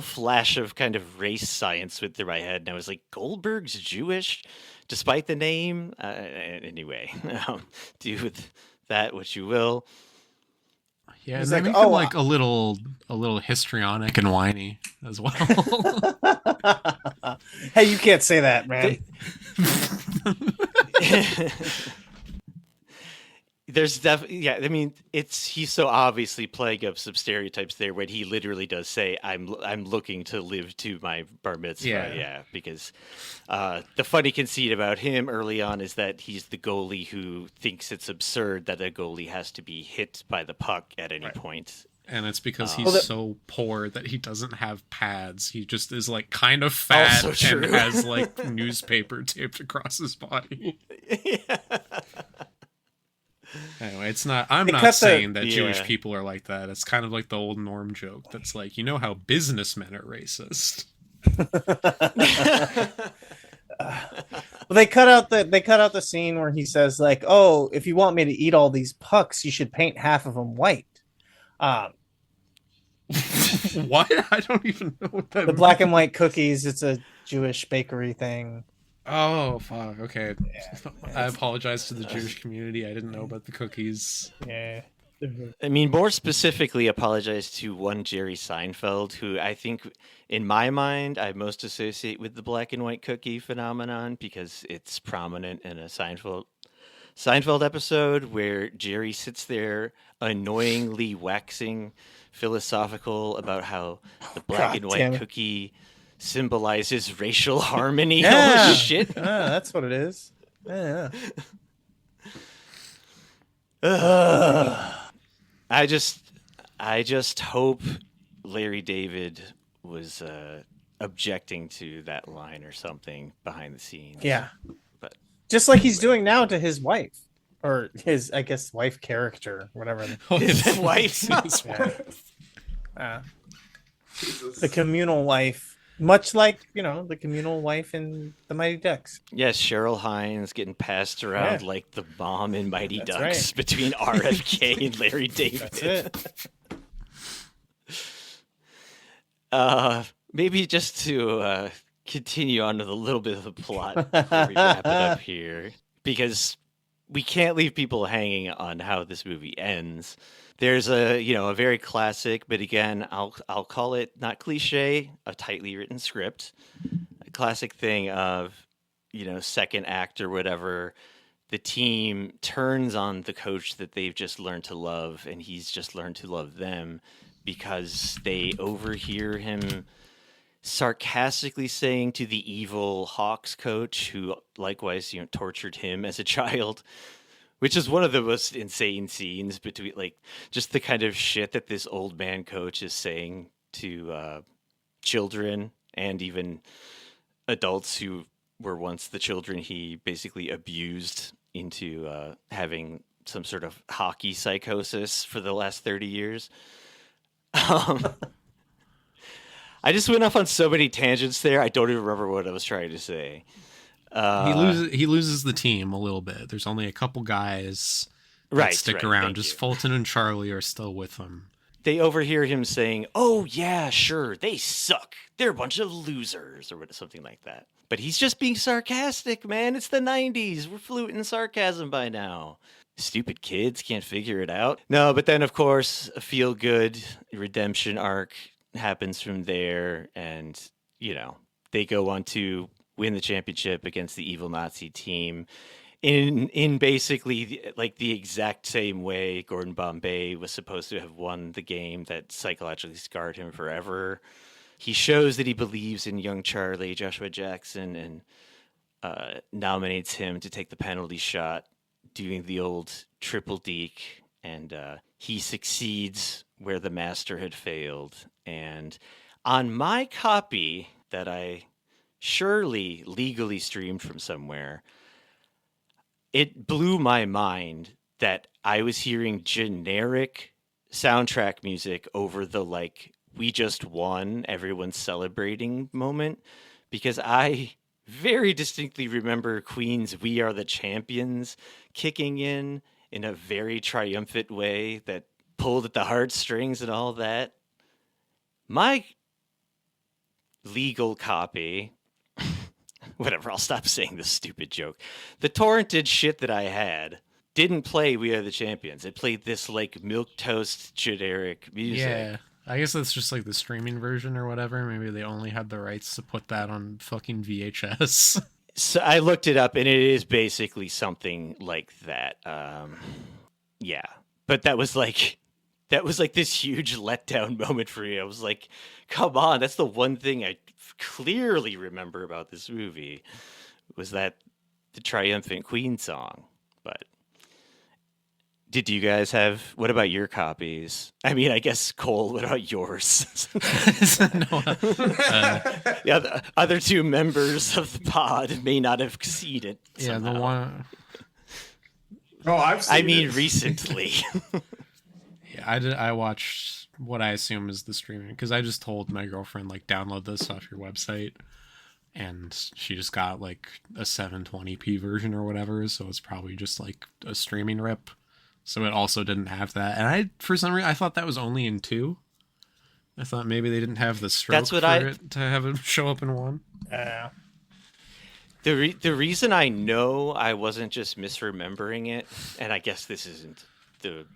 flash of kind of race science went through my head. And I was like, Goldberg's Jewish, despite the name? Anyway, do with that what you will. Yeah, He's and they like, make him "Oh, like a little histrionic and whiny as well. Hey, you can't say that, man. There's definitely, yeah. I mean, he's so obviously playing up some stereotypes there when he literally does say, "I'm looking to live to my bar mitzvah." Yeah, because the funny conceit about him early on is that he's the goalie who thinks it's absurd that a goalie has to be hit by the puck at any point. And it's because he's so poor that he doesn't have pads. He just is like kind of fat and has like newspaper taped across his body. Anyway, it's not. I'm not saying that Jewish people are like that. It's kind of like the old Norm joke. That's like, you know how businessmen are racist. Well, they cut out the scene where he says like, "Oh, if you want me to eat all these pucks, you should paint half of them white." What? I don't even know what that The black and white cookies. It's a Jewish bakery thing. Oh, fuck. Okay. Yeah. I apologize to the Jewish community. I didn't know about the cookies. Yeah. I mean, more specifically, apologize to one Jerry Seinfeld, who I think, in my mind, I most associate with the black and white cookie phenomenon because it's prominent in a Seinfeld episode where Jerry sits there annoyingly waxing philosophical about how the black and white cookie symbolizes racial harmony. Yeah. Holy shit. That's what it is. Yeah. I just hope Larry David was objecting to that line or something behind the scenes. Yeah. But just like he's doing now to his wife. Or his, I guess, wife character, whatever. His wife. The communal wife. Much like, the communal wife in the Mighty Ducks. Yes, Cheryl Hines getting passed around like the mom in Mighty That's Ducks right. between RFK and Larry David. That's it. Maybe just to continue on with a little bit of the plot before we wrap it up here, because we can't leave people hanging on how this movie ends. There's a very classic, but again, I'll call it not cliche, a tightly written script, a classic thing of, second act or whatever. The team turns on the coach that they've just learned to love, and he's just learned to love them because they overhear him sarcastically saying to the evil Hawks coach, who likewise, tortured him as a child, which is one of the most insane scenes between, like, just the kind of shit that this old man coach is saying to children and even adults who were once the children he basically abused into having some sort of hockey psychosis for the last 30 years. I just went off on so many tangents there. I don't even remember what I was trying to say. He loses the team a little bit. There's only a couple guys that stick around. Just Fulton and Charlie are still with him. They overhear him saying, "Oh yeah, sure, they suck. They're a bunch of losers," or something like that. But he's just being sarcastic, man. It's the 90s. We're fluent in sarcasm by now. Stupid kids can't figure it out. No, but then, of course, a feel-good redemption arc happens from there, and they go on to win the championship against the evil Nazi team in basically like the exact same way Gordon Bombay was supposed to have won the game that psychologically scarred him forever. He shows that he believes in young Charlie, Joshua Jackson, and nominates him to take the penalty shot, doing the old triple deke, and he succeeds where the master had failed. And on my copy that I surely legally streamed from somewhere, it blew my mind that I was hearing generic soundtrack music over the, like, we just won, everyone's celebrating moment, because I very distinctly remember Queen's We Are the Champions kicking in a very triumphant way that pulled at the heartstrings and all that. My legal copy, whatever, I'll stop saying this stupid joke. The torrented shit that I had didn't play We Are the Champions. It played this, like, milquetoast generic music. Yeah, I guess that's just like the streaming version or whatever. Maybe they only had the rights to put that on fucking VHS. So I looked it up, and it is basically something like that. Yeah, but that was like this huge letdown moment for me. I was like, come on, that's the one thing I clearly remember about this movie, was that the triumphant Queen song. But did you guys what about your copies? I mean, I guess, Cole, what about yours? Yeah, the other two members of the pod may not have seen it somehow. The one... Oh, I've seen it. Recently. Yeah, I watched what I assume is the streaming, because I just told my girlfriend, like, download this off your website, and she just got, like, a 720p version or whatever, so it's probably just, like, a streaming rip. So it also didn't have that. And for some reason, I thought that was only in 2. I thought maybe they didn't have the stroke it to have it show up in 1. The reason I know I wasn't just misremembering it, and I guess this isn't the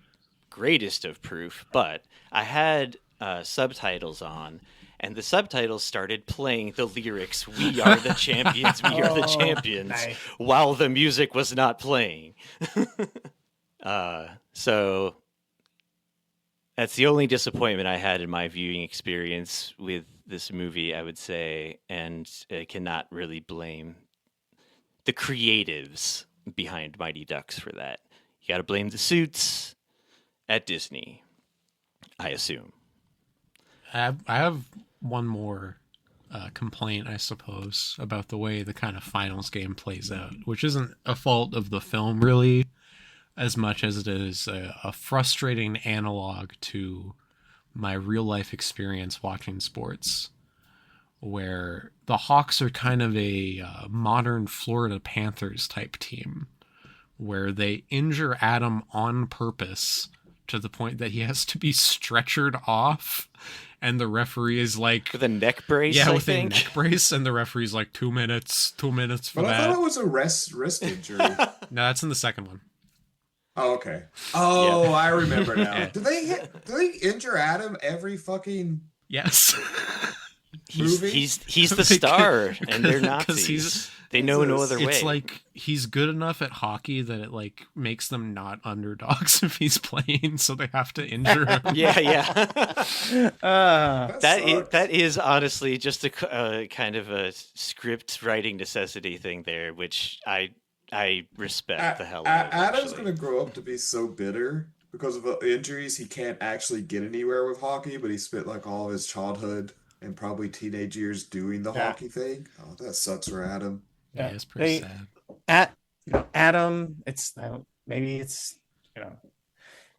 greatest of proof, but I had subtitles on, and the subtitles started playing the lyrics, "We are the champions, we are the champions," nice, while the music was not playing. So that's the only disappointment I had in my viewing experience with this movie, I would say, and I cannot really blame the creatives behind Mighty Ducks for that. You got to blame the suits at Disney, I assume. I have one more complaint, I suppose, about the way the kind of finals game plays out, which isn't a fault of the film, really, as much as it is a frustrating analog to my real-life experience watching sports, where the Hawks are kind of a modern Florida Panthers type team, where they injure Adam on purpose to the point that he has to be stretchered off, and the referee is like... With a neck brace, yeah, I with think. a neck brace, and the referee's like 2 minutes for that. But I thought it was a wrist injury. No, that's in the second one. Oh, okay. Oh, Yeah. I remember now. Yeah. Do they injure Adam every fucking Yes. movie? He's the star, and they're Nazis. They know no other way. It's like he's good enough at hockey that it like makes them not underdogs if he's playing, so they have to injure him. Yeah. That is honestly just a kind of a script writing necessity thing there, which I respect the hell out of. Adam's going to grow up to be so bitter because of the injuries. He can't actually get anywhere with hockey, but he spent like all of his childhood and probably teenage years doing the hockey thing. Oh, that sucks for Adam. Yeah, it's pretty sad. Adam, maybe it's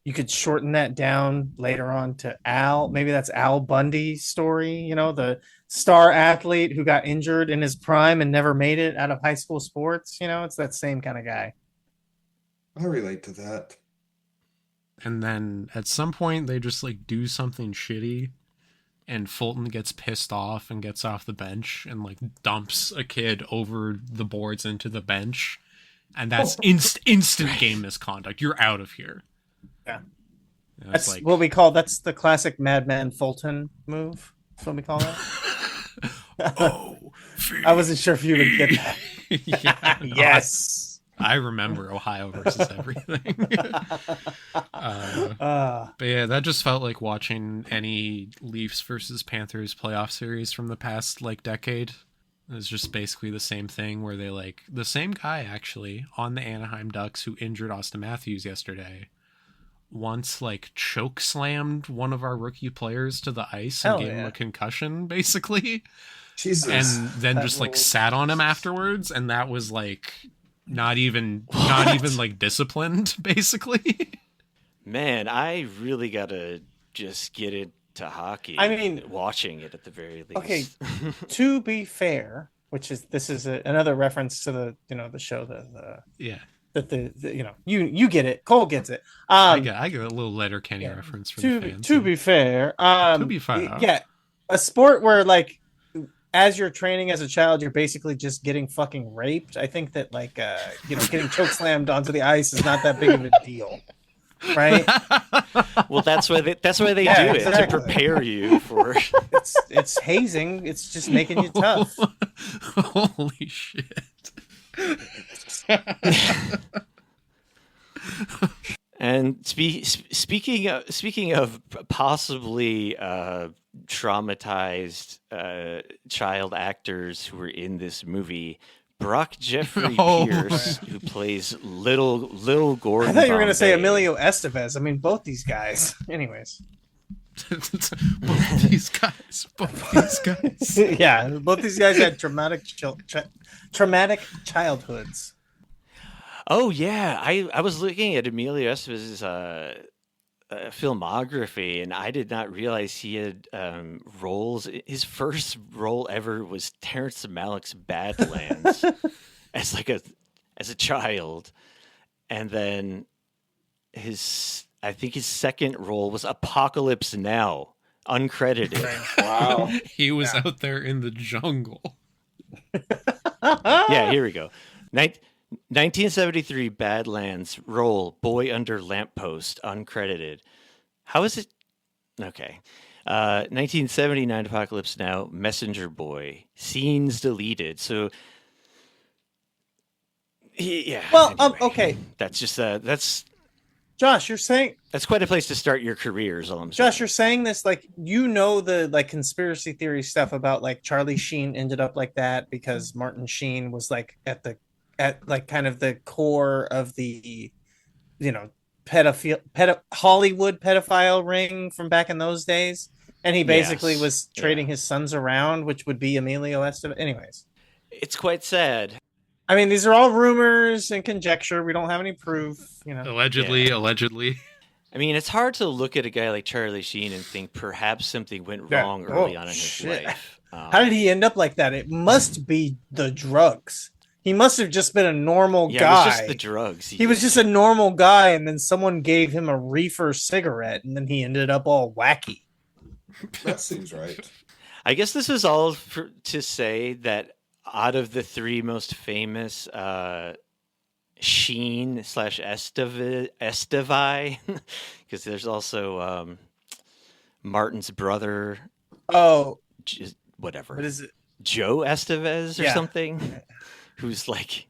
you could shorten that down later on to Al. Maybe that's Al Bundy's story. The star athlete who got injured in his prime and never made it out of high school sports. It's that same kind of guy. I relate to that. And then at some point they just like do something shitty, and Fulton gets pissed off and gets off the bench and like dumps a kid over the boards into the bench, and that's instant game misconduct. You're out of here. Yeah, that's what we call. That's the classic Madman Fulton move. That's what we call that. I wasn't sure if you would get that. Yeah, yes. I remember Ohio versus everything. But yeah, that just felt like watching any Leafs versus Panthers playoff series from the past like decade. It was just basically the same thing where they like the same guy actually on the Anaheim Ducks who injured Austin Matthews yesterday once like choke slammed one of our rookie players to the ice and gave him a concussion basically. Jesus. And then just like sat on him afterwards, and that was like not even like disciplined basically. Man, I really gotta just get into hockey. I mean, watching it at the very least. Okay, to be fair, this is another reference to the the show you get it. Cole gets it. I get a little Letterkenny reference for the fans. To be fair, yeah, a sport where like as you're training as a child, you're basically just getting fucking raped. I think that like getting choke slammed onto the ice is not that big of a deal, right? Well, that's why they do it to prepare you for. It's hazing. It's just making you tough. Holy shit! And speaking of possibly traumatized child actors who were in this movie, Brock Jeffrey Pierce, who plays little Gordon. I thought you were going to say Emilio Estevez. I mean, both these guys. Anyways. both these guys. Yeah, both these guys had traumatic childhoods. Oh yeah, I was looking at Emilio Estevez's filmography, and I did not realize he had roles. His first role ever was Terrence Malick's Badlands as a child, and then I think his second role was Apocalypse Now, uncredited. Wow, he was out there in the jungle. Yeah, here we go. 1973 Badlands role boy under lamppost, uncredited. How is it? Okay. 1979 Apocalypse Now, messenger boy, scenes deleted. So yeah. Well, anyway, okay. That's just that's Josh, you're saying that's quite a place to start your career, is all I'm saying. Josh, you're saying this like the like conspiracy theory stuff about like Charlie Sheen ended up like that because Martin Sheen was like at like kind of the core of the Hollywood pedophile ring from back in those days, and he basically was trading his sons around, which would be Emilio Estevez. Anyways, it's quite sad. I mean, these are all rumors and conjecture. We don't have any proof, Allegedly. I mean, it's hard to look at a guy like Charlie Sheen and think perhaps something went wrong early on in his life. How did he end up like that? It must be the drugs. He must have just been a normal guy. It was just the drugs. He was just a normal guy, and then someone gave him a reefer cigarette, and then he ended up all wacky. That seems right. I guess this is all to say that out of the three most famous Sheen / Estevi, because there's also Martin's brother. Oh, whatever. What is it? Joe Estevez or something. who's like,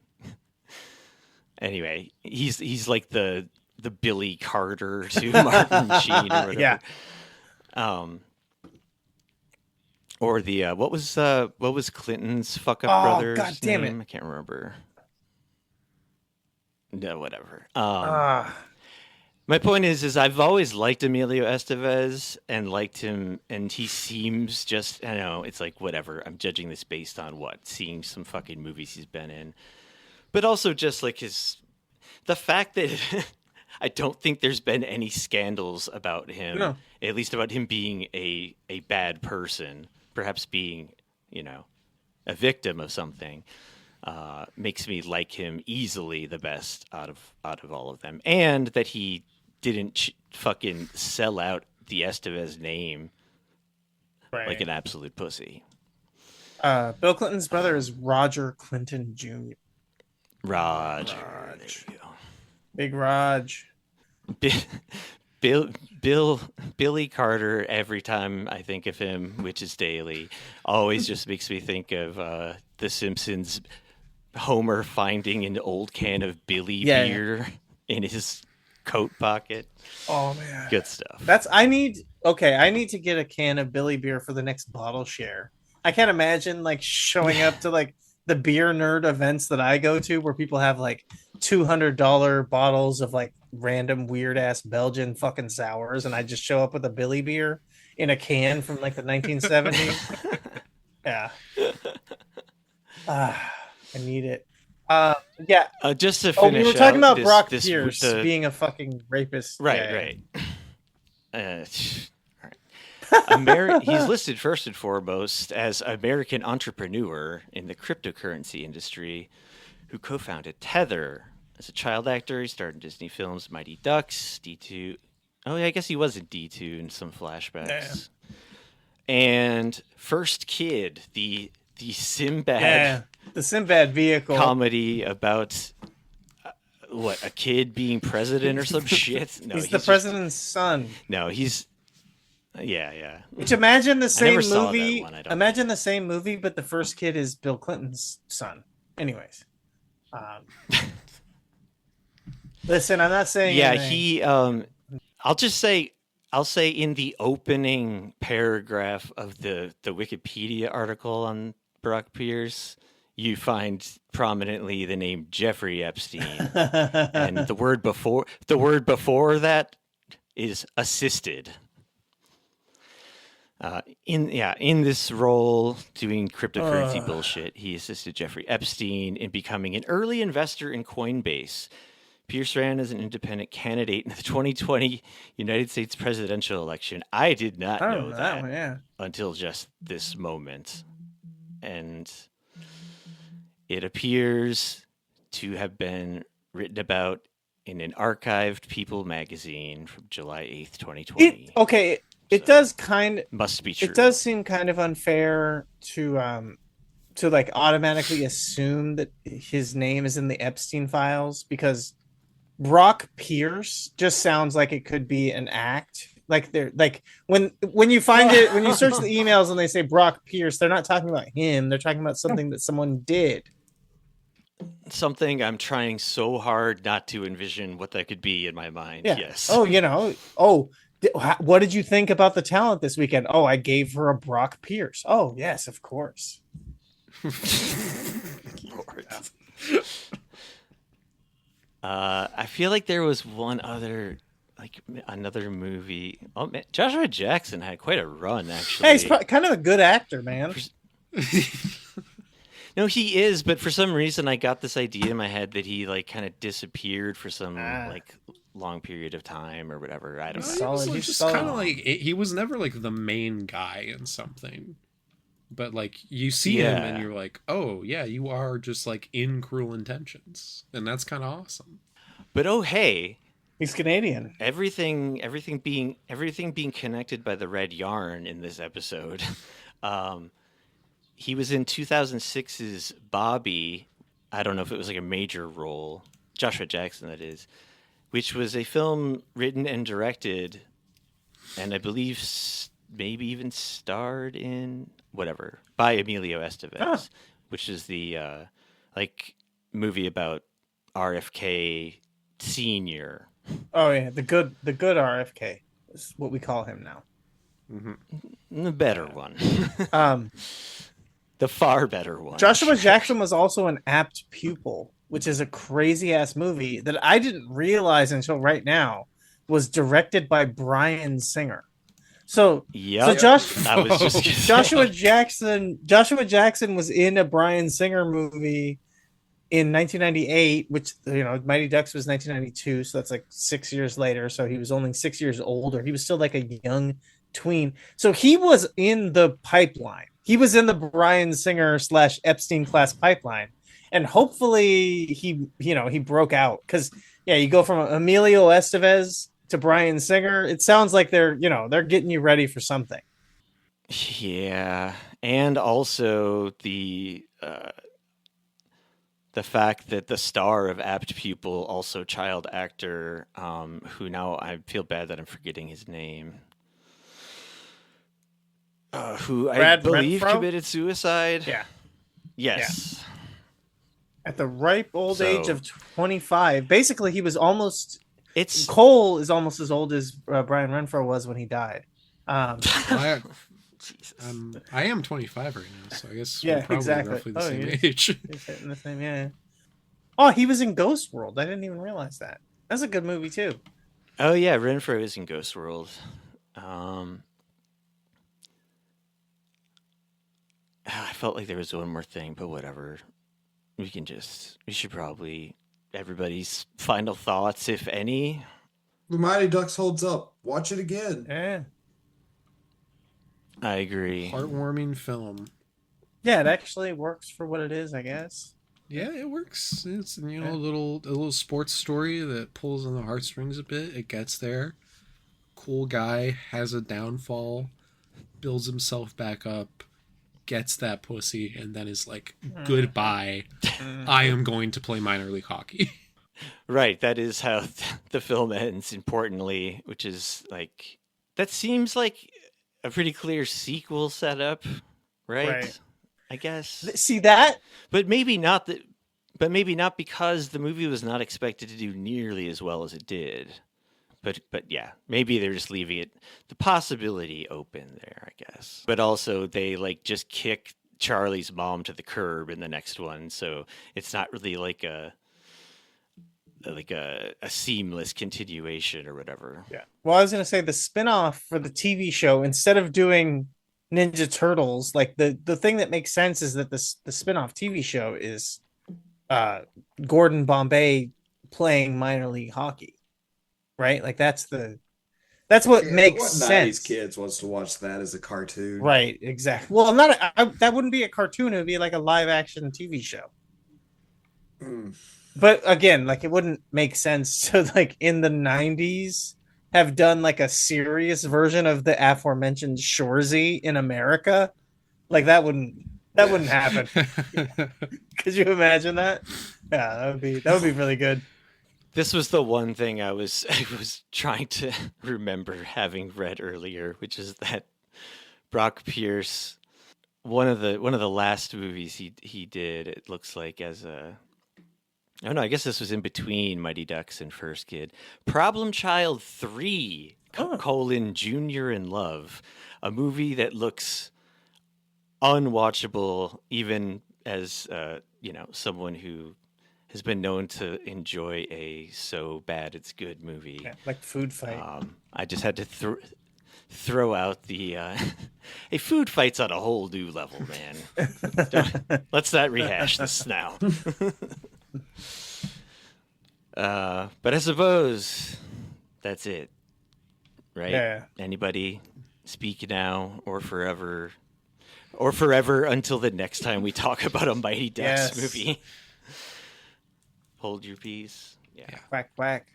anyway, he's like the Billy Carter to Martin Sheen or whatever. Yeah. Or the what was Clinton's fuck up brother's God damn name? it. I can't remember. No, whatever. My point is I've always liked Emilio Estevez and liked him, and he seems just, I know, it's like, whatever. I'm judging this based on what? Seeing some fucking movies he's been in. But also just like the fact that I don't think there's been any scandals about him, No. at least about him being a bad person, perhaps being, a victim of something. Makes me like him easily the best out of all of them, and that he didn't fucking sell out the Estevez name like an absolute pussy. Bill Clinton's brother is Roger Clinton Jr. Roger. There you go. Big Raj. Billy Carter, every time I think of him, which is daily, always just makes me think of The Simpsons. Homer finding an old can of Billy beer in his coat pocket. Oh man, good stuff. I need to get a can of Billy beer for the next bottle share. I can't imagine like showing up to like the beer nerd events that I go to where people have like $200 bottles of like random weird ass Belgian fucking sours, and I just show up with a Billy beer in a can from like the 1970s. Yeah. I need it. Yeah. Just to finish, we were talking about this, Brock this, Pierce being a fucking rapist. Right, right. All right. He's listed first and foremost as American entrepreneur in the cryptocurrency industry, who co-founded Tether. As a child actor, he starred in Disney films Mighty Ducks, D2. Oh, yeah, I guess he was in D2 in some flashbacks. Yeah. And First Kid, the Sinbad, the Sinbad vehicle comedy about a kid being president or some shit. No, he's the president's son. No, he's yeah. Which imagine the same movie. Imagine the same movie, but the first kid is Bill Clinton's son. Anyways, listen, I'm not saying. Yeah, anything. he. I'll say in the opening paragraph of the Wikipedia article on Brock Pierce, you find prominently the name Jeffrey Epstein, and the word before that is assisted. In this role, doing cryptocurrency bullshit, he assisted Jeffrey Epstein in becoming an early investor in Coinbase. Pierce ran as an independent candidate in the 2020 United States presidential election. I did not know that until just this moment. And it appears to have been written about in an archived People magazine from July 8th, 2020. It does must be true. It does seem kind of unfair to like automatically assume that his name is in the Epstein files, because Brock Pierce just sounds like it could be an act. Like they're like when you find it, when you search the emails and they say Brock Pierce, they're not talking about him. They're talking about something that someone did. Something I'm trying so hard not to envision what that could be in my mind. Yeah. Yes. What did you think about the talent this weekend? Oh, I gave her a Brock Pierce. Oh, yes, of course. Lord. I feel like there was one other, like another movie. Oh man, Joshua Jackson had quite a run, actually. Hey, he's kind of a good actor, man. No, he is, but for some reason I got this idea in my head that he like kind of disappeared for some like long period of time or whatever. I don't know. He's just kind of like, he was never like the main guy in something, but like you see him and you're like, oh yeah, you are just like in Cruel Intentions, and that's kind of awesome. But oh hey, he's Canadian. Everything being connected by the red yarn in this episode. He was in 2006's Bobby. I don't know if it was like a major role. Joshua Jackson, that is. Which was a film written and directed, and I believe maybe even starred in, whatever, by Emilio Estevez, which is the like movie about RFK Senior. Oh yeah, the good RFK is what we call him now. The better one. Um, the far better one. Joshua Jackson was also an apt pupil, which is a crazy ass movie that I didn't realize until right now was directed by Bryan Singer. So, yep. Joshua Jackson was in a Bryan Singer movie in 1998, which, you know, Mighty Ducks was 1992, so that's like 6 years later. So he was only 6 years older. He was still like a young tween. So he was in the pipeline. He was in the Bryan Singer / Epstein class pipeline, and hopefully he broke out, because you go from Emilio Estevez to Bryan Singer. It sounds like they're getting you ready for something. Yeah, and also the fact that the star of Apt Pupil, also child actor, who now I feel bad that I'm forgetting his name, who I believe committed suicide. Yeah. Yes. Yeah. At the ripe old age of 25. Basically, he was almost... Cole is almost as old as Brian Renfro was when he died. I am 25 right now, so I guess we're probably roughly the same age. He's hitting the same, yeah. Oh, he was in Ghost World. I didn't even realize that. That's a good movie, too. Oh, yeah, Renfro is in Ghost World. I felt like there was one more thing, but whatever. We should probably... Everybody's final thoughts, if any. The Mighty Ducks holds up. Watch it again. Yeah. I agree. Heartwarming film. Yeah, it actually works for what it is, I guess. Yeah, it works. It's, a little sports story that pulls on the heartstrings a bit. It gets there. Cool guy, has a downfall, builds himself back up, gets that pussy, and then is like, goodbye. I am going to play minor league hockey. Right, that is how the film ends, importantly, which is like, that seems like a pretty clear sequel setup, right? I guess. See that? But maybe not because the movie was not expected to do nearly as well as it did. But yeah, maybe they're just leaving the possibility open there, I guess. But also they like just kick Charlie's mom to the curb in the next one, so it's not really like a seamless continuation or whatever. Yeah. Well, I was gonna say the spinoff for the TV show, instead of doing Ninja Turtles, like the thing that makes sense is that the spinoff TV show is Gordon Bombay playing minor league hockey. Right? Like that's what makes what sense. 90s kids wants to watch that as a cartoon. Right, exactly. Well, that wouldn't be a cartoon, it would be like a live action TV show. But again, like it wouldn't make sense to like in the 90s have done like a serious version of the aforementioned Shoresy in America. Like that wouldn't happen. Could you imagine that? Yeah, that would be really good. This was the one thing I was trying to remember having read earlier, which is that Brock Pierce, one of the last movies he did, it looks like, as a... Oh no, I guess this was in between Mighty Ducks and First Kid. Problem Child 3, Junior in Love, a movie that looks unwatchable even as someone who has been known to enjoy a so bad it's good movie. Yeah, like Food Fight. I just had to throw out the hey, Food Fight's on a whole new level, man. Let's not rehash this now. But I suppose that's it, right? Yeah. Anybody speak now or forever until the next time we talk about a Mighty Ducks movie. Hold your peace. Yeah. Quack, quack.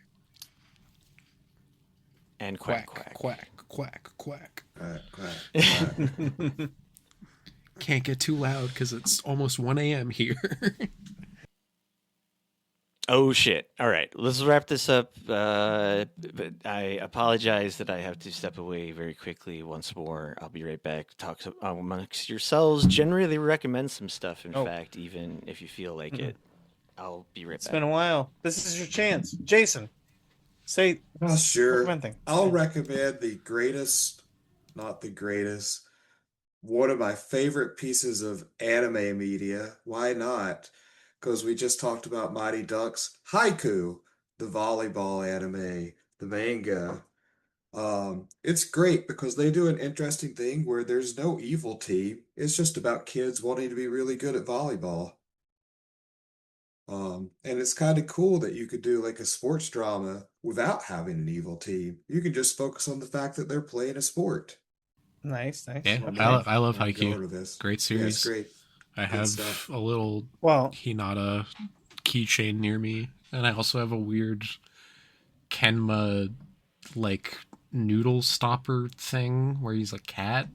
And quack, quack. Quack, quack, quack. Quack. Can't get too loud because it's almost 1 a.m. here. Oh shit! All right, let's wrap this up. But I apologize that I have to step away very quickly once more. I'll be right back. Talk amongst yourselves. Generally recommend some stuff. In fact, even if you feel like it, I'll be right back. It's been a while. This is your chance, Jason. Say, sure. recommend thing. I'll recommend the greatest, not the greatest, one of my favorite pieces of anime media. Why not? Because we just talked about Mighty Ducks. Haiku, the volleyball anime, the manga. It's great because they do an interesting thing where there's no evil team. It's just about kids wanting to be really good at volleyball. And it's kind of cool that you could do like a sports drama without having an evil team. You can just focus on the fact that they're playing a sport. Nice. Yeah, Okay. I love I'm going Haikyuu. with this. Great Yeah, series. it's great. I Good have stuff. a little Well, Hinata keychain near me, and I also have a weird Kenma like noodle stopper thing where he's a cat.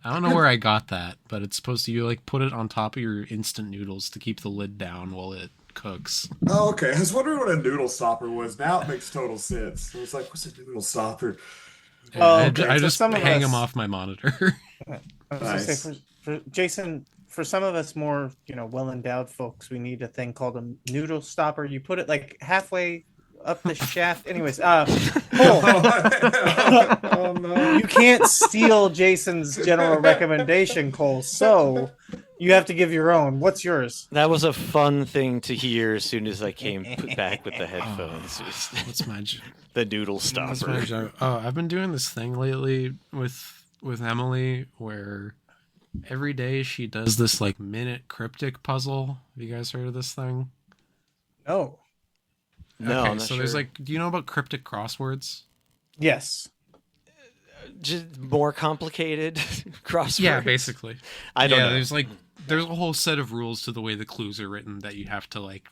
I don't know where I got that, but it's supposed to, you like put it on top of your instant noodles to keep the lid down while it cooks. Oh, okay. I was wondering what a noodle stopper was. Now it makes total sense. I was like, what's a noodle stopper? I okay. just some of hang us- them off my monitor. I was gonna say for Jason, for some of us more, well-endowed folks, we need a thing called a noodle stopper. You put it like halfway up the shaft. Anyways, Cole, Oh no. you can't steal Jason's general recommendation, Cole. So you have to give your own. What's yours? That was a fun thing to hear as soon as I came back with the headphones. What's my the noodle What's stopper? my joke? Oh, I've been doing this thing lately with Emily where every day she does this like minute cryptic puzzle. Have you guys heard of this thing? No. No, Okay, I'm not so there's sure. like, do you know about cryptic crosswords? Yes. Just more complicated crosswords. Yeah, basically. I don't know. There's a whole set of rules to the way the clues are written that you have to like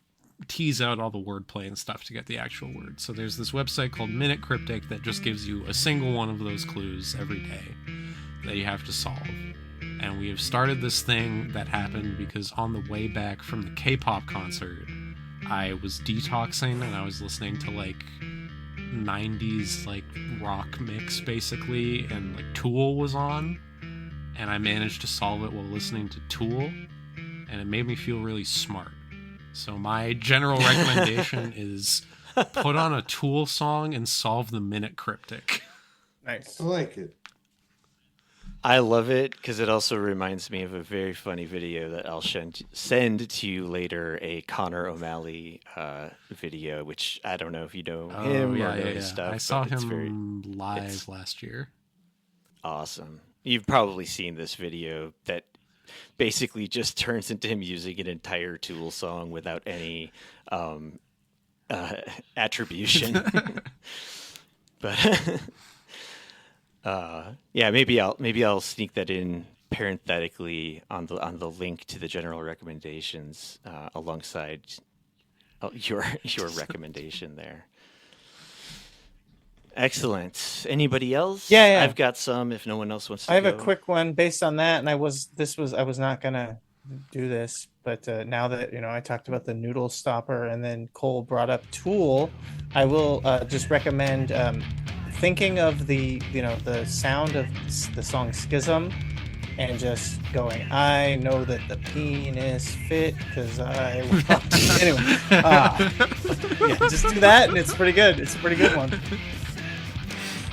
tease out all the wordplay and stuff to get the actual word. So there's this website called Minute Cryptic that just gives you a single one of those clues every day that you have to solve. And we have started this thing that happened because on the way back from the K-pop concert, I was detoxing and I was listening to like 90s like rock mix basically, and like Tool was on, and I managed to solve it while listening to Tool, and it made me feel really smart. So my general recommendation is put on a Tool song and solve the Minute Cryptic. Nice. I like it. I love it because it also reminds me of a very funny video that I'll send to you later, a Connor O'Malley video, which I don't know if you know him or know his stuff. I saw but it's him live last year. Awesome. You've probably seen this video that basically just turns into him using an entire Tool song without any attribution. But yeah, maybe I'll sneak that in parenthetically on the link to the general recommendations alongside your recommendation there. Excellent. Anybody else? Yeah. I've got some. If no one else wants to, I have go. a quick one based on that, and I was not gonna do this, but now that I talked about the noodle stopper, and then Cole brought up Tool, I will just recommend thinking of the sound of the song Schism, and just going, I know that the penis fit because I anyway. Yeah, just do that, and it's pretty good. It's a pretty good one.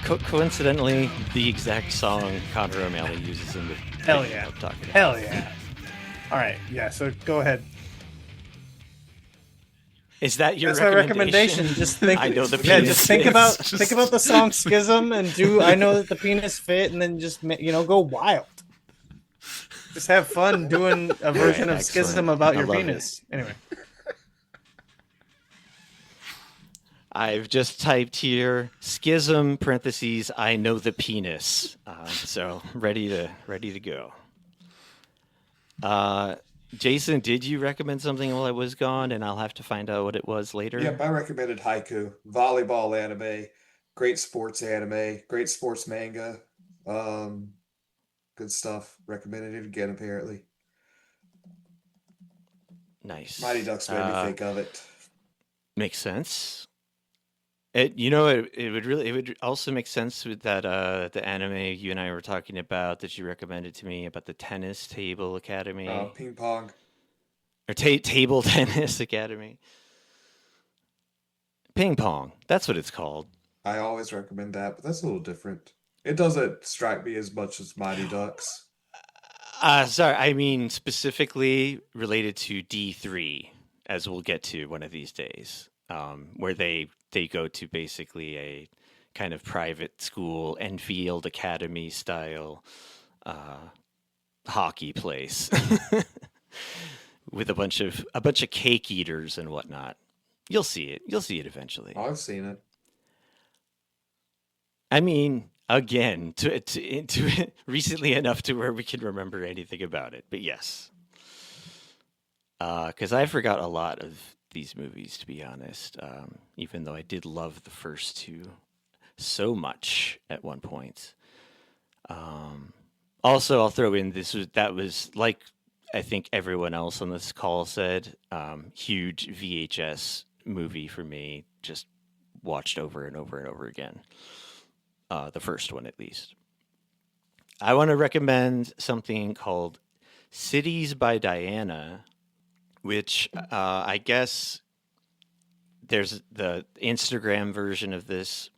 Coincidentally, the exact song Connor O'Malley uses in the Hell video yeah. I'm talking about. Hell yeah. All right, yeah. So go ahead. Is that your That's my recommendation? Just think. I know the yeah, penis just think fits. about the song Schism and do I know that the penis fit, and then just go wild. Just have fun doing a version of excellent. Schism about I your love penis. Anyway. I've just typed here Schism parentheses I know the penis. So ready to go. Jason, did you recommend something while I was gone, and I'll have to find out what it was later? Yep, I recommended Haiku, volleyball anime, great sports anime, great sports manga. Good stuff. Recommended it again, apparently. Nice. Mighty Ducks made me think of it. Makes sense. It would also make sense with that the anime you and I were talking about that you recommended to me about the tennis table academy Ping pong. or table tennis academy. Ping pong. That's what it's called. I always recommend that, but that's a little different. It doesn't strike me as much as Mighty Ducks. Sorry, I mean specifically related to D3, as we'll get to one of these days, where they go to basically a kind of private school, Enfield Academy style hockey place with a bunch of cake eaters and whatnot. You'll see it. You'll see it eventually. Oh, I've seen it. I mean, again, to recently enough to where we can remember anything about it. But yes, because I forgot a lot of these movies, to be honest. Even though I did love the first two so much at one point. Also, I'll throw in that was like I think everyone else on this call said, huge VHS movie for me. Just watched over and over and over again. The first one, at least. I want to recommend something called Cities by Diana, which I guess there's the Instagram version of this,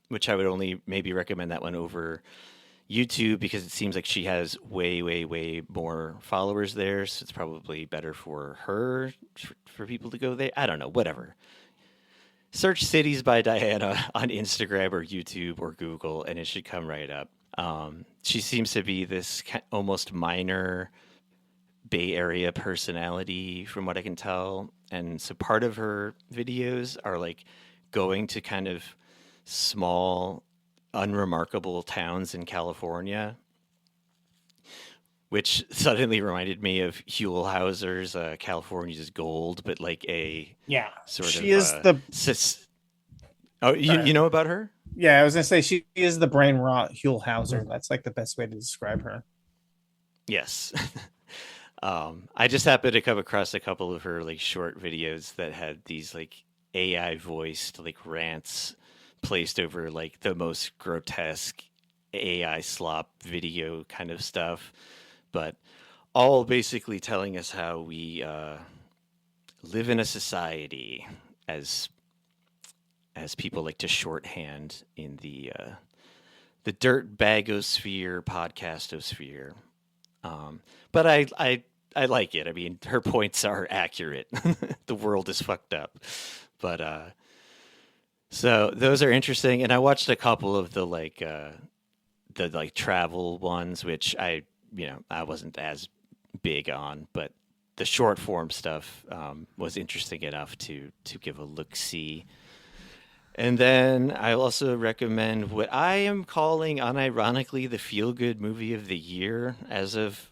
which I would only maybe recommend that one over YouTube because it seems like she has way, way, way more followers there. So it's probably better for her, for people to go there. I don't know, whatever. Search Cities by Diana on Instagram or YouTube or Google, and it should come right up. She seems to be this almost minor Bay Area personality, from what I can tell. And so part of her videos are like going to kind of small, unremarkable towns in California, which suddenly reminded me of Huell Hauser's California's Gold, but like a sort she of... is the... Oh, you know about her? Yeah, I was going to say, she is the brain rot Huell Hauser. That's like the best way to describe her. Yes. I just happened to come across a couple of her like short videos that had these like AI voiced like rants placed over like the most grotesque AI slop video kind of stuff, but all basically telling us how we live in a society as people like to shorthand in the dirt bagosphere, podcastosphere. But I like it. I mean, her points are accurate. The world is fucked up. But so those are interesting. And I watched a couple of the travel ones, which I wasn't as big on, but the short form stuff was interesting enough to give a look-see. And then I also recommend what I am calling unironically the feel-good movie of the year as of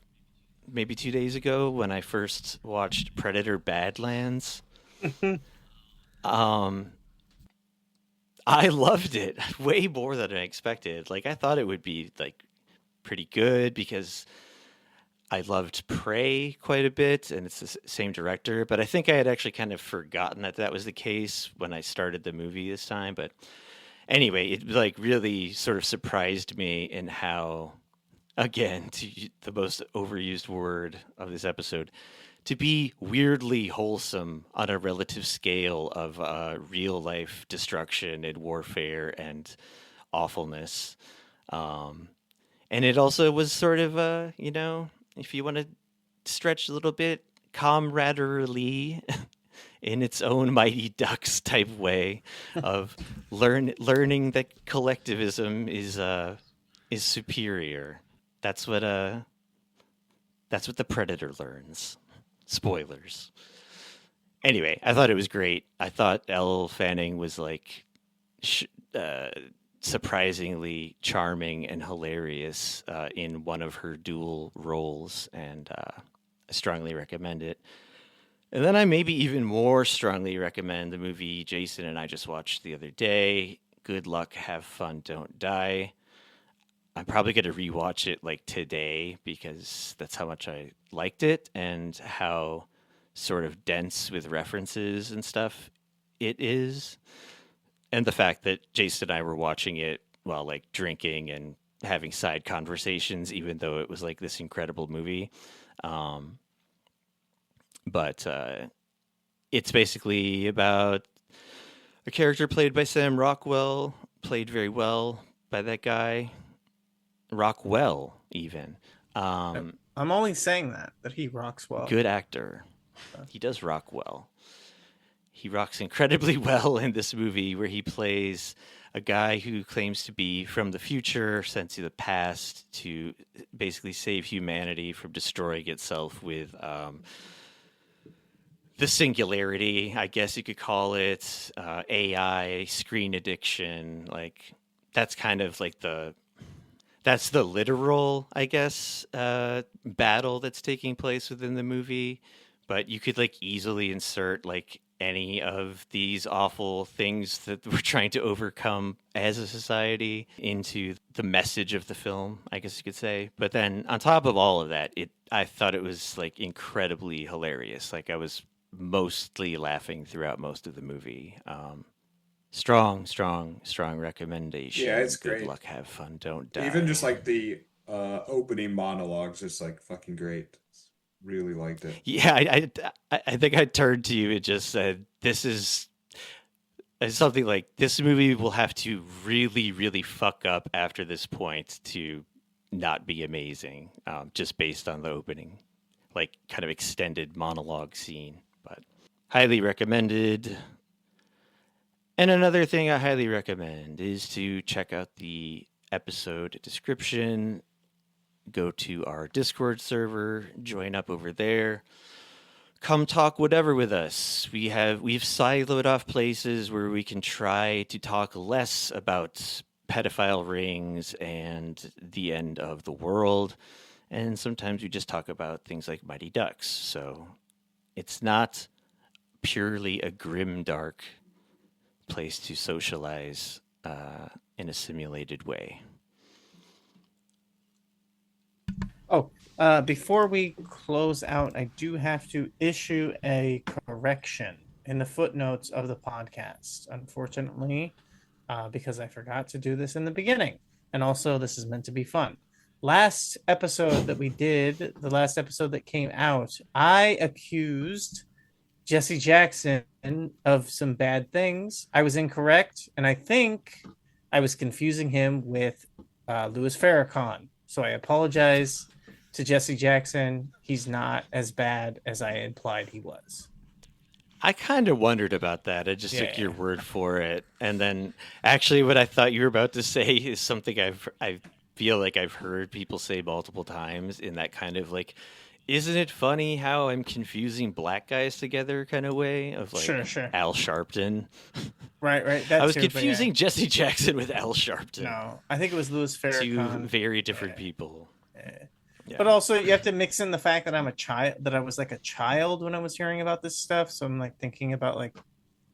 maybe 2 days ago when I first watched Predator Badlands. I loved it way more than I expected. Like, I thought it would be like pretty good because I loved Prey quite a bit, and it's the same director. But I think I had actually kind of forgotten that was the case when I started the movie this time. But anyway, it like really sort of surprised me in how, again, to the most overused word of this episode, to be weirdly wholesome on a relative scale of real life destruction and warfare and awfulness. And it also was sort of, if you want to stretch a little bit, camaraderie in its own Mighty Ducks type way of learning that collectivism is superior. That's what the Predator learns. Spoilers. Anyway, I thought it was great. I thought Elle Fanning was like surprisingly charming and hilarious in one of her dual roles, and I strongly recommend it. And then I maybe even more strongly recommend the movie Jason and I just watched the other day, Good Luck, Have Fun, Don't Die. I'm probably going to rewatch it like today because that's how much I liked it and how sort of dense with references and stuff it is. And the fact that Jason and I were watching it while like drinking and having side conversations, even though it was like this incredible movie. But it's basically about a character played by Sam Rockwell, played very well by that guy. Rockwell, even. I'm only saying that he rocks well. Good actor. He does rock well. He rocks incredibly well in this movie where he plays a guy who claims to be from the future, sent to the past to basically save humanity from destroying itself with the singularity, I guess you could call it, AI, screen addiction. Like, that's kind of like that's the literal, I guess, battle that's taking place within the movie. But you could like easily insert like any of these awful things that we're trying to overcome as a society into the message of the film, I guess you could say. But then on top of all of that, I thought it was like incredibly hilarious. Like I was mostly laughing throughout most of the movie. Strong recommendation. Yeah, it's Good great. luck, have fun, don't die. Even just like the opening monologues, just like fucking great. Really liked it. Yeah, I think I turned to you and just said, this is something like, this movie will have to really, really fuck up after this point to not be amazing, just based on the opening, like kind of extended monologue scene. But highly recommended. And another thing I highly recommend is to check out the episode description. Go to our Discord server, join up over there. Come talk whatever with us. We've siloed off places where we can try to talk less about pedophile rings and the end of the world. And sometimes we just talk about things like Mighty Ducks. So it's not purely a grim, dark place to socialize in a simulated way. Before we close out, I do have to issue a correction in the footnotes of the podcast, unfortunately, because I forgot to do this in the beginning. And also, this is meant to be fun. Last episode that we did, the last episode that came out, I accused Jesse Jackson of some bad things. I was incorrect, and I think I was confusing him with Louis Farrakhan. So I apologize to Jesse Jackson. He's not as bad as I implied he was. I kind of wondered about that. I just took your word for it. And then actually what I thought you were about to say is something I feel like I've heard people say multiple times in that kind of like, isn't it funny how I'm confusing black guys together kind of way of like Sure. Al Sharpton. Right. I was confusing Jesse Jackson with Al Sharpton. No, I think it was Louis Farrakhan. Two very different people. Yeah. But also you have to mix in the fact that I'm a child, that I was like a child when I was hearing about this stuff. So I'm like thinking about like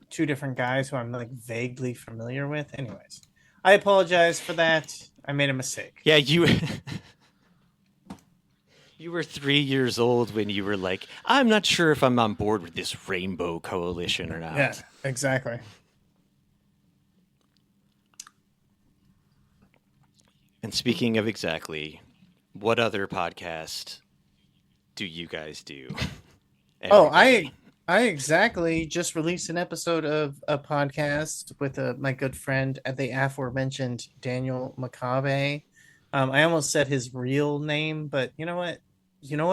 two different guys who I'm like vaguely familiar with. Anyways, I apologize for that. I made a mistake. Yeah, you were 3 years old when you were like, I'm not sure if I'm on board with this rainbow coalition or not. Yeah, exactly. And speaking of exactly, what other podcast do you guys do? I exactly just released an episode of a podcast with my good friend at the aforementioned Daniel McCabe. I almost said his real name, but you know what?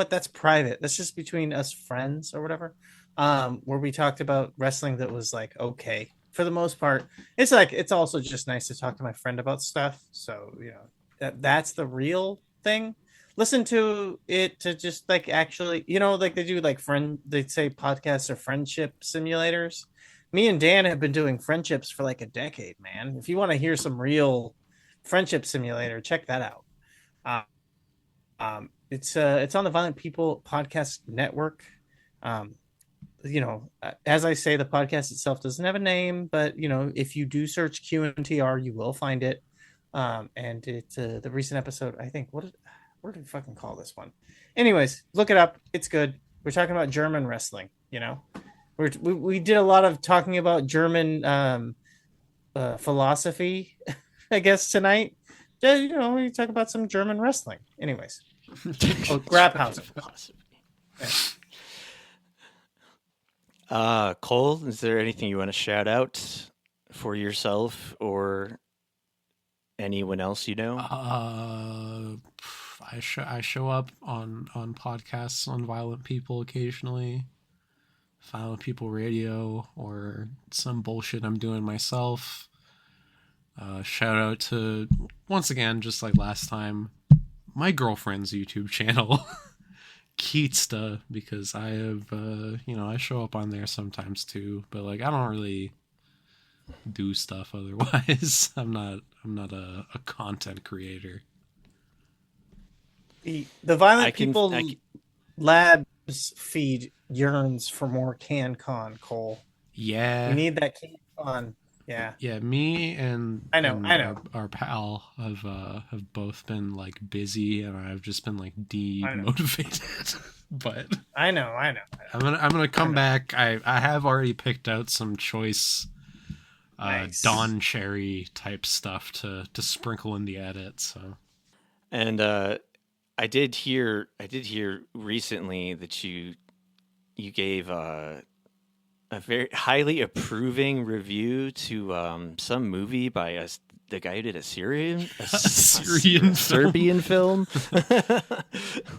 That's private. That's just between us friends or whatever. Where we talked about wrestling that was like okay for the most part. It's like it's also just nice to talk to my friend about stuff. So that's the real thing. Listen to it to just like actually, like they do like they say podcasts are friendship simulators. Me and Dan have been doing friendships for like a decade, man. If you want to hear some real friendship simulator, check that out. It's on the Violent People Podcast Network. As I say, the podcast itself doesn't have a name, but if you do search QNTR, you will find it. And it's the recent episode, I think. What did we fucking call this one? Anyways, look it up. It's good. We're talking about German wrestling, you know. We did a lot of talking about German philosophy, I guess, tonight. You know, we talk about some German wrestling. Anyways. Oh, Grabhausen. Cole, is there anything you want to shout out for yourself or anyone else you know? I show up on podcasts on Violent People occasionally, Violent People Radio, or some bullshit I'm doing myself. Shout out to, once again, just like last time, my girlfriend's YouTube channel, Keatsta, because I have, I show up on there sometimes too, but like I don't really do stuff otherwise. I'm not a content creator. The Violent People Labs feed yearns for more CanCon, Cole. Yeah. We need that CanCon. Yeah. Yeah, me and I know. Our pal have both been like busy, and I've just been like demotivated. But I know. I'm gonna come back. I have already picked out some choice Don Cherry type stuff to sprinkle in the edit. So, and I did hear recently that you gave a very highly approving review to some movie by the guy who did a Serbian film.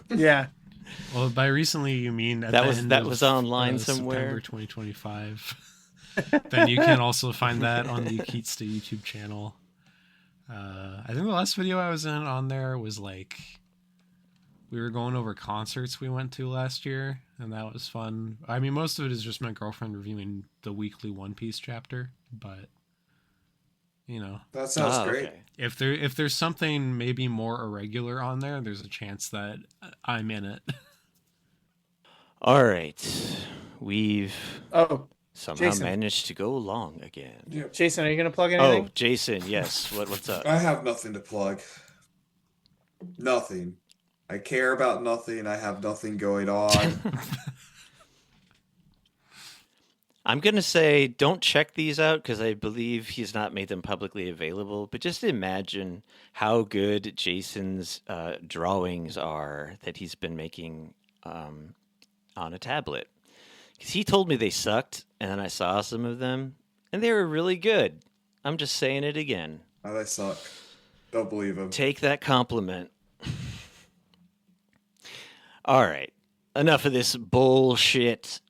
Yeah. Well, by recently you mean that was online somewhere. September 2025. Then you can also find that on the Keatsta YouTube channel. I think the last video I was in on there was like we were going over concerts we went to last year, and that was fun. I mean, most of it is just my girlfriend reviewing the weekly One Piece chapter, but you know, that sounds great. Okay. If there's something maybe more irregular on there, there's a chance that I'm in it. All right, we've somehow Jason. managed to go long again. Yep. Jason, are you going to plug anything? Oh, Jason, yes. What's up? I have nothing to plug. Nothing. I care about nothing. I have nothing going on. I'm going to say don't check these out because I believe he's not made them publicly available. But just imagine how good Jason's drawings are that he's been making on a tablet. Because he told me they sucked, and then I saw some of them, and they were really good. I'm just saying it again. Oh, they suck. Don't believe him. Take that compliment. All right. Enough of this bullshit.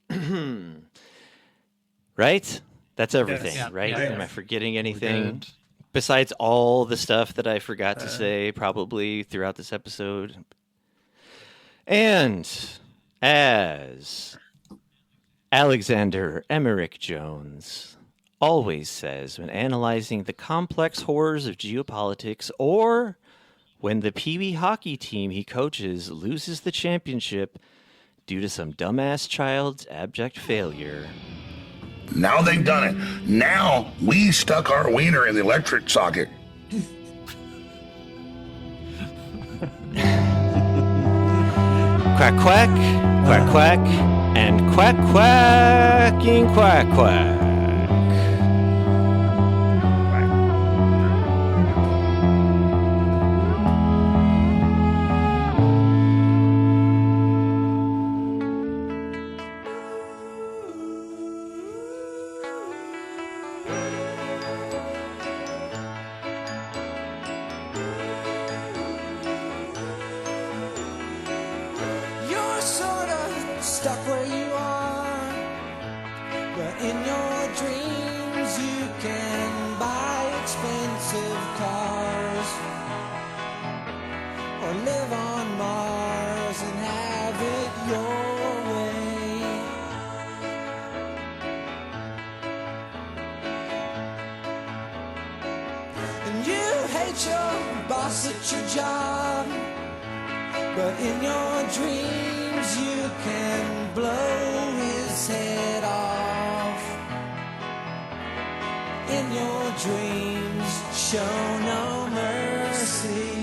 Right? That's everything, Yes. right? Yeah. Am I forgetting anything? Besides all the stuff that I forgot to say probably throughout this episode. And as Alexander Emmerich Jones always says when analyzing the complex horrors of geopolitics, or when the Pee Wee hockey team he coaches loses the championship due to some dumbass child's abject failure. Now they've done it. Now we stuck our wiener in the electric socket. Quack, quack, quack, quack, and quack, quacking, quack, quack. You're sort of stuck where you are, but in your dreams you can buy expensive cars, or live on Mars and have it your way. And you hate your boss at your job, but in your dreams you can blow his head off. In your dreams, show no mercy.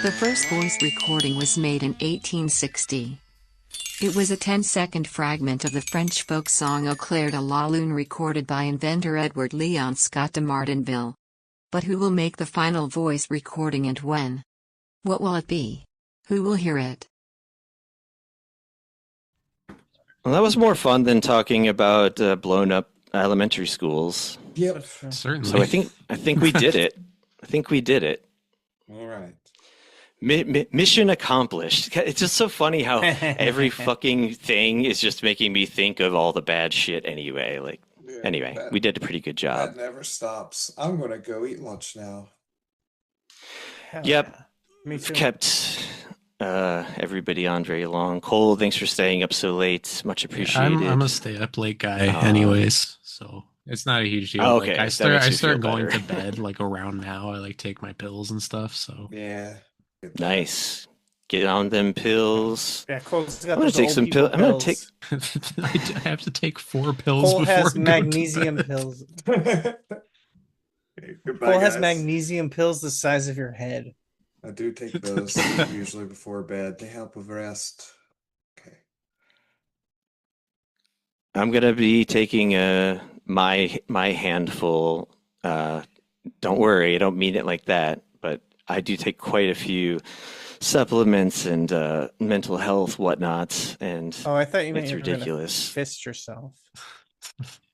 The first voice recording was made in 1860. It was a 10-second fragment of the French folk song Au clair de la lune recorded by inventor Edward Leon Scott de Martinville. But who will make the final voice recording and when? What will it be? Who will hear it? Well, that was more fun than talking about blown up elementary schools. Yep. Certainly. So I think we did it. I think we did it. All right. Mission accomplished. It's just so funny how every fucking thing is just making me think of all the bad shit anyway. Like, anyway, we did a pretty good job. That never stops. I'm gonna go eat lunch now. Yep. Me We've too. kept everybody on very long. Cole, thanks for staying up so late. Much appreciated. I'm a stay up late guy, anyways, so it's not a huge deal. Oh, okay. Like, I That makes me start feel going better. to bed like around now. I like take my pills and stuff. So Yeah. Nice. Get on them pills. Yeah, Cole's got I'm gonna those take old some people pills. I'm gonna take. I have to take 4 pills Cole before has I go magnesium to bed. pills. Goodbye, Cole has guys. magnesium pills the size of your head. I do take those usually before bed. They help with rest. Okay. I'm gonna be taking my handful. Don't worry, I don't mean it like that, but I do take quite a few supplements and mental health whatnots, and Oh, I thought you meant it's you were gonna ridiculous. fist yourself.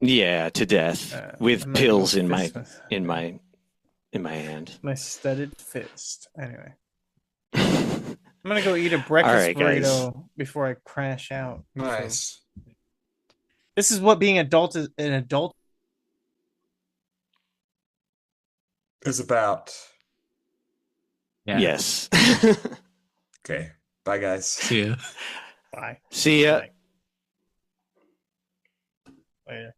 Yeah, to death with I'm not pills gonna in my fist myself. in my hand. My studded fist. Anyway, I'm gonna go eat a breakfast right, guys. burrito before I crash out. Nice. This is what being an adult Is about. Yeah. Yes. Okay. Bye, guys. See ya. Bye. See ya. Later.